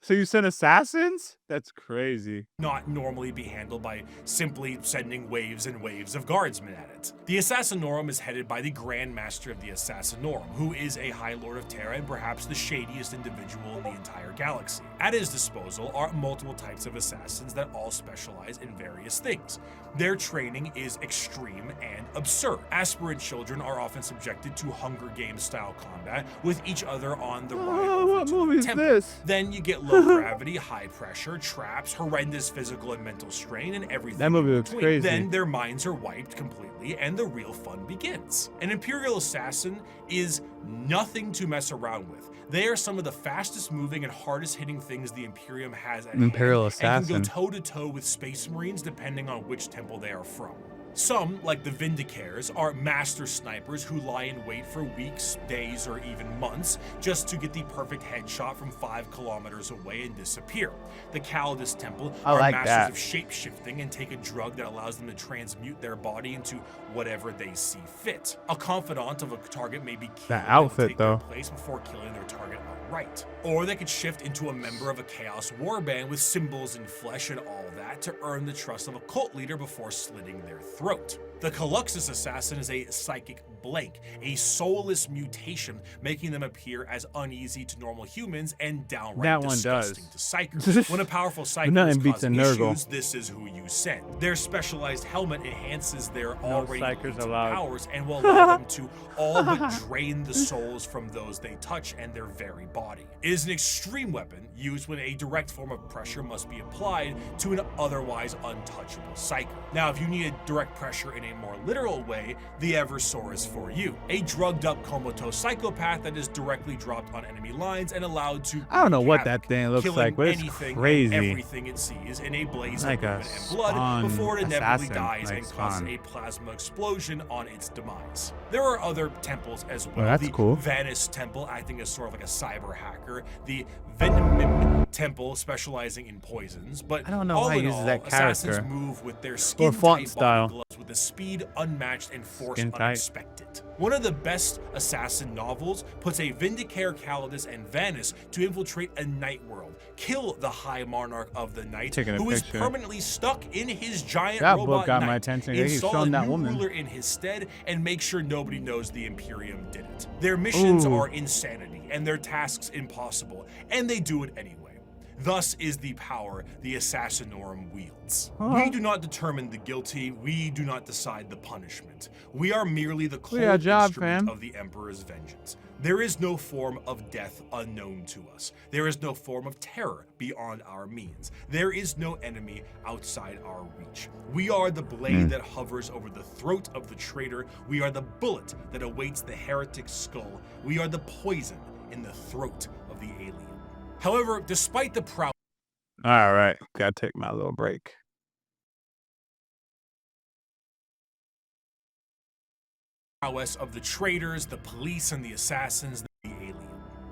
Speaker 1: So you send assassins? That's crazy.
Speaker 2: not normally be handled by simply sending waves and waves of guardsmen at it. The Assassinorum is headed by the Grand Master of the Assassinorum, who is a High Lord of Terra and perhaps the shadiest individual in the entire galaxy. At his disposal are multiple types of assassins that all specialize in various things. Their training is extreme and absurd. Aspirant children are often subjected to Hunger Games style combat with each other on the ride
Speaker 1: Oh,
Speaker 2: over
Speaker 1: what
Speaker 2: to the
Speaker 1: movie is
Speaker 2: temple.
Speaker 1: this?
Speaker 2: Then you get low gravity, high pressure, traps, horrendous physical and mental strain, and everything
Speaker 1: That movie
Speaker 2: in
Speaker 1: looks
Speaker 2: between.
Speaker 1: crazy.
Speaker 2: Then their minds are wiped completely, and the real fun begins. An Imperial assassin is nothing to mess around with. They are some of the fastest moving and hardest hitting things the Imperium has at
Speaker 1: Imperial
Speaker 2: hand, and can
Speaker 1: assassin.
Speaker 2: go toe to toe with Space Marines depending on which temple they are from. Some, like the Vindicares, are master snipers who lie in wait for weeks, days, or even months just to get the perfect headshot from 5 kilometers away and disappear. The Custodes Temple
Speaker 1: I
Speaker 2: are
Speaker 1: like
Speaker 2: masters
Speaker 1: that.
Speaker 2: of shape-shifting and take a drug that allows them to transmute their body into whatever they see fit. A confidant of a target may be killed
Speaker 1: That
Speaker 2: and they will
Speaker 1: outfit,
Speaker 2: take their
Speaker 1: though.
Speaker 2: place before killing their target outright. Or they could shift into a member of a Chaos Warband with symbols and flesh and all that to earn the trust of a cult leader before slitting their throat. The Caluxus Assassin is a psychic blank, a soulless mutation, making them appear as uneasy to normal humans and downright
Speaker 1: That one
Speaker 2: disgusting
Speaker 1: does.
Speaker 2: to psychers. When a powerful psyker
Speaker 1: Nothing
Speaker 2: is
Speaker 1: beats a
Speaker 2: causing
Speaker 1: Nurgle.
Speaker 2: issues, this is who you send. Their specialized helmet enhances their
Speaker 1: No
Speaker 2: already
Speaker 1: psychers
Speaker 2: latent
Speaker 1: allowed.
Speaker 2: powers and will allow them to all but drain the souls from those they touch and their very body. It is an extreme weapon used when a direct form of pressure must be applied to an otherwise untouchable psyker. Now, if you need a direct pressure in a more literal way, the Eversor is for you. A drugged up comatose psychopath that is directly dropped on enemy lines and allowed to
Speaker 1: I don't know
Speaker 2: wreak
Speaker 1: what
Speaker 2: havoc,
Speaker 1: that thing looks
Speaker 2: killing
Speaker 1: like, but it's
Speaker 2: anything and
Speaker 1: crazy.
Speaker 2: everything it sees in a blaze
Speaker 1: Like
Speaker 2: of
Speaker 1: a
Speaker 2: movement and blood
Speaker 1: Spawn
Speaker 2: before it inevitably
Speaker 1: assassin,
Speaker 2: dies
Speaker 1: like
Speaker 2: and causes
Speaker 1: Spawn.
Speaker 2: a plasma explosion on its demise. There are other temples as well.
Speaker 1: that's
Speaker 2: the
Speaker 1: cool.
Speaker 2: Vanus Temple, acting as sort of like a cyber hacker. The Venomim Temple, specializing in poisons. But
Speaker 1: I don't know
Speaker 2: all
Speaker 1: how he
Speaker 2: in
Speaker 1: uses
Speaker 2: all,
Speaker 1: that
Speaker 2: assassins
Speaker 1: character.
Speaker 2: move with their
Speaker 1: Or
Speaker 2: skin
Speaker 1: font
Speaker 2: tight
Speaker 1: style.
Speaker 2: gloves with a speed unmatched and force
Speaker 1: Skin tight.
Speaker 2: unexpected. One of the best assassin novels puts a Vindicare, Calidus, and Vanus to infiltrate a night world, kill the High Monarch of the Night,
Speaker 1: Taking a
Speaker 2: who is
Speaker 1: picture.
Speaker 2: permanently stuck in his giant
Speaker 1: That
Speaker 2: robot
Speaker 1: book got my
Speaker 2: knight,
Speaker 1: attention. He's
Speaker 2: install
Speaker 1: showing
Speaker 2: a
Speaker 1: that
Speaker 2: new
Speaker 1: woman.
Speaker 2: ruler in his stead, and make sure nobody knows the Imperium did it. Their missions
Speaker 1: Ooh.
Speaker 2: are insanity, and their tasks impossible, and they do it anyway. Thus is the power the Assassinorum wields. We do not determine the guilty, we do not decide the punishment. We are merely the cold
Speaker 1: Yeah, job,
Speaker 2: instrument
Speaker 1: fam.
Speaker 2: of the Emperor's vengeance. There is no form of death unknown to us. There is no form of terror beyond our means. There is no enemy outside our reach. We are the blade that hovers over the throat of the traitor. We are the bullet that awaits the heretic's skull. We are the poison in the throat of the alien. However, despite the proud
Speaker 1: All right, gotta take my little break.
Speaker 2: prowess of the traitors, the police, and the assassins, the alien.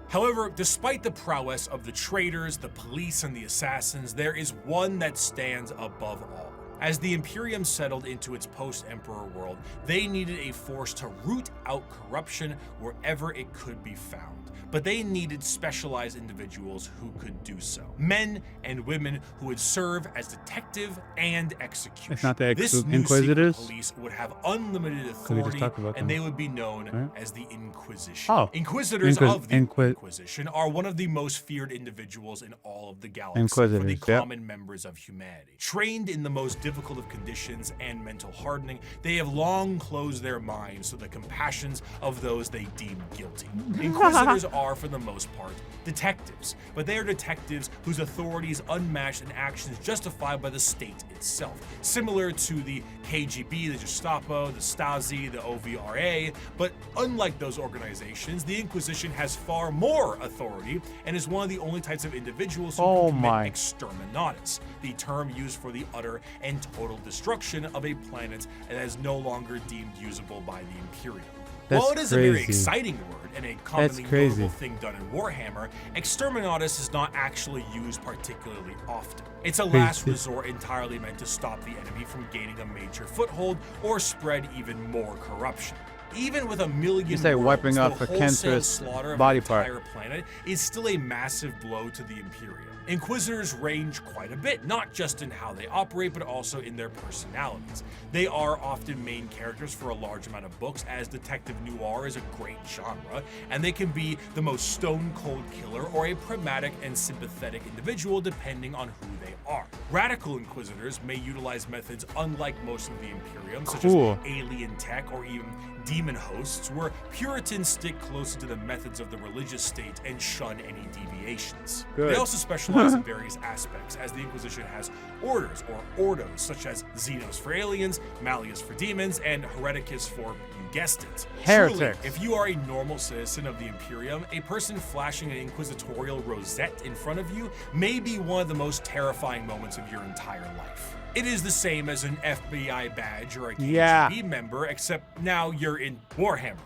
Speaker 2: However, despite the prowess of the traitors, the police, and the assassins, there is one that stands above all. As the Imperium settled into its post-Emperor world, they needed a force to root out corruption wherever it could be found. But they needed specialized individuals who could do so. Men and women who would serve as detective and executioner.
Speaker 1: It's not the
Speaker 2: This new
Speaker 1: Inquisitors?
Speaker 2: secret police would have unlimited
Speaker 1: we just
Speaker 2: authority,
Speaker 1: talked about
Speaker 2: and
Speaker 1: them.
Speaker 2: they would be known
Speaker 1: Right.
Speaker 2: as the Inquisition.
Speaker 1: Oh.
Speaker 2: Inquisitors of the
Speaker 1: Inquis-
Speaker 2: Inquisition are one of the most feared individuals in all of the galaxy
Speaker 1: Inquisitors,
Speaker 2: for the
Speaker 1: yep.
Speaker 2: common members of humanity. Trained in the most difficult of conditions and mental hardening, they have long closed their minds to the compassions of those they deem guilty. Inquisitors are, for the most part, detectives, but they are detectives whose authority is unmatched and actions justified by the state itself, similar to the KGB, the Gestapo, the Stasi, the OVRA. But unlike those organizations, the Inquisition has far more authority and is one of the only types of individuals who
Speaker 1: Oh
Speaker 2: can
Speaker 1: my.
Speaker 2: commit exterminatus, the term used for the utter and total destruction of a planet that is no longer deemed usable by the Imperium.
Speaker 1: That's
Speaker 2: While it is a very
Speaker 1: crazy.
Speaker 2: exciting word and a commonly
Speaker 1: crazy.
Speaker 2: notable thing done in Warhammer, exterminatus is not actually used particularly often. It's a last
Speaker 1: Crazy.
Speaker 2: resort entirely meant to stop the enemy from gaining a major foothold or spread even more corruption. Even with a million
Speaker 1: It's like
Speaker 2: worlds,
Speaker 1: wiping
Speaker 2: the
Speaker 1: off a
Speaker 2: wholesale
Speaker 1: cancerous
Speaker 2: slaughter of
Speaker 1: body
Speaker 2: the
Speaker 1: part.
Speaker 2: entire planet is still a massive blow to the Imperium. Inquisitors range quite a bit, not just in how they operate, but also in their personalities. They are often main characters for a large amount of books, as detective noir is a great genre, and they can be the most stone-cold killer or a pragmatic and sympathetic individual depending on who they are. Radical Inquisitors may utilize methods unlike most of the Imperium, such
Speaker 1: Cool.
Speaker 2: as alien tech or even demon hosts, where Puritans stick closer to the methods of the religious state and shun any deviations.
Speaker 1: Good.
Speaker 2: They also specialize in various aspects, as the Inquisition has orders or ordos, such as Xenos for aliens, Malleus for demons, and Hereticus for, you guessed it,
Speaker 1: Heretics.
Speaker 2: Truly, if you are a normal citizen of the Imperium, a person flashing an inquisitorial rosette in front of you may be one of the most terrifying moments of your entire life. It is the same as an FBI badge or a KGB member, except now you're in Warhammer.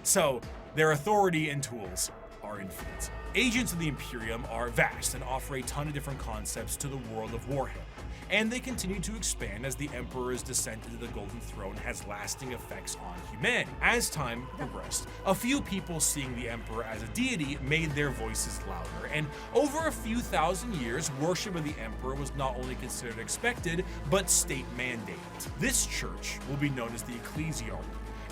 Speaker 2: So their authority and tools are infinite. Agents of the Imperium are vast and offer a ton of different concepts to the world of Warhammer, and they continue to expand as the Emperor's descent into the Golden Throne has lasting effects on humanity. As time progressed, a few people seeing the Emperor as a deity made their voices louder, and over a few thousand years, worship of the Emperor was not only considered expected, but state mandated. This church will be known as the Ecclesiarchy,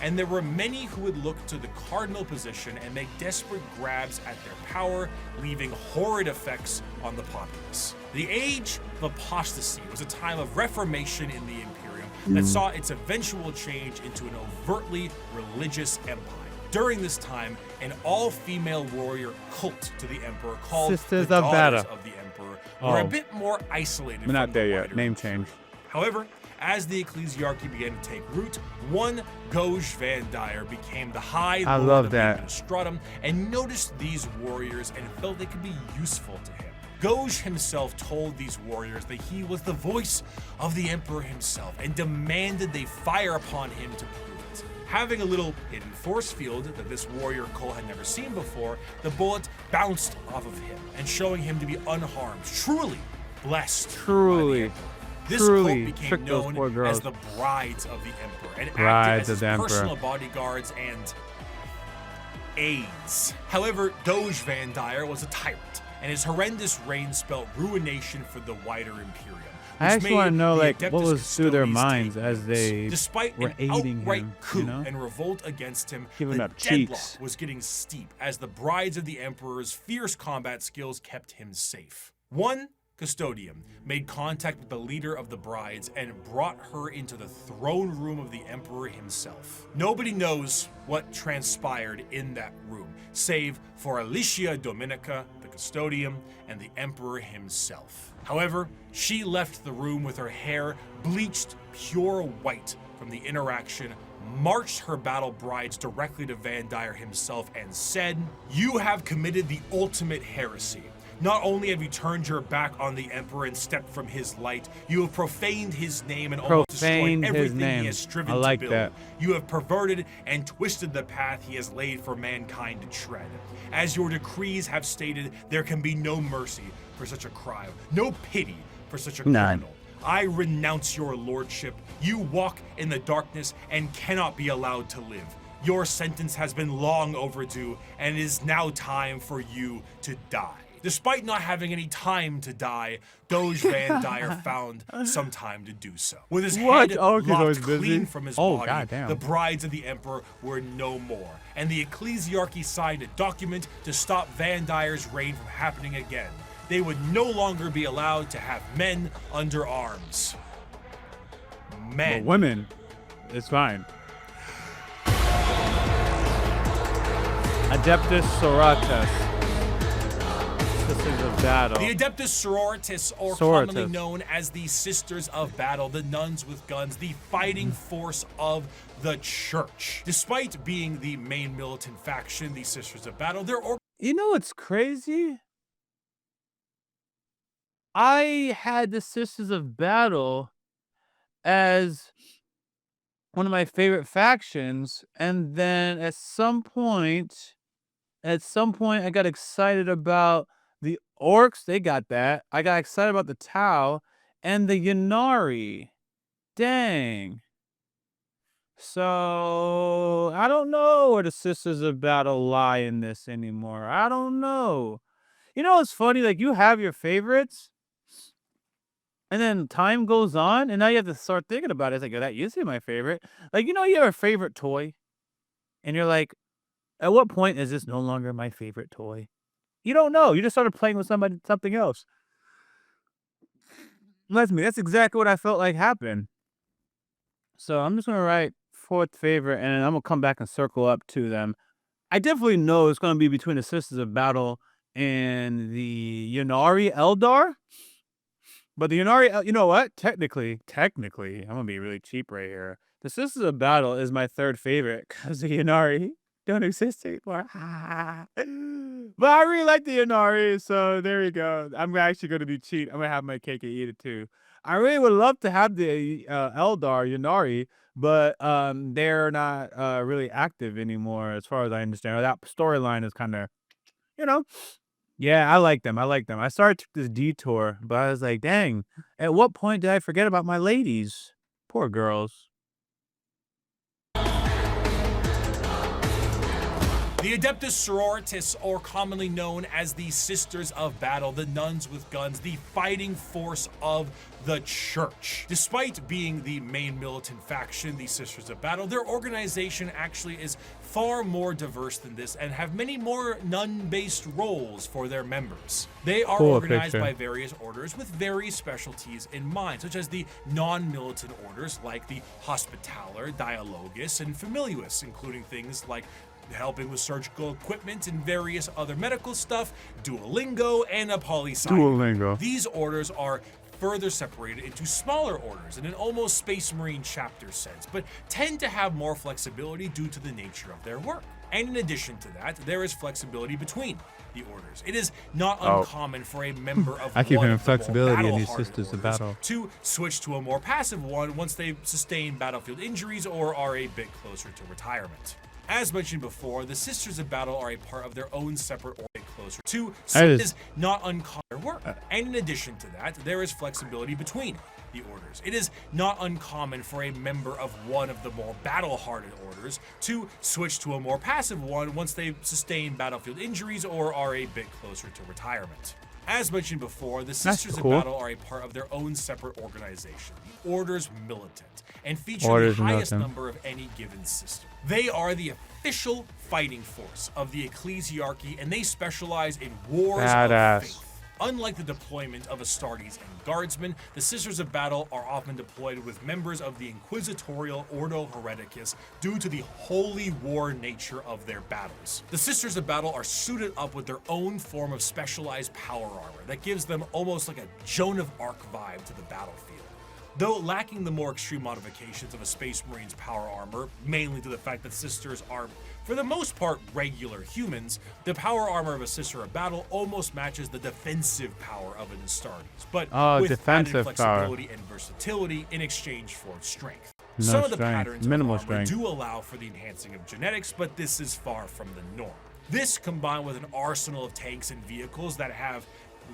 Speaker 2: and there were many who would look to the cardinal position and make desperate grabs at their power, leaving horrid effects on the populace. The Age of Apostasy was a time of reformation in the Imperium that saw its eventual change into an overtly religious empire. During this time, an all-female warrior cult to the Emperor called
Speaker 1: Sisters
Speaker 2: the
Speaker 1: of
Speaker 2: Daughters
Speaker 1: Bata.
Speaker 2: of the Emperor were a
Speaker 1: Oh.
Speaker 2: bit more isolated
Speaker 1: We're not
Speaker 2: from
Speaker 1: there
Speaker 2: the
Speaker 1: yet.
Speaker 2: wider
Speaker 1: Name
Speaker 2: Imperium.
Speaker 1: change.
Speaker 2: However, as the ecclesiarchy began to take root, one Goj Van Dyer became the High
Speaker 1: I
Speaker 2: Lord
Speaker 1: love
Speaker 2: of
Speaker 1: that.
Speaker 2: Administratum and noticed these warriors and felt they could be useful to him. Goj himself told these warriors that he was the voice of the Emperor himself and demanded they fire upon him to prove it. Having a little hidden force field that this warrior cult had never seen before, the bullet bounced off of him and showing him to be unharmed, truly blessed by the
Speaker 1: Truly.
Speaker 2: Emperor. This
Speaker 1: Truly
Speaker 2: cult became
Speaker 1: tricked those
Speaker 2: known
Speaker 1: poor
Speaker 2: as
Speaker 1: girls.
Speaker 2: the Brides of the Emperor and
Speaker 1: Brides
Speaker 2: acted
Speaker 1: of
Speaker 2: as
Speaker 1: the
Speaker 2: his
Speaker 1: Emperor.
Speaker 2: personal bodyguards and aides. However, Doge Van Dyer was a tyrant, and his horrendous reign spelt ruination for the wider Imperium.
Speaker 1: I
Speaker 2: which
Speaker 1: actually
Speaker 2: made
Speaker 1: want to know,
Speaker 2: the
Speaker 1: like, what
Speaker 2: Adeptus
Speaker 1: was through their
Speaker 2: Custodes
Speaker 1: minds
Speaker 2: take
Speaker 1: as
Speaker 2: notice.
Speaker 1: they
Speaker 2: Despite
Speaker 1: were
Speaker 2: an
Speaker 1: aiding
Speaker 2: outright
Speaker 1: him,
Speaker 2: coup
Speaker 1: you know?
Speaker 2: and revolt against him,
Speaker 1: Giving
Speaker 2: the
Speaker 1: up
Speaker 2: deadlock
Speaker 1: cheeks.
Speaker 2: was getting steep as the brides of the Emperor's fierce combat skills kept him safe. One Custodian made contact with the leader of the brides and brought her into the throne room of the Emperor himself. Nobody knows what transpired in that room, save for Alicia Dominica, the Custodian, and the Emperor himself. However, she left the room with her hair bleached pure white from the interaction, marched her battle brides directly to Van Dyer himself and said, "You have committed the ultimate heresy. Not only have you turned your back on the Emperor and stepped from his light, you have profaned his name and almost destroyed
Speaker 1: Profaned his
Speaker 2: everything he
Speaker 1: name.
Speaker 2: has striven
Speaker 1: I like
Speaker 2: to build.
Speaker 1: that.
Speaker 2: You have perverted and twisted the path he has laid for mankind to tread. As your decrees have stated, there can be no mercy for such a crime, no pity for such a
Speaker 1: None.
Speaker 2: criminal. I renounce your lordship. You walk in the darkness and cannot be allowed to live. Your sentence has been long overdue, and it is now time for you to die. Despite not having any time to die, Doge Van Dyer found some time to do so. With his
Speaker 1: What?
Speaker 2: head
Speaker 1: Oh, 'cause I was
Speaker 2: lopped
Speaker 1: busy.
Speaker 2: clean from his
Speaker 1: Oh,
Speaker 2: body,
Speaker 1: goddamn.
Speaker 2: the brides of the Emperor were no more, and the ecclesiarchy signed a document to stop Van Dyer's reign from happening again. They would no longer be allowed to have men under arms.
Speaker 1: But
Speaker 2: Men.
Speaker 1: women, it's fine. Adeptus Sororitas. Sisters of Battle.
Speaker 2: The Adeptus Sororitas, or
Speaker 1: Sororitas.
Speaker 2: commonly known as the Sisters of Battle, the nuns with guns, the fighting force of the church. Despite being the main militant faction, the Sisters of Battle, they're
Speaker 1: You know what's crazy? I had the Sisters of Battle as one of my favorite factions, and then at some point, I got excited about the Orks. They got that. I got excited about the Tau and the Ynnari. Dang. So I don't know where the Sisters of Battle lie in this anymore. I don't know. You know, it's funny. Like, you have your favorites, and then time goes on, and now you have to start thinking about it. It's like, oh, that used to be my favorite. Like, you know, you have a favorite toy, and you're like, at what point is this no longer my favorite toy? You don't know. You just started playing with something else. That's me. That's exactly what I felt like happened. So I'm just gonna write fourth favorite, and I'm gonna come back and circle up to them. I definitely know it's gonna be between the Sisters of Battle and the Ynnari Eldar. But the Ynnari, you know what? Technically, I'm gonna be really cheap right here. The Sisters of Battle is my third favorite because the Ynnari don't exist anymore. But I really like the Ynnari, so there you go. I'm actually gonna be cheap. I'm gonna have my cake and eat it too. I really would love to have the Eldar Ynnari, but they're not really active anymore, as far as I understand. That storyline is kind of, you know. Yeah, I like them. I started to this detour, but I was like, dang, at what point did I forget about my ladies? Poor girls.
Speaker 2: The Adeptus Sororitas, or commonly known as the Sisters of Battle, the nuns with guns, the fighting force of the church. Despite being the main militant faction, the Sisters of Battle, their organization actually is far more diverse than this and have many more nun-based roles for their members. They are
Speaker 1: Cool
Speaker 2: organized
Speaker 1: picture.
Speaker 2: by various orders with various specialties in mind, such as the non-militant orders like the Hospitaller, Dialogus, and Familius, including things like helping with surgical equipment and various other medical stuff, Duolingo, and a polysci.
Speaker 1: Duolingo.
Speaker 2: These orders are further separated into smaller orders in an almost Space Marine chapter sense, but tend to have more flexibility due to the nature of their work. And in addition to that, there is flexibility between the orders. It is not uncommon for a member of
Speaker 1: I keep
Speaker 2: one
Speaker 1: hearing
Speaker 2: of the more
Speaker 1: flexibility in these
Speaker 2: battle-hardened
Speaker 1: Sisters of
Speaker 2: orders
Speaker 1: Battle.
Speaker 2: to switch to a more passive one once they've sustained battlefield injuries or are a bit closer to retirement. As mentioned before, the Sisters of Battle are a part of their own separate order closer to, so
Speaker 1: That
Speaker 2: it
Speaker 1: is-
Speaker 2: is not uncommon work. And in addition to that, there is flexibility between the orders. It is not uncommon for a member of one of the more battle-hardened orders to switch to a more passive one once they've sustained battlefield injuries or are a bit closer to retirement. As mentioned before, the Sisters
Speaker 1: cool.
Speaker 2: of Battle are a part of their own separate organization, the Orders Militant, and feature
Speaker 1: Orders
Speaker 2: the highest
Speaker 1: Militant.
Speaker 2: number of any given system. They are the official fighting force of the ecclesiarchy, and they specialize in wars
Speaker 1: Badass.
Speaker 2: of faith. Unlike the deployment of Astartes and Guardsmen, the Sisters of Battle are often deployed with members of the Inquisitorial Ordo Hereticus due to the holy war nature of their battles. The Sisters of Battle are suited up with their own form of specialized power armor that gives them almost like a Joan of Arc vibe to the battlefield. Though lacking the more extreme modifications of a Space Marine's power armor, mainly to the fact that sisters are, for the most part, regular humans, the power armor of a sister of battle almost matches the defensive power of an Astartes, but with
Speaker 1: defensive
Speaker 2: added flexibility and versatility in exchange for its strength.
Speaker 1: No
Speaker 2: Some of the
Speaker 1: strength,
Speaker 2: patterns
Speaker 1: minimal
Speaker 2: of armor
Speaker 1: strength.
Speaker 2: do allow for the enhancing of genetics, but this is far from the norm. This, combined with an arsenal of tanks and vehicles that have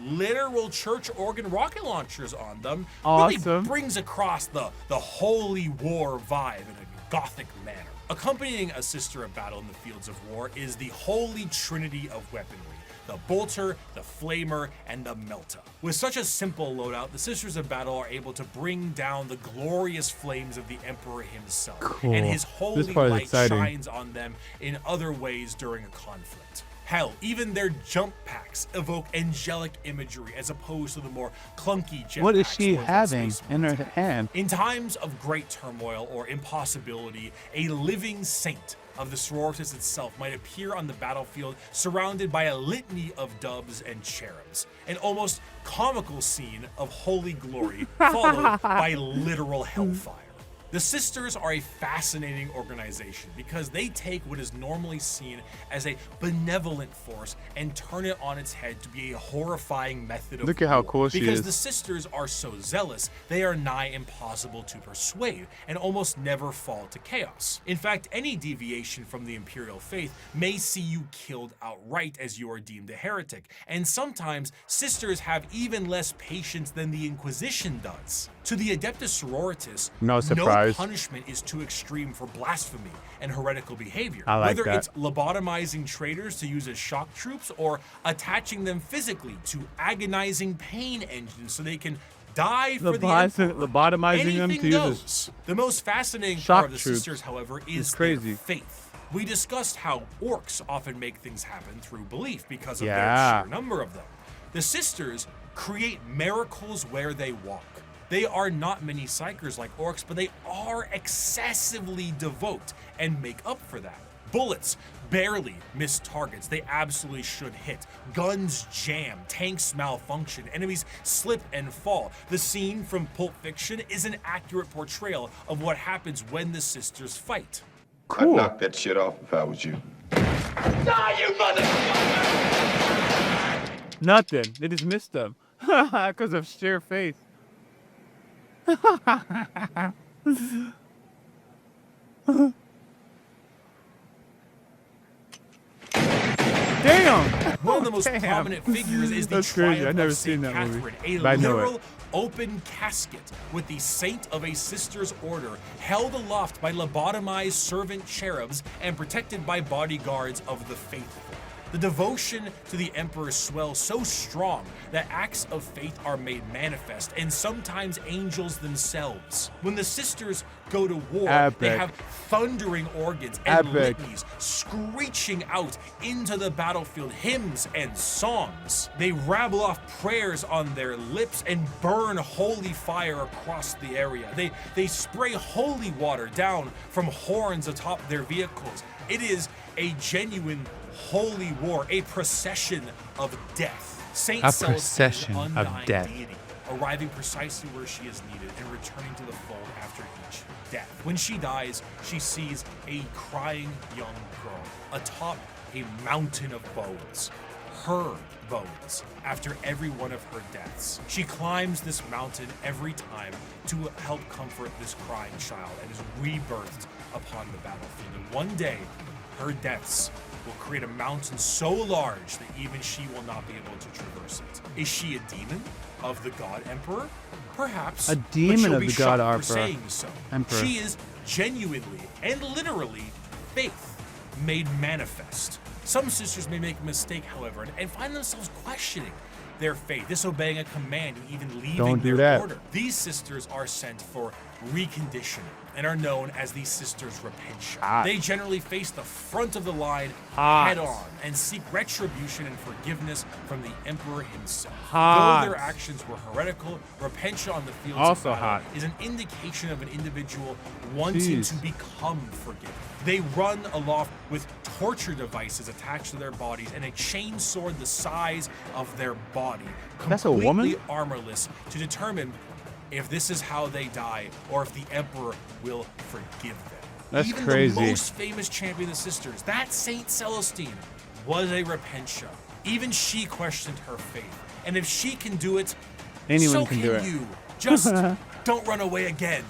Speaker 2: literal church organ rocket launchers on them, really brings across the holy war vibe in a gothic manner. Accompanying a sister of battle in the fields of war is the holy trinity of weaponry: the bolter, the flamer, and the melta. With such a simple loadout, the sisters of battle are able to bring down the glorious flames of the emperor himself, and his holy light shines on them in other ways during a conflict. Hell, even their jump packs evoke angelic imagery as opposed to the more clunky jetpacks.
Speaker 1: What is she having in her hand?
Speaker 2: In times of great turmoil or impossibility, a living saint of the Sororitas itself might appear on the battlefield surrounded by a litany of doves and cherubs, an almost comical scene of holy glory followed by literal hellfire. The Sisters are a fascinating organization because they take what is normally seen as a benevolent force and turn it on its head to be a horrifying method of
Speaker 1: Look at how cool she
Speaker 2: because
Speaker 1: is.
Speaker 2: the Sisters are so zealous, they are nigh impossible to persuade and almost never fall to chaos. In fact, any deviation from the Imperial faith may see you killed outright as you are deemed a heretic, and sometimes Sisters have even less patience than the Inquisition does. To the Adeptus Sororitas,
Speaker 1: no
Speaker 2: punishment is too extreme for blasphemy and heretical behavior.
Speaker 1: I like
Speaker 2: Whether
Speaker 1: that.
Speaker 2: it's lobotomizing traitors to use as shock troops or attaching them physically to agonizing pain engines so they can die for the Emperor.
Speaker 1: Lobotomizing them to
Speaker 2: Anything
Speaker 1: use
Speaker 2: goes. The most fascinating
Speaker 1: shock
Speaker 2: part of the
Speaker 1: troops.
Speaker 2: Sisters, however, is
Speaker 1: It's crazy.
Speaker 2: their faith. We discussed how Orks often make things happen through belief because of
Speaker 1: Yeah.
Speaker 2: their sheer number of them. The Sisters create miracles where they walk. They are not many psychers like Orks, but they are excessively devout and make up for that. Bullets barely miss targets they absolutely should hit. Guns jam, tanks malfunction, enemies slip and fall. The scene from Pulp Fiction is an accurate portrayal of what happens when the sisters fight.
Speaker 9: I'd knock that shit off if I was you.
Speaker 7: Die, you motherfucker!
Speaker 1: Nothing. They just missed them because of sheer faith. Damn!
Speaker 2: One of the most prominent figures is the
Speaker 1: That's crazy. I've
Speaker 2: Triumph
Speaker 1: never
Speaker 2: of
Speaker 1: seen
Speaker 2: St.
Speaker 1: that movie,
Speaker 2: Catherine, a
Speaker 1: but I know it.
Speaker 2: literal open casket with the saint of a sister's order held aloft by lobotomized servant cherubs and protected by bodyguards of the faithful. The devotion to the Emperor swells so strong that acts of faith are made manifest, and sometimes angels themselves. When the sisters go to war, they
Speaker 1: Epic.
Speaker 2: have thundering organs and
Speaker 1: Epic.
Speaker 2: litanies screeching out into the battlefield, hymns and songs. They rabble off prayers on their lips and burn holy fire across the area. They spray holy water down from horns atop their vehicles. It is a genuine holy war, a procession of death. Saint
Speaker 1: A
Speaker 2: Celestine is
Speaker 1: procession
Speaker 2: an
Speaker 1: of
Speaker 2: undying
Speaker 1: death.
Speaker 2: deity, arriving precisely where she is needed and returning to the fold after each death. When she dies, she sees a crying young girl atop a mountain of bones. Her bones, after every one of her deaths. She climbs this mountain every time to help comfort this crying child and is rebirthed upon the battlefield. And one day, her deaths will create a mountain so large that even she will not be able to traverse it. Is she a demon of the God Emperor? Perhaps.
Speaker 1: A
Speaker 2: but
Speaker 1: demon
Speaker 2: she'll
Speaker 1: of
Speaker 2: be
Speaker 1: the
Speaker 2: shocked
Speaker 1: God
Speaker 2: for
Speaker 1: Emperor.
Speaker 2: saying so.
Speaker 1: Emperor.
Speaker 2: She is genuinely and literally faith made manifest. Some sisters may make a mistake, however, and find themselves questioning their faith, disobeying a command, and even leaving
Speaker 1: Don't do
Speaker 2: their
Speaker 1: that.
Speaker 2: order. These sisters are sent for reconditioning and are known as the Sisters Repentia.
Speaker 1: Hot.
Speaker 2: They generally face the front of the line
Speaker 1: Hot.
Speaker 2: head on and seek retribution and forgiveness from the Emperor himself.
Speaker 1: Hot.
Speaker 2: Though their actions were heretical, Repentia on the fields
Speaker 1: Also
Speaker 2: of battle
Speaker 1: hot.
Speaker 2: is an indication of an individual wanting
Speaker 1: Jeez.
Speaker 2: to become forgiven. They run aloft with torture devices attached to their bodies and a chain sword the size of their body,
Speaker 1: That's a woman?
Speaker 2: completely armorless, to determine if this is how they die, or if the Emperor will forgive them.
Speaker 1: That's
Speaker 2: Even
Speaker 1: crazy.
Speaker 2: the most famous champion of the sisters, that Saint Celestine, was a repentia. Even she questioned her faith. And if she can do it,
Speaker 1: Anyone
Speaker 2: so
Speaker 1: can do it.
Speaker 2: you. Just don't run away again.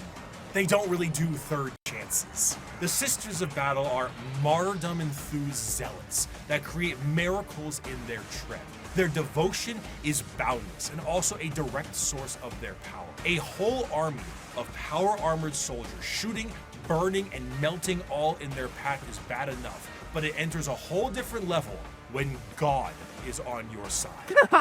Speaker 2: They don't really do third chances. The Sisters of Battle are martyrdom-enthused zealots that create miracles in their tread. Their devotion is boundless and also a direct source of their power. A whole army of power-armored soldiers shooting, burning, and melting all in their path is bad enough, but it enters a whole different level when God is on your side.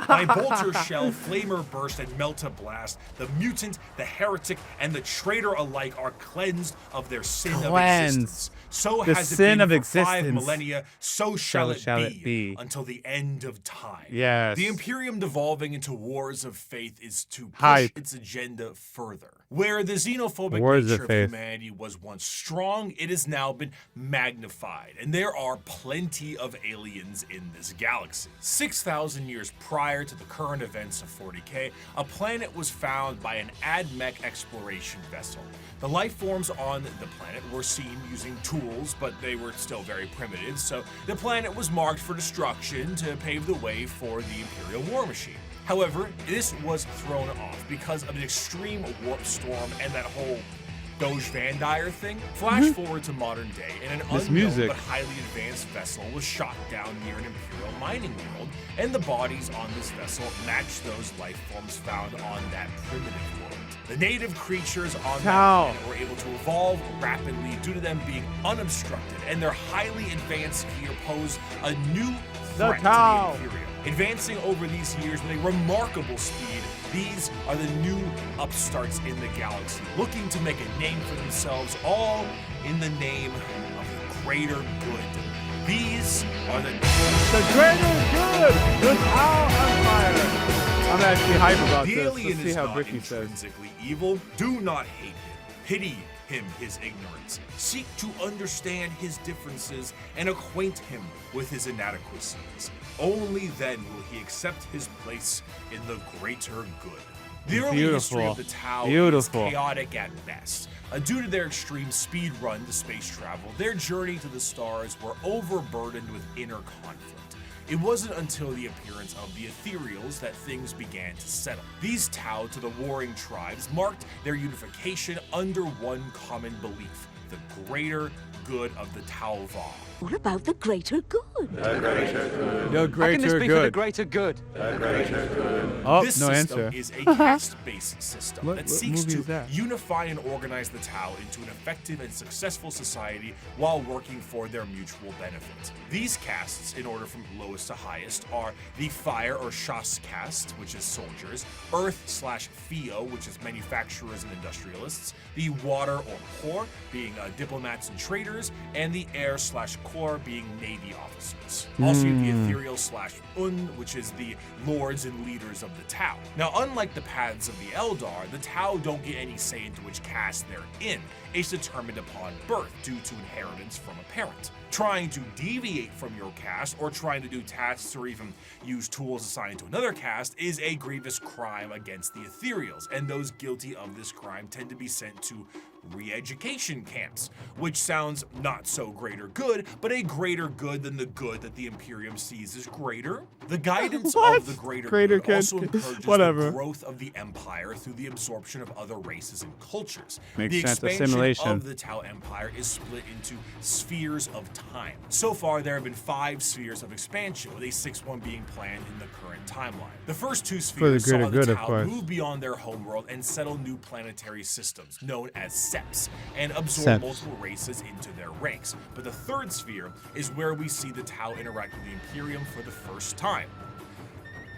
Speaker 2: By bolter shell, flamer burst, and melta blast, the mutant, the heretic, and the traitor alike are cleansed of their sin of existence. So
Speaker 1: The
Speaker 2: has
Speaker 1: sin
Speaker 2: it
Speaker 1: of
Speaker 2: been for 5
Speaker 1: existence.
Speaker 2: millennia, so shall it
Speaker 1: it
Speaker 2: be
Speaker 1: be.
Speaker 2: until the end of time.
Speaker 1: Yes.
Speaker 2: The Imperium devolving into wars of faith is to push
Speaker 1: Hype.
Speaker 2: its agenda further. Where the xenophobic
Speaker 1: Wars of
Speaker 2: nature of
Speaker 1: faith.
Speaker 2: humanity was once strong, it has now been magnified, and there are plenty of aliens in this galaxy. 6,000 years prior to the current events of 40k, a planet was found by an AdMech exploration vessel. The life forms on the planet were seen using tools, but they were still very primitive, so the planet was marked for destruction to pave the way for the Imperial war machine. However, this was thrown off because of an extreme warp storm and that whole Doge Van Dyer thing. Flash forward to modern day, and an
Speaker 1: This
Speaker 2: unknown
Speaker 1: music.
Speaker 2: but highly advanced vessel was shot down near an Imperial mining world, and the bodies on this vessel matched those life forms found on that primitive world. The native creatures on that planet were able to evolve rapidly due to them being unobstructed, and their highly advanced gear posed a new threat to the Imperium. Advancing over these years with a remarkable speed, these are the new upstarts in the galaxy, looking to make a name for themselves, all in the name of the greater good. These are the
Speaker 1: greater good! The Tau Empire! I'm actually hype about
Speaker 2: The
Speaker 1: this.
Speaker 2: alien
Speaker 1: Let's see
Speaker 2: is
Speaker 1: how
Speaker 2: not
Speaker 1: Bricky says.
Speaker 2: intrinsically evil. Do not hate him. Pity him his ignorance. Seek to understand his differences and acquaint him with his inadequacies. Only then will he accept his place in the greater good. The early history of the Tau is chaotic at best. Due to their extreme speed run to space travel, their journey to the stars were overburdened with inner conflict. It wasn't until the appearance of the Ethereals that things began to settle. These Tau to the warring tribes marked their unification under one common belief: the greater good of the Tau Va.
Speaker 10: What about the greater good?
Speaker 1: The greater
Speaker 6: How can this be
Speaker 1: good.
Speaker 6: for the greater good?
Speaker 1: Oh,
Speaker 2: This
Speaker 1: no
Speaker 2: system
Speaker 1: answer.
Speaker 2: is a caste-based system
Speaker 1: What
Speaker 2: that seeks
Speaker 1: movie
Speaker 2: to
Speaker 1: is that?
Speaker 2: unify and organize the Tau into an effective and successful society while working for their mutual benefit. These castes, in order from lowest to highest, are the Fire or Shas caste, which is soldiers, Earth/Theo, which is manufacturers and industrialists, the Water or Core, being diplomats and traders, and the Air/Core, being navy officers. Also, you have the Ethereal/Un, which is the lords and leaders of the Tau. Now, unlike the paths of the Eldar, the Tau don't get any say into which caste they're in. It's determined upon birth due to inheritance from a parent. Trying to deviate from your caste or trying to do tasks or even use tools assigned to another caste is a grievous crime against the Ethereals, and those guilty of this crime tend to be sent to re-education camps, which sounds not so greater good, but a greater good than the good that the Imperium sees as greater. The guidance of the greater good also encourages the growth of the Empire through the absorption of other races and cultures.
Speaker 1: Makes
Speaker 2: The
Speaker 1: sense.
Speaker 2: expansion
Speaker 1: Assimilation.
Speaker 2: of the Tau Empire is split into spheres of time. So far, there have been 5 spheres of expansion, with a 6th one being planned in the current timeline. The first 2 spheres
Speaker 1: greater
Speaker 2: saw
Speaker 1: good,
Speaker 2: the
Speaker 1: of
Speaker 2: Tau
Speaker 1: course.
Speaker 2: move beyond their homeworld and settle new planetary systems, known as Seps, and absorb
Speaker 1: Seps.
Speaker 2: multiple races into their ranks. But the 3rd sphere is where we see the Tau interact with the Imperium for the first time,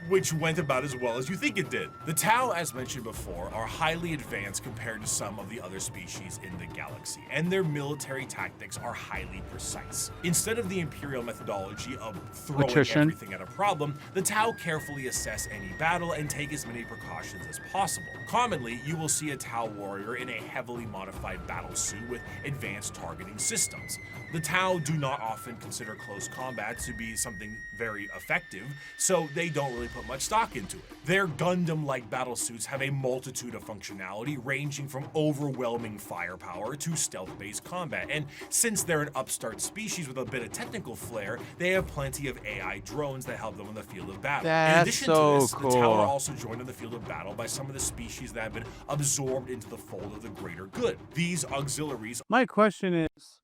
Speaker 2: which went about as well as you think it did. The Tau, as mentioned before, are highly advanced compared to some of the other species in the galaxy, and their military tactics are highly precise. Instead of the Imperial methodology of throwing everything at a problem, the Tau carefully assess any battle and take as many precautions as possible. Commonly, you will see a Tau warrior in a heavily modified battle suit with advanced targeting systems. The Tau do not often consider close combat to be something very effective, so they don't really put put much stock into it. Their Gundam-like battlesuits have a multitude of functionality, ranging from overwhelming firepower to stealth-based combat. And since they're an upstart species with a bit of technical flair, they have plenty of AI drones that help them in the field of battle. In addition to this, the Tau are also joined in the field of battle by some of the species that have been absorbed into the fold of the greater good. These auxiliaries.
Speaker 1: My question is,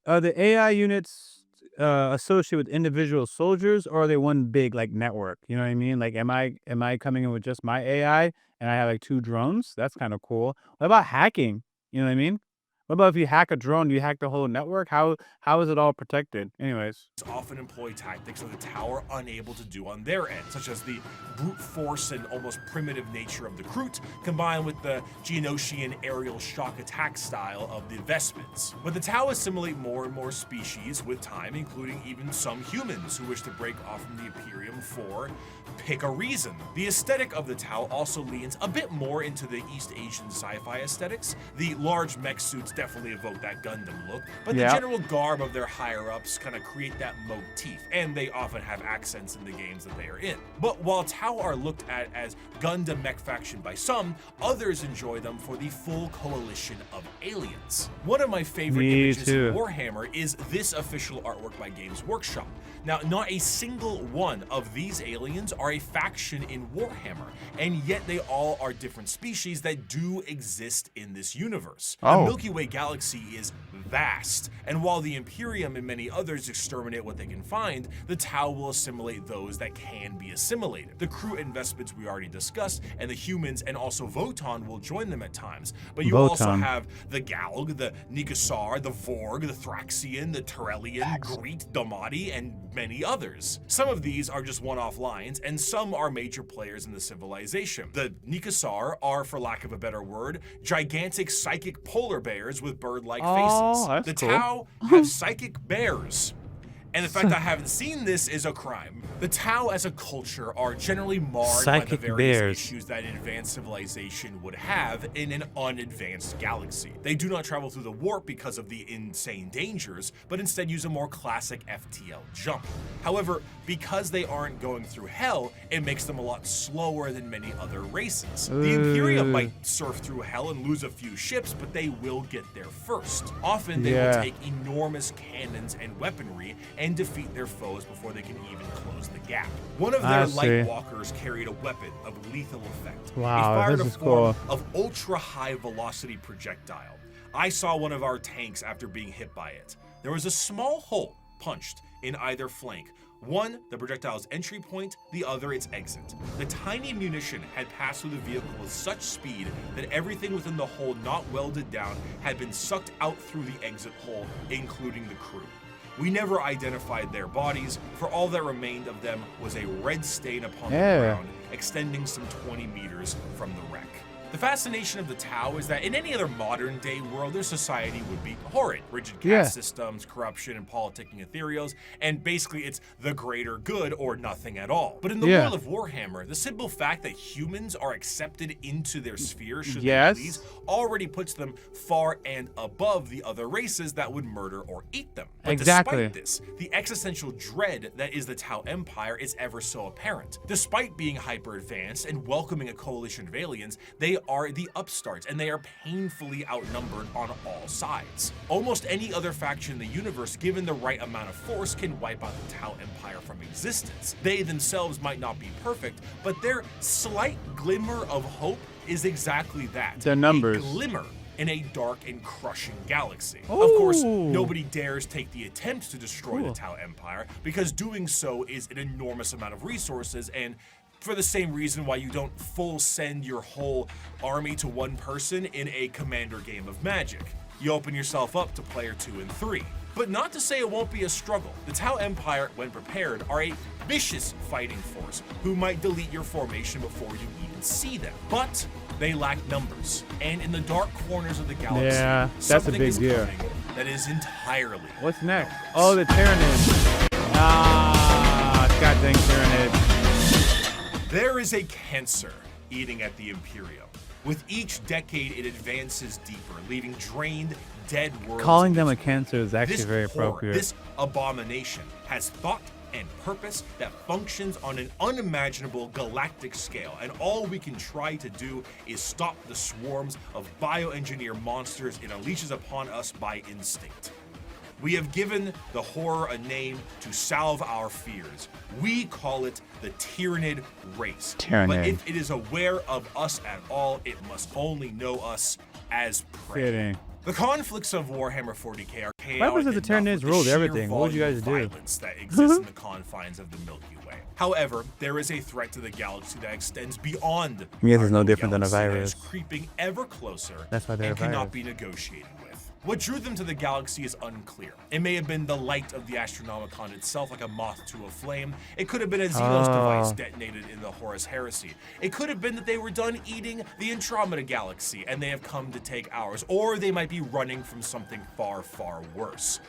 Speaker 1: are the AI units associated with individual soldiers, or are they one big like network? You know what I mean? Like, am I coming in with just my AI and I have like 2 drones? That's kind of cool. What about hacking? You know what I mean? What about if you hack a drone, do you hack the whole network? How is it all protected? Anyways.
Speaker 2: Often employ tactics that the Tau are unable to do on their end, such as the brute force and almost primitive nature of the Kroot, combined with the Geonosian aerial shock attack style of the Vestments. But the Tau assimilate more and more species with time, including even some humans who wish to break off from the Imperium for pick a reason. The aesthetic of the Tau also leans a bit more into the East Asian sci-fi aesthetics. The large mech suits definitely evoke that Gundam look, but the general garb of their higher-ups kind of create that motif, and they often have accents in the games that they are in. But while Tau are looked at as Gundam mech faction by some, others enjoy them for the full coalition of aliens. One of my favorite images in Warhammer is this official artwork by Games Workshop. Now, not a single one of these aliens are a faction in Warhammer, and yet they all are different species that do exist in this universe. The Milky Way galaxy is vast, and while the Imperium and many others exterminate what they can find, the Tau will assimilate those that can be assimilated. The Kroot and Vestments we already discussed, and the humans and also Votann will join them at times, but you also have the Galg, the Nikasar, the Vorg, the Thraxian, the Turellian, Greet, Damati, and many others. Some of these are just one-off lines, and some are major players in the civilization. The Nikasar are, for lack of a better word, gigantic psychic polar bears with bird-like faces. The Tau have psychic bears. And the fact I haven't seen this is a crime. The Tau as a culture are generally marred by the various issues that an advanced civilization would have in an unadvanced galaxy. They do not travel through the warp because of the insane dangers, but instead use a more classic FTL jump. However, because they aren't going through hell, it makes them a lot slower than many other races. The Imperium might surf through hell and lose a few ships, but they will get there first. Often they will take enormous cannons and weaponry and defeat their foes before they can even close the gap. One of their light walkers carried a weapon of lethal effect.
Speaker 1: Wow,
Speaker 2: it fired a form of ultra-high velocity projectile. I saw one of our tanks after being hit by it. There was a small hole punched in either flank. One, the projectile's entry point, the other, its exit. The tiny munition had passed through the vehicle with such speed that everything within the hole not welded down had been sucked out through the exit hole, including the crew. We never identified their bodies, for all that remained of them was a red stain upon the ground, extending some 20 meters from the wreck. The fascination of the Tau is that in any other modern day world, their society would be horrid. Rigid caste systems, corruption, and politicking ethereals, and basically it's the greater good or nothing at all. But in the world of Warhammer, the simple fact that humans are accepted into their sphere, should they please, already puts them far and above the other races that would murder or eat them. But despite this, the existential dread that is the Tau Empire is ever so apparent. Despite being hyper-advanced and welcoming a coalition of aliens, they are the upstarts, and they are painfully outnumbered on all sides. Almost any other faction in the universe, given the right amount of force, can wipe out the Tau Empire from existence. They themselves might not be perfect, but their slight glimmer of hope is exactly that.
Speaker 1: Their numbers.
Speaker 2: A glimmer in a dark and crushing galaxy. Of course, nobody dares take the attempt to destroy the Tau Empire, because doing so is an enormous amount of resources, and for the same reason why you don't full send your whole army to one person in a commander game of Magic. You open yourself up to player 2 and 3. But not to say it won't be a struggle. The Tau Empire, when prepared, are a vicious fighting force who might delete your formation before you even see them. But they lack numbers, and in the dark corners of the galaxy,
Speaker 1: that's a big deal.
Speaker 2: That is entirely.
Speaker 1: What's next? Oh, the Tyranids. Goddamn Tyranids.
Speaker 2: There is a cancer eating at the Imperium. With each decade, it advances deeper, leaving drained, dead worlds.
Speaker 1: Calling them a cancer is actually very appropriate.
Speaker 2: This abomination has thought and purpose that functions on an unimaginable galactic scale, and all we can try to do is stop the swarms of bioengineer monsters it unleashes upon us by instinct. We have given the horror a name to salve our fears. We call it the Tyranid race. But if it is aware of us at all, it must only know us as prey. The conflicts of Warhammer 40k are chaotic.
Speaker 1: Why was it the Tyranids ruled everything? What would you guys do?
Speaker 2: Violence that exists in the confines of the Milky Way. However, there is a threat to the galaxy that extends beyond.
Speaker 1: Yes, it's no different than a virus.
Speaker 2: Creeping ever closer.
Speaker 1: That's why they're
Speaker 2: and
Speaker 1: a virus.
Speaker 2: Cannot be negotiated with. What drew them to the galaxy is unclear. It may have been the light of the Astronomicon itself, like a moth to a flame. It could have been a Xenos device detonated in the Horus Heresy. It could have been that they were done eating the Andromeda galaxy and they have come to take ours. Or they might be running from something far, far worse.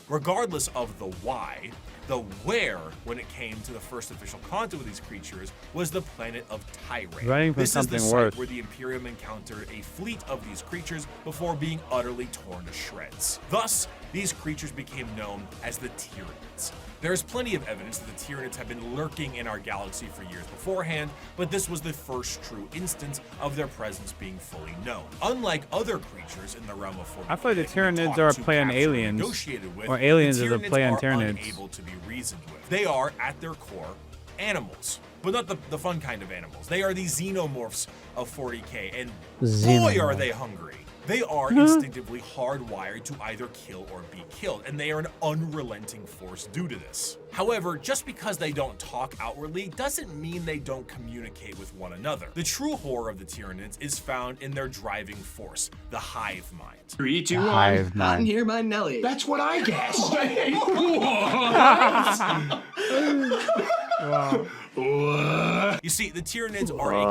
Speaker 2: Regardless of the why, the where, when it came to the first official contact with these creatures, was the planet of Tyranids.
Speaker 1: Running from
Speaker 2: This is the
Speaker 1: something
Speaker 2: site
Speaker 1: worse.
Speaker 2: where the Imperium encountered a fleet of these creatures before being utterly torn to shreds. Thus, these creatures became known as the Tyranids. There is plenty of evidence that the Tyranids have been lurking in our galaxy for years beforehand, but this was the first true instance of their presence being fully known. Unlike other creatures in the realm of 40k,
Speaker 1: I feel like the Tyranids are a play on aliens, or aliens is a play on Tyranids.
Speaker 2: Unable to be reasoned with. They are, at their core, animals, but not the fun kind of animals. They are the xenomorphs of 40k, and boy are they hungry. They are instinctively hardwired to either kill or be killed, and they are an unrelenting force due to this. However, just because they don't talk outwardly doesn't mean they don't communicate with one another. The true horror of the Tyranids is found in their driving force, the hive mind.
Speaker 3: 3, 2, 1.
Speaker 1: Hive mind.
Speaker 3: I can hear my Nelly. That's what I guessed.
Speaker 1: Wow.
Speaker 2: You see, the Tyranids are a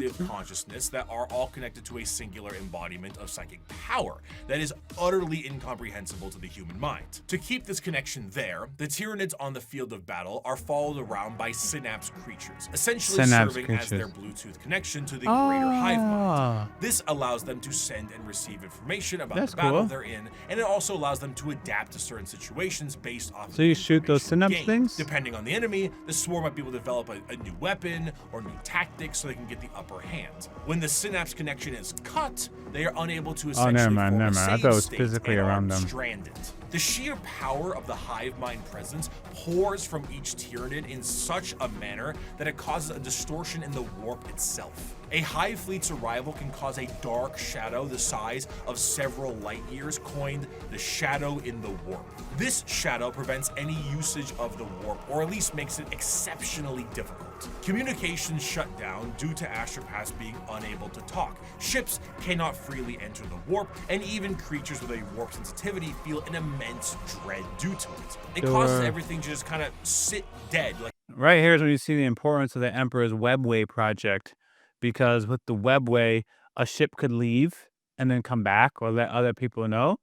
Speaker 2: collective consciousness that are all connected to a singular embodiment of psychic power that is utterly incomprehensible to the human mind. To keep this connection there, the Tyranids on the field of battle are followed around by synapse creatures, essentially serving as their Bluetooth connection to the greater hive mind. This allows them to send and receive information about the battle they're in, and it also allows them to adapt to certain situations based off of
Speaker 1: So you shoot those synapse things?
Speaker 2: Depending on the enemy, the swarm might be able to develop a new weapon or new tactics so they can get the upper hand. When the synapse connection is cut, they are unable to essentially
Speaker 1: never mind.
Speaker 2: form a
Speaker 1: I
Speaker 2: save
Speaker 1: thought it was
Speaker 2: state
Speaker 1: physically
Speaker 2: and
Speaker 1: around
Speaker 2: are
Speaker 1: them.
Speaker 2: stranded. The sheer power of the hive mind presence pours from each Tyranid in such a manner that it causes a distortion in the warp itself. A hive fleet's arrival can cause a dark shadow the size of several light years, coined the shadow in the warp. This shadow prevents any usage of the warp, or at least makes it exceptionally difficult. Communications shut down due to astropaths being unable to talk. Ships cannot freely enter the warp, and even creatures with a warp sensitivity feel an immense dread due to it. It causes everything to just kind of sit dead.
Speaker 1: Right here is when you see the importance of the Emperor's Webway project, because with the Webway, a ship could leave and then come back or let other people know.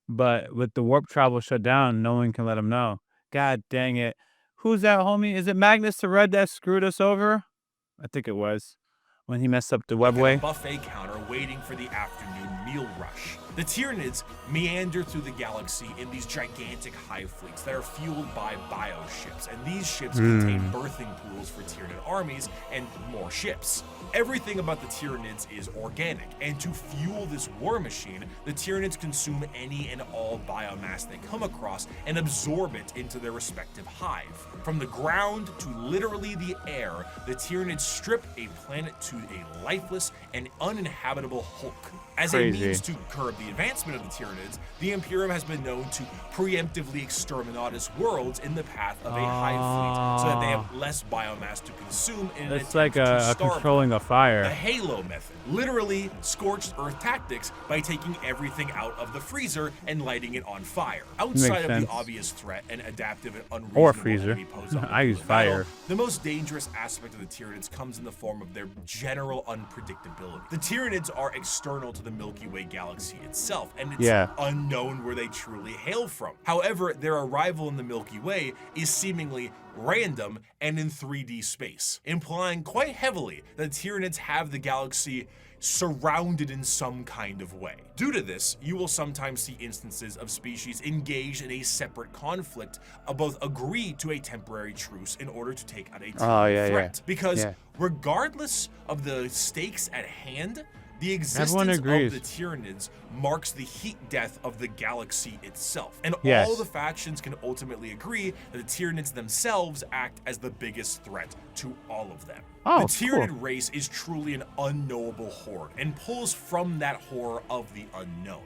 Speaker 1: But with the warp travel shut down, no one can let them know. God dang it. Who's that, homie? Is it Magnus the Red that screwed us over? I think it was. When he messed up the Webway.
Speaker 2: A buffet counter waiting for the afternoon meal rush. The Tyranids meander through the galaxy in these gigantic hive fleets that are fueled by bioships, and these ships contain birthing pools for Tyranid armies and more ships. Everything about the Tyranids is organic, and to fuel this war machine, the Tyranids consume any and all biomass they come across and absorb it into their respective hive. From the ground to literally the air, the Tyranids strip a planet to a lifeless and uninhabitable hulk. As a means to curb the advancement of the Tyranids, the Imperium has been known to preemptively exterminatus worlds in the path of a hive fleet, so that they have less biomass to consume in an
Speaker 1: It's
Speaker 2: attempt
Speaker 1: like
Speaker 2: to
Speaker 1: a
Speaker 2: starve
Speaker 1: controlling
Speaker 2: them.
Speaker 1: a fire.
Speaker 2: The Halo method, literally scorched earth tactics by taking everything out of the freezer and lighting it on fire. Outside of
Speaker 1: sense.
Speaker 2: the obvious threat and adaptive and unreasonable
Speaker 1: Or freezer.
Speaker 2: enemy posed on the
Speaker 1: I use
Speaker 2: field of battle,
Speaker 1: fire.
Speaker 2: the most dangerous aspect of the Tyranids comes in the form of their general unpredictability. The Tyranids are external to the Milky Way galaxy itself, and it's
Speaker 1: Yeah.
Speaker 2: unknown where they truly hail from. However, their arrival in the Milky Way is seemingly random and in 3D space, implying quite heavily that Tyranids have the galaxy surrounded in some kind of way. Due to this, you will sometimes see instances of species engaged in a separate conflict, both agree to a temporary truce in order to take out a threat. Because regardless of the stakes at hand, the existence of the Tyranids marks the heat death of the galaxy itself. And all the factions can ultimately agree that the Tyranids themselves act as the biggest threat to all of them. The Tyranid race is truly an unknowable horde and pulls from that horror of the unknown.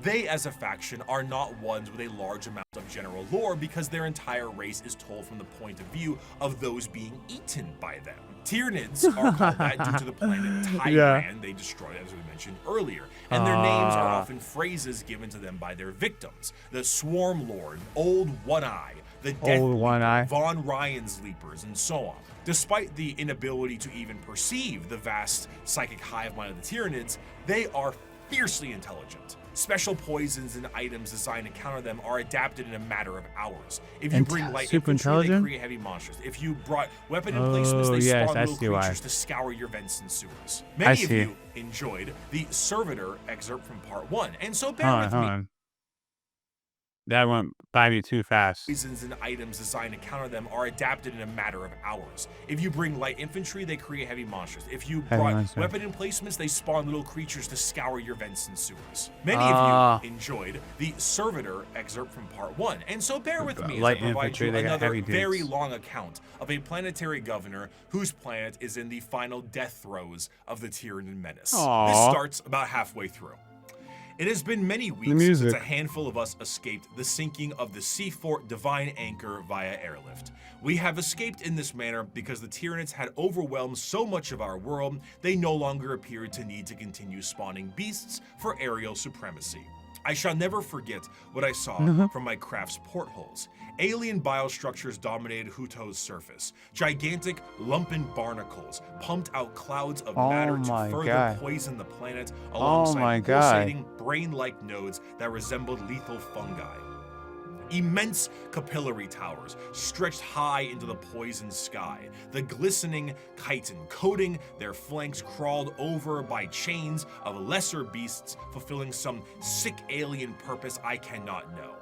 Speaker 2: They, as a faction, are not ones with a large amount of general lore because their entire race is told from the point of view of those being eaten by them. Tyranids are called that due to the planet Tyran they destroyed, as we mentioned earlier, and their names are often phrases given to them by their victims. The Swarm Lord, Old One Eye, the Death Leaper, Von Ryan's Leapers, and so on. Despite the inability to even perceive the vast psychic hive mind of the Tyranids, they are fiercely intelligent. Special poisons and items designed to counter them are adapted in a matter of hours. If you bring light infantry, they create heavy monsters. If you brought weapon emplacements, they spawn little creatures to scour your vents and sewers. Many of you enjoyed the Servitor excerpt from part 1, and so bear with me.
Speaker 1: That went by me too fast.
Speaker 2: Poisons and items designed to counter them are adapted in a matter of hours. If you bring light infantry, they create heavy monsters. If you brought weapon emplacements, they spawn little creatures to scour your vents and sewers. Many of you enjoyed the Servitor excerpt from part 1, and so bear with me as I provide you another very long account of a planetary governor whose planet is in the final death throes of the Tyranid menace. This starts about halfway through. It has been many weeks since a handful of us escaped the sinking of the Sea Fort Divine Anchor via airlift. We have escaped in this manner because the Tyranids had overwhelmed so much of our world, they no longer appeared to need to continue spawning beasts for aerial supremacy. I shall never forget what I saw from my craft's portholes. Alien biostructures dominated Huto's surface. Gigantic, lumpen barnacles pumped out clouds of matter to further poison the planet alongside pulsating, brain-like nodes that resembled lethal fungi. Immense capillary towers stretched high into the poisoned sky. The glistening chitin coating their flanks crawled over by chains of lesser beasts fulfilling some sick alien purpose I cannot know.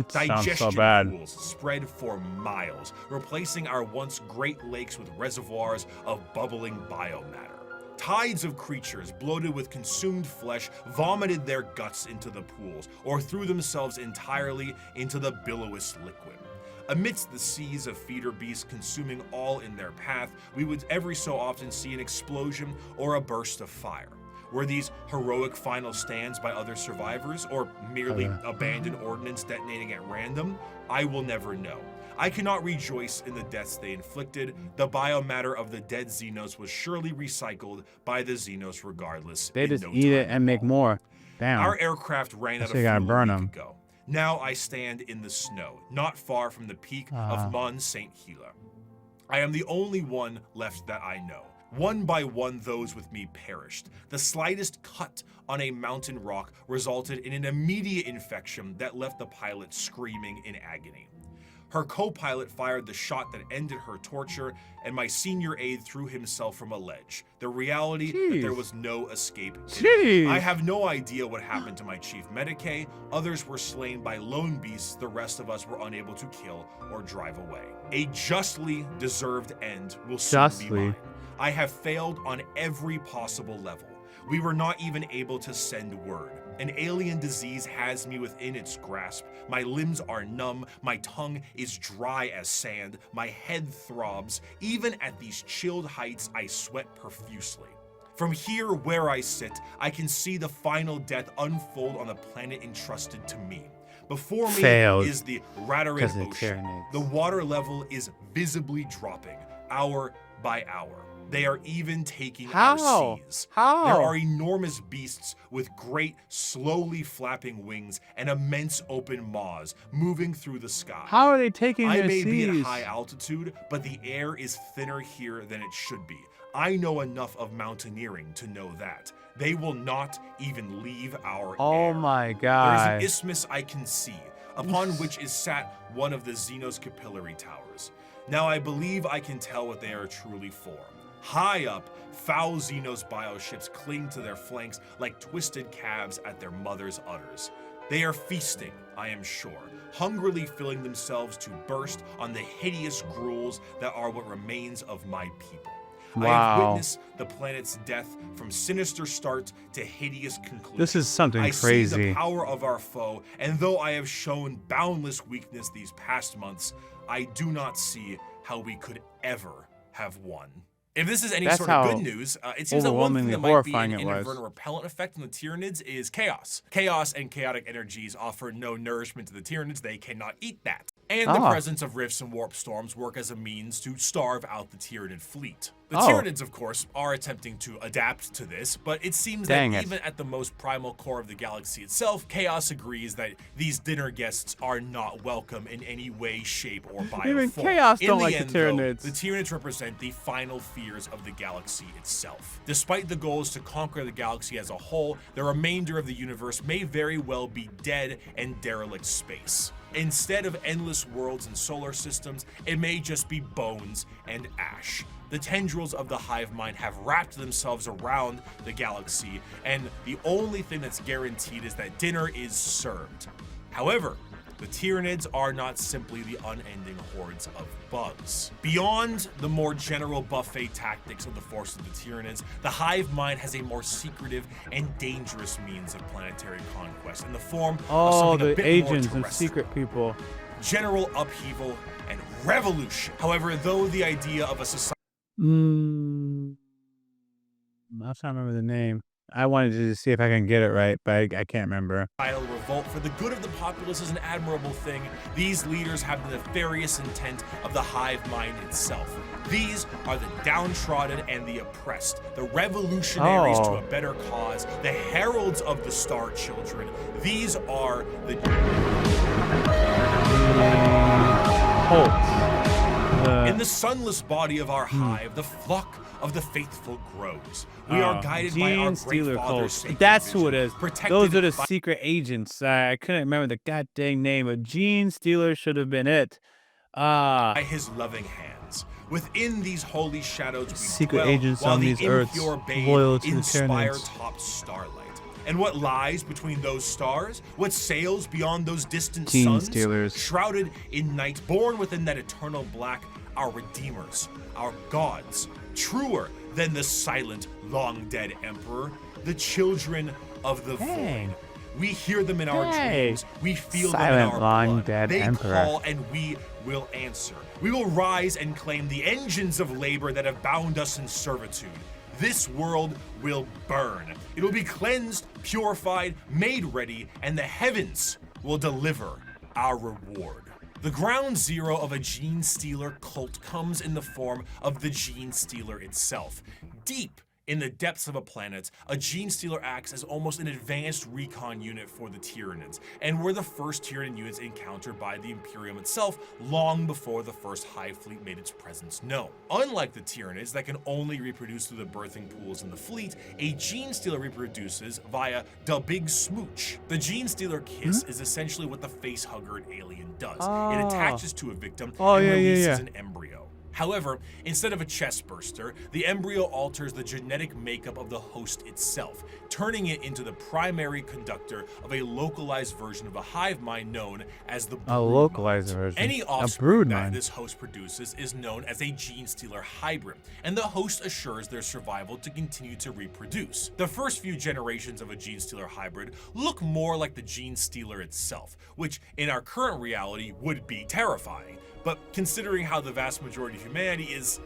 Speaker 2: Digestion pools spread for miles, replacing our once great lakes with reservoirs of bubbling biomatter. Tides of creatures bloated with consumed flesh vomited their guts into the pools or threw themselves entirely into the billowous liquid. Amidst the seas of feeder beasts consuming all in their path, we would every so often see an explosion or a burst of fire. Were these heroic final stands by other survivors or merely abandoned ordnance detonating at random? I will never know. I cannot rejoice in the deaths they inflicted. The biomatter of the dead Xenos was surely recycled by the Xenos regardless.
Speaker 1: They just eat it and make more. Damn.
Speaker 2: Our aircraft ran out of fuel a week ago. Now I stand in the snow, not far from the peak of Mont Saint Hila. I am the only one left that I know. One by one, those with me perished. The slightest cut on a mountain rock resulted in an immediate infection that left the pilot screaming in agony. Her co-pilot fired the shot that ended her torture, and my senior aide threw himself from a ledge. The reality that there was no escape. I have no idea what happened to my chief medicae. Others were slain by lone beasts the rest of us were unable to kill or drive away. A justly deserved end will soon be mine. I have failed on every possible level. We were not even able to send word. An alien disease has me within its grasp. My limbs are numb, my tongue is dry as sand, my head throbs. Even at these chilled heights, I sweat profusely. From here where I sit, I can see the final death unfold on the planet entrusted to me. Before me is the Radarid Ocean. The water level is visibly dropping, hour by hour. They are even taking
Speaker 1: How?
Speaker 2: our seas.
Speaker 1: How?
Speaker 2: There are enormous beasts with great, slowly flapping wings and immense open maws moving through the sky.
Speaker 1: How are they taking
Speaker 2: I
Speaker 1: their
Speaker 2: may be at
Speaker 1: seas?
Speaker 2: high altitude, but the air is thinner here than it should be. I know enough of mountaineering to know that. They will not even leave our
Speaker 1: Oh
Speaker 2: air.
Speaker 1: my
Speaker 2: There is
Speaker 1: god.
Speaker 2: an isthmus I can see, upon which is sat one of the Xenos capillary towers. Now I believe I can tell what they are truly for. High up, foul Xenos bioships cling to their flanks like twisted calves at their mother's udders. They are feasting, I am sure, hungrily filling themselves to burst on the hideous gruels that are what remains of my people. I have
Speaker 1: Wow.
Speaker 2: witnessed the planet's death from sinister start to hideous conclusion.
Speaker 1: This is something
Speaker 2: I see
Speaker 1: crazy.
Speaker 2: the power of our foe, and though I have shown boundless weakness these past months, I do not see how we could ever have won. If this is any
Speaker 1: That's
Speaker 2: sort of
Speaker 1: how
Speaker 2: good news, it seems that one thing
Speaker 1: overwhelmingly
Speaker 2: that might be
Speaker 1: horrifying
Speaker 2: an
Speaker 1: it was.
Speaker 2: inadvertent repellent effect on the Tyranids is chaos. Chaos and chaotic energies offer no nourishment to the Tyranids. They cannot eat that. And the
Speaker 1: Ah.
Speaker 2: presence of rifts and warp storms work as a means to starve out the Tyranid fleet. The
Speaker 1: Oh.
Speaker 2: Tyranids, of course, are attempting to adapt to this, but it seems
Speaker 1: Dang
Speaker 2: that
Speaker 1: it.
Speaker 2: even at the most primal core of the galaxy itself, Chaos agrees that these dinner guests are not welcome in any way, shape, or bioform.
Speaker 1: Even Chaos
Speaker 2: In
Speaker 1: don't
Speaker 2: the
Speaker 1: like the
Speaker 2: end, though,
Speaker 1: Tyranids.
Speaker 2: the Tyranids represent the final fears of the galaxy itself. Despite the goals to conquer the galaxy as a whole, the remainder of the universe may very well be dead and derelict space. Instead of endless worlds and solar systems, it may just be bones and ash. The tendrils of the hive mind have wrapped themselves around the galaxy, and the only thing that's guaranteed is that dinner is served. However, the Tyranids are not simply the unending hordes of bugs. Beyond the more general buffet tactics of the force of the Tyranids, the hive mind has a more secretive and dangerous means of planetary conquest in the form of
Speaker 1: Oh,
Speaker 2: something a
Speaker 1: the
Speaker 2: bit
Speaker 1: agents
Speaker 2: more
Speaker 1: and
Speaker 2: terrestrial.
Speaker 1: secret people.
Speaker 2: General upheaval and revolution. However, though the idea of a society
Speaker 1: I'm trying to remember the name. I wanted to see if I can get it right, but I can't remember.
Speaker 2: revolt for the good of the populace is an admirable thing, these leaders have the nefarious intent of the hive mind itself. These are the downtrodden and the oppressed, the revolutionaries to
Speaker 1: Oh.
Speaker 2: a better cause, the heralds of the Star Children. These are the in the sunless body of our hive, the flock of the faithful grows. We are guided by our great
Speaker 1: Genestealer
Speaker 2: father's
Speaker 1: cults.
Speaker 2: sacred
Speaker 1: That's who it
Speaker 2: vision,
Speaker 1: is.
Speaker 2: protected
Speaker 1: Those are the
Speaker 2: by
Speaker 1: secret agents. I couldn't remember the goddamn name, but Genestealer should have been it.
Speaker 2: by his loving hands. Within these holy shadows we
Speaker 1: Secret
Speaker 2: dwell,
Speaker 1: agents
Speaker 2: while
Speaker 1: on
Speaker 2: the
Speaker 1: these earths,
Speaker 2: impure babe
Speaker 1: loyal to the
Speaker 2: inspire
Speaker 1: Tyranids.
Speaker 2: top starlight. And what lies between those stars? What sails beyond those distant suns?
Speaker 1: Genestealers.
Speaker 2: Shrouded in night, born within that eternal black, our redeemers, our gods, truer than the silent, long-dead emperor, the children of the
Speaker 1: Dang.
Speaker 2: void. We hear them in our
Speaker 1: Hey.
Speaker 2: dreams. We feel
Speaker 1: Silent,
Speaker 2: them in our blood.
Speaker 1: long-dead
Speaker 2: They
Speaker 1: emperor.
Speaker 2: call and we will answer. We will rise and claim the engines of labor that have bound us in servitude. This world will burn. It will be cleansed, purified, made ready, and the heavens will deliver our reward. The ground zero of a Genestealer cult comes in the form of the Genestealer itself. Deep in the depths of a planet, a Genestealer acts as almost an advanced recon unit for the Tyranids, and were the first Tyranid units encountered by the Imperium itself long before the first Hive Fleet made its presence known. Unlike the Tyranids that can only reproduce through the birthing pools in the fleet, a Genestealer reproduces via the Big Smooch. The Genestealer kiss is essentially what the facehugger alien does. It attaches to a victim and releases an embryo. However, instead of a chest burster, the embryo alters the genetic makeup of the host itself, turning it into the primary conductor of a localized version of the hive mind known as the
Speaker 1: A localized version.
Speaker 2: Any
Speaker 1: A
Speaker 2: offspring
Speaker 1: brood
Speaker 2: that
Speaker 1: mind.
Speaker 2: this host produces is known as a Genestealer hybrid, and the host assures their survival to continue to reproduce. The first few generations of a Genestealer hybrid look more like the Genestealer itself, which in our current reality would be terrifying. But considering how the vast majority of humanity is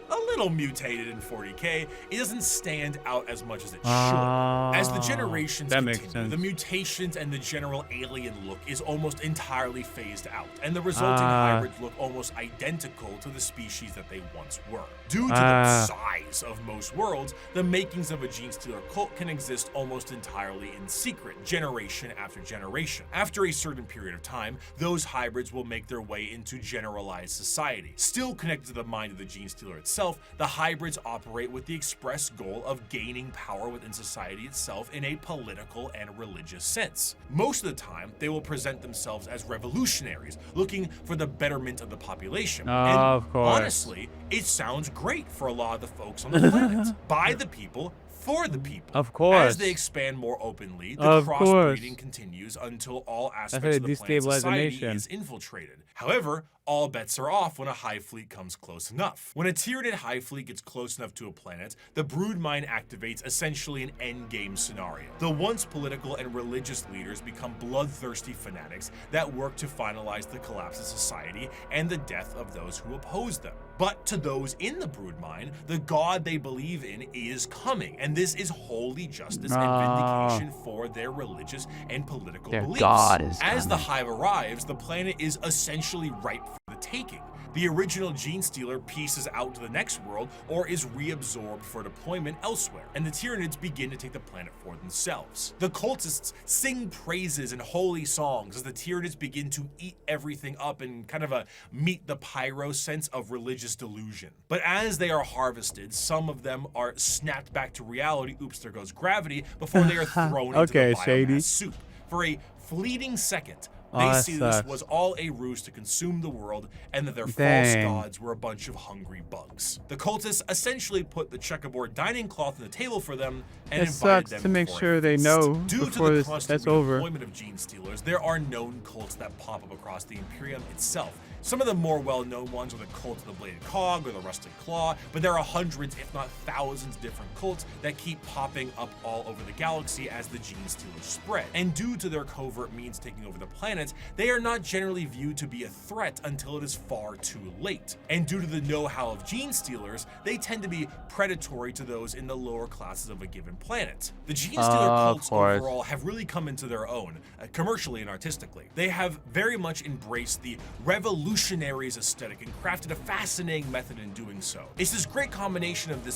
Speaker 2: a little mutated in 40k, it doesn't stand out as much as it should. As the generations
Speaker 1: that makes
Speaker 2: continue,
Speaker 1: sense.
Speaker 2: the mutations and the general alien look is almost entirely phased out, and the resulting hybrids look almost identical to the species that they once were. Due to the size case of most worlds, the makings of a Genestealer cult can exist almost entirely in secret, generation after generation. After a certain period of time, those hybrids will make their way into generalized society. Still connected to the mind of the Genestealer itself, the hybrids operate with the express goal of gaining power within society itself in a political and religious sense. Most of the time, they will present themselves as revolutionaries, looking for the betterment of the population. And
Speaker 1: Of course.
Speaker 2: honestly, it sounds great for a lot of the folks on the planet. By the people, for the people.
Speaker 1: Of course.
Speaker 2: As they expand more openly, the
Speaker 1: Of course.
Speaker 2: crossbreeding continues until all aspects of the planet's
Speaker 1: destabilize the
Speaker 2: society
Speaker 1: nation.
Speaker 2: is infiltrated. However, all bets are off when a hive fleet comes close enough. When a Tyranid hive fleet gets close enough to a planet, the broodmine activates essentially an endgame scenario. The once political and religious leaders become bloodthirsty fanatics that work to finalize the collapse of society and the death of those who oppose them. But to those in the broodmine, the god they believe in is coming, and this is holy justice and vindication for their religious and political
Speaker 11: Their
Speaker 2: beliefs.
Speaker 11: god is
Speaker 2: As the
Speaker 11: coming.
Speaker 2: hive arrives, the planet is essentially ripe for the taking. The original Genestealer pieces out to the next world or is reabsorbed for deployment elsewhere, and the Tyranids begin to take the planet for themselves. The cultists sing praises and holy songs as the Tyranids begin to eat everything up in kind of a meet the pyro sense of religious delusion. But as they are harvested, some of them are snapped back to reality, oops, there goes gravity, before they are thrown into
Speaker 1: Okay,
Speaker 2: the biomass
Speaker 1: shady.
Speaker 2: soup. For a fleeting second,
Speaker 1: Oh,
Speaker 2: they
Speaker 1: that
Speaker 2: see this
Speaker 1: sucks.
Speaker 2: was all a ruse to consume the world and that their
Speaker 1: Dang.
Speaker 2: false gods were a bunch of hungry bugs. The cultists essentially put the checkerboard dining cloth on the table for them and
Speaker 1: It
Speaker 2: invited
Speaker 1: sucks
Speaker 2: them
Speaker 1: to make
Speaker 2: for a
Speaker 1: sure they
Speaker 2: feast.
Speaker 1: know
Speaker 2: Due
Speaker 1: before
Speaker 2: to the
Speaker 1: this-
Speaker 2: constant
Speaker 1: that's over.
Speaker 2: redeployment of Genestealers, there are known cults that pop up across the Imperium itself. Some of the more well-known ones are the Cult of the Bladed Cog or the Rusted Claw, but there are hundreds, if not thousands, of different cults that keep popping up all over the galaxy as the Genestealers spread. And due to their covert means taking over the planets, they are not generally viewed to be a threat until it is far too late. And due to the know-how of Genestealers, they tend to be predatory to those in the lower classes of a given planet. The Genestealer
Speaker 1: Of
Speaker 2: cults
Speaker 1: course.
Speaker 2: overall have really come into their own, commercially and artistically. They have very much embraced the revolutionaries aesthetic and crafted a fascinating method in doing so. It's this great combination of this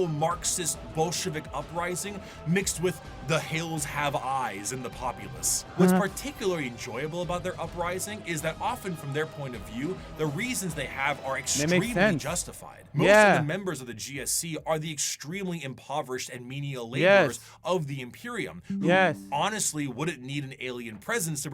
Speaker 2: pseudo-Marxist Bolshevik uprising mixed with the hills have eyes in the populace. What's particularly enjoyable about their uprising is that often from their point of view, the reasons they have are extremely
Speaker 1: sense.
Speaker 2: justified. Most of
Speaker 1: Yeah.
Speaker 2: the members of the GSC are the extremely impoverished and menial
Speaker 1: Yes.
Speaker 2: laborers of the Imperium, who
Speaker 1: Yes.
Speaker 2: honestly wouldn't need an alien presence to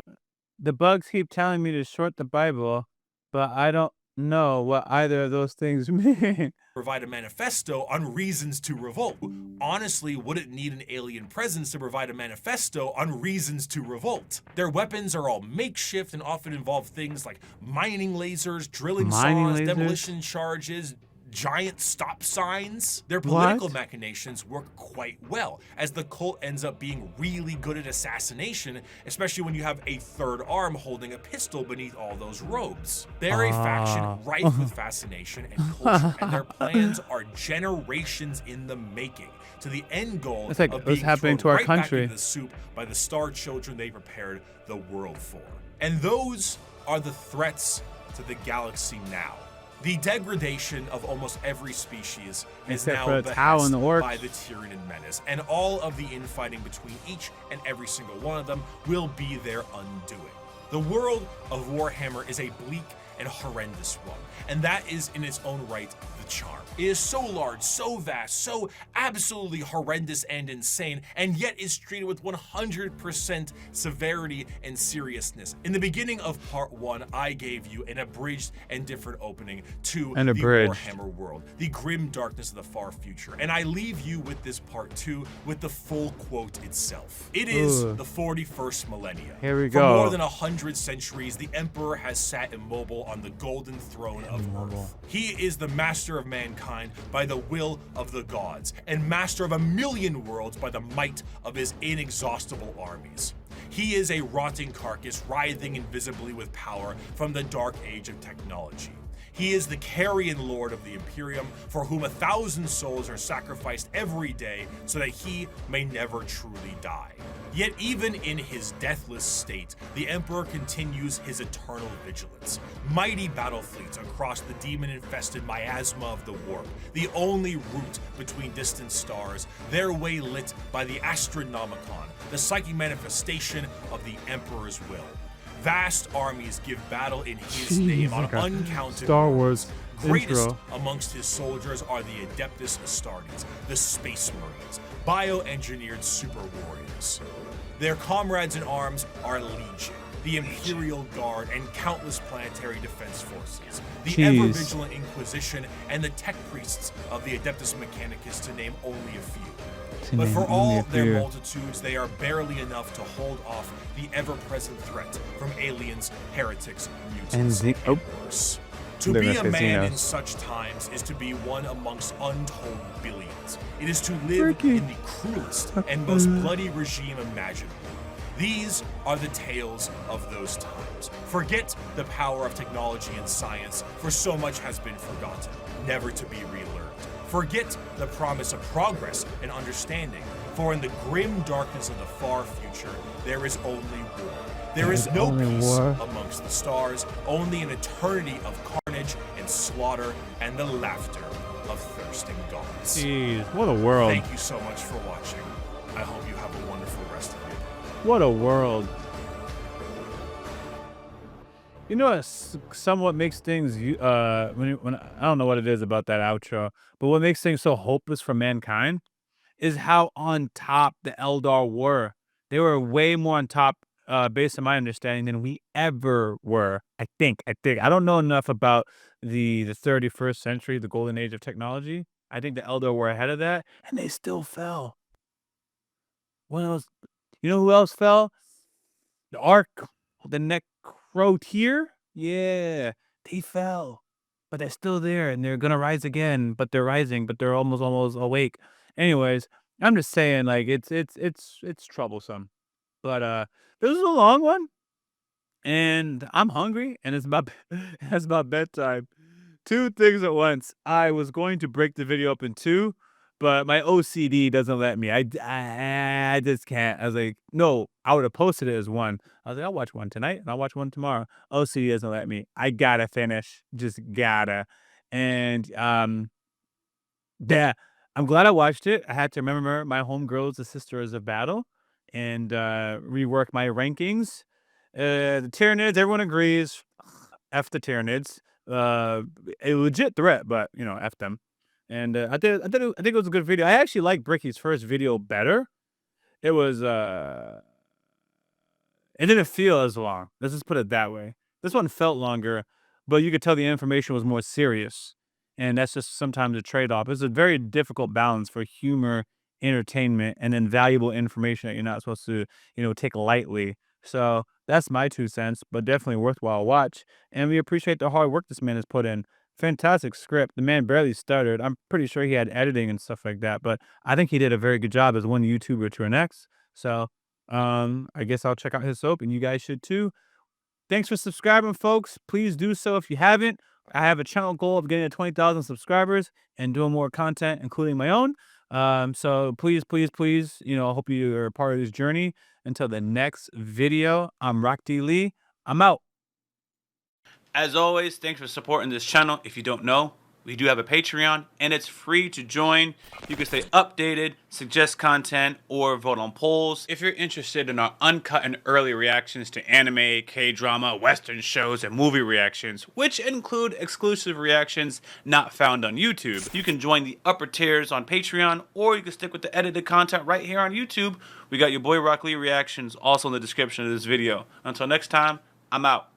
Speaker 1: The bugs keep telling me to short the Bible, but I don't know what either of those things mean.
Speaker 2: provide a manifesto on reasons to revolt. Honestly, wouldn't need an alien presence to provide a manifesto on reasons to revolt. Their weapons are all makeshift and often involve things like mining lasers, drilling
Speaker 1: Mining
Speaker 2: saws,
Speaker 1: lasers?
Speaker 2: demolition charges, giant stop signs. Their political
Speaker 1: What?
Speaker 2: machinations work quite well, as the cult ends up being really good at assassination, especially when you have a third arm holding a pistol beneath all those robes. They're a faction rife with fascination and culture, and their plans are generations in the making, to the end goal
Speaker 1: It's like
Speaker 2: of
Speaker 1: what's
Speaker 2: being
Speaker 1: happening
Speaker 2: thrown
Speaker 1: to our
Speaker 2: right back
Speaker 1: country.
Speaker 2: into the soup by the star children they prepared the world for. And those are the threats to the galaxy now. The degradation of almost every species is
Speaker 1: Except
Speaker 2: now
Speaker 1: for the Tau and the Orks.
Speaker 2: by the Tyranid menace, and all of the infighting between each and every single one of them will be their undoing. The world of Warhammer is a bleak and horrendous one, and that is in its own right the charm. It is so large, so vast, so absolutely horrendous and insane, and yet is treated with 100% severity and seriousness. In the beginning of part 1, I gave you an abridged and different opening to
Speaker 1: An
Speaker 2: the
Speaker 1: abridged.
Speaker 2: Warhammer world, the grim darkness of the far future, and I leave you with this part 2 with the full quote itself. It is
Speaker 1: Ooh.
Speaker 2: the 41st millennia.
Speaker 1: Here we
Speaker 2: For
Speaker 1: go.
Speaker 2: more than 100 centuries, the Emperor has sat immobile on the golden throne of Earth. He is the master of mankind by the will of the gods, and master of a million worlds by the might of his inexhaustible armies. He is a rotting carcass writhing invisibly with power from the dark age of technology. He is the carrion lord of the Imperium, for whom 1,000 souls are sacrificed every day so that he may never truly die. Yet even in his deathless state, the Emperor continues his eternal vigilance. Mighty battle fleets across the demon-infested miasma of the warp, the only route between distant stars, their way lit by the Astronomicon, the psychic manifestation of the Emperor's will. Vast armies give battle in his name on uncounted
Speaker 1: Star Wars
Speaker 2: Greatest
Speaker 1: intro.
Speaker 2: amongst his soldiers are the Adeptus Astartes, the Space Marines, bioengineered super warriors. Their comrades in arms are Legion, the Imperial Guard, and countless planetary defense forces, the ever-vigilant Inquisition, and the tech priests of the Adeptus Mechanicus, to name only a few. But for all their multitudes, they are barely enough to hold off the ever-present threat from aliens, heretics, mutants, and worse. To be a man in such times is to be one amongst untold billions. It is to live in the cruelest and most bloody regime imaginable. These are the tales of those times. Forget the power of technology and science, for so much has been forgotten, never to be relearned. Forget the promise of progress and understanding, for in the grim darkness of the far future, there is only war. There is no peace amongst the stars, only an eternity of carnage and slaughter and the laughter of thirsting gods.
Speaker 1: Jeez, what a world.
Speaker 2: Thank you so much for watching. I hope you have a wonderful rest of your day.
Speaker 1: What a world. You know what somewhat makes things, when I don't know what it is about that outro, but what makes things so hopeless for mankind is how on top the Eldar were. They were way more on top, based on my understanding, than we ever were. I think. I don't know enough about the 31st century, the golden age of technology. I think the Eldar were ahead of that, and they still fell. What else? You know who else fell? The Ark, the Necrotier. Yeah, they fell, but they're still there, and they're gonna rise again. But they're rising, but they're almost awake. Anyways, I'm just saying, like it's troublesome. But this is a long one, and I'm hungry, and it's about bedtime. Two things at once. I was going to break the video up in two, but my OCD doesn't let me. I just can't. I was like, no, I would have posted it as one. I was like, I'll watch one tonight, and I'll watch one tomorrow. OCD doesn't let me. I gotta finish. Just gotta. And yeah, I'm glad I watched it. I had to remember my homegirls, the Sisters of Battle, and rework my rankings. The Tyranids, everyone agrees. F the Tyranids. A legit threat, but you know, F them. And I think it was a good video. I actually liked Bricky's first video better. It was it didn't feel as long. Let's just put it that way. This one felt longer, but you could tell the information was more serious. And that's just sometimes a trade-off. It's a very difficult balance for humor, entertainment, and then valuable information that you're not supposed to, take lightly. So that's my 2 cents, but definitely worthwhile watch. And we appreciate the hard work this man has put in. Fantastic script. The man barely stuttered. I'm pretty sure he had editing and stuff like that, but I think he did a very good job as one YouTuber to our next. So I guess I'll check out his soap, and you guys should too. Thanks for subscribing, folks. Please do so if you haven't. I have a channel goal of getting to 20,000 subscribers and doing more content, including my own. So please, I hope you are a part of this journey. Until the next video, I'm Yaboyrocklee. I'm out. As always, thanks for supporting this channel. If you don't know, we do have a Patreon, and it's free to join. You can stay updated, suggest content, or vote on polls. If you're interested in our uncut and early reactions to anime, K-drama, Western shows, and movie reactions, which include exclusive reactions not found on YouTube, you can join the upper tiers on Patreon, or you can stick with the edited content right here on YouTube. We got Yaboyrocklee reactions also in the description of this video. Until next time, I'm out.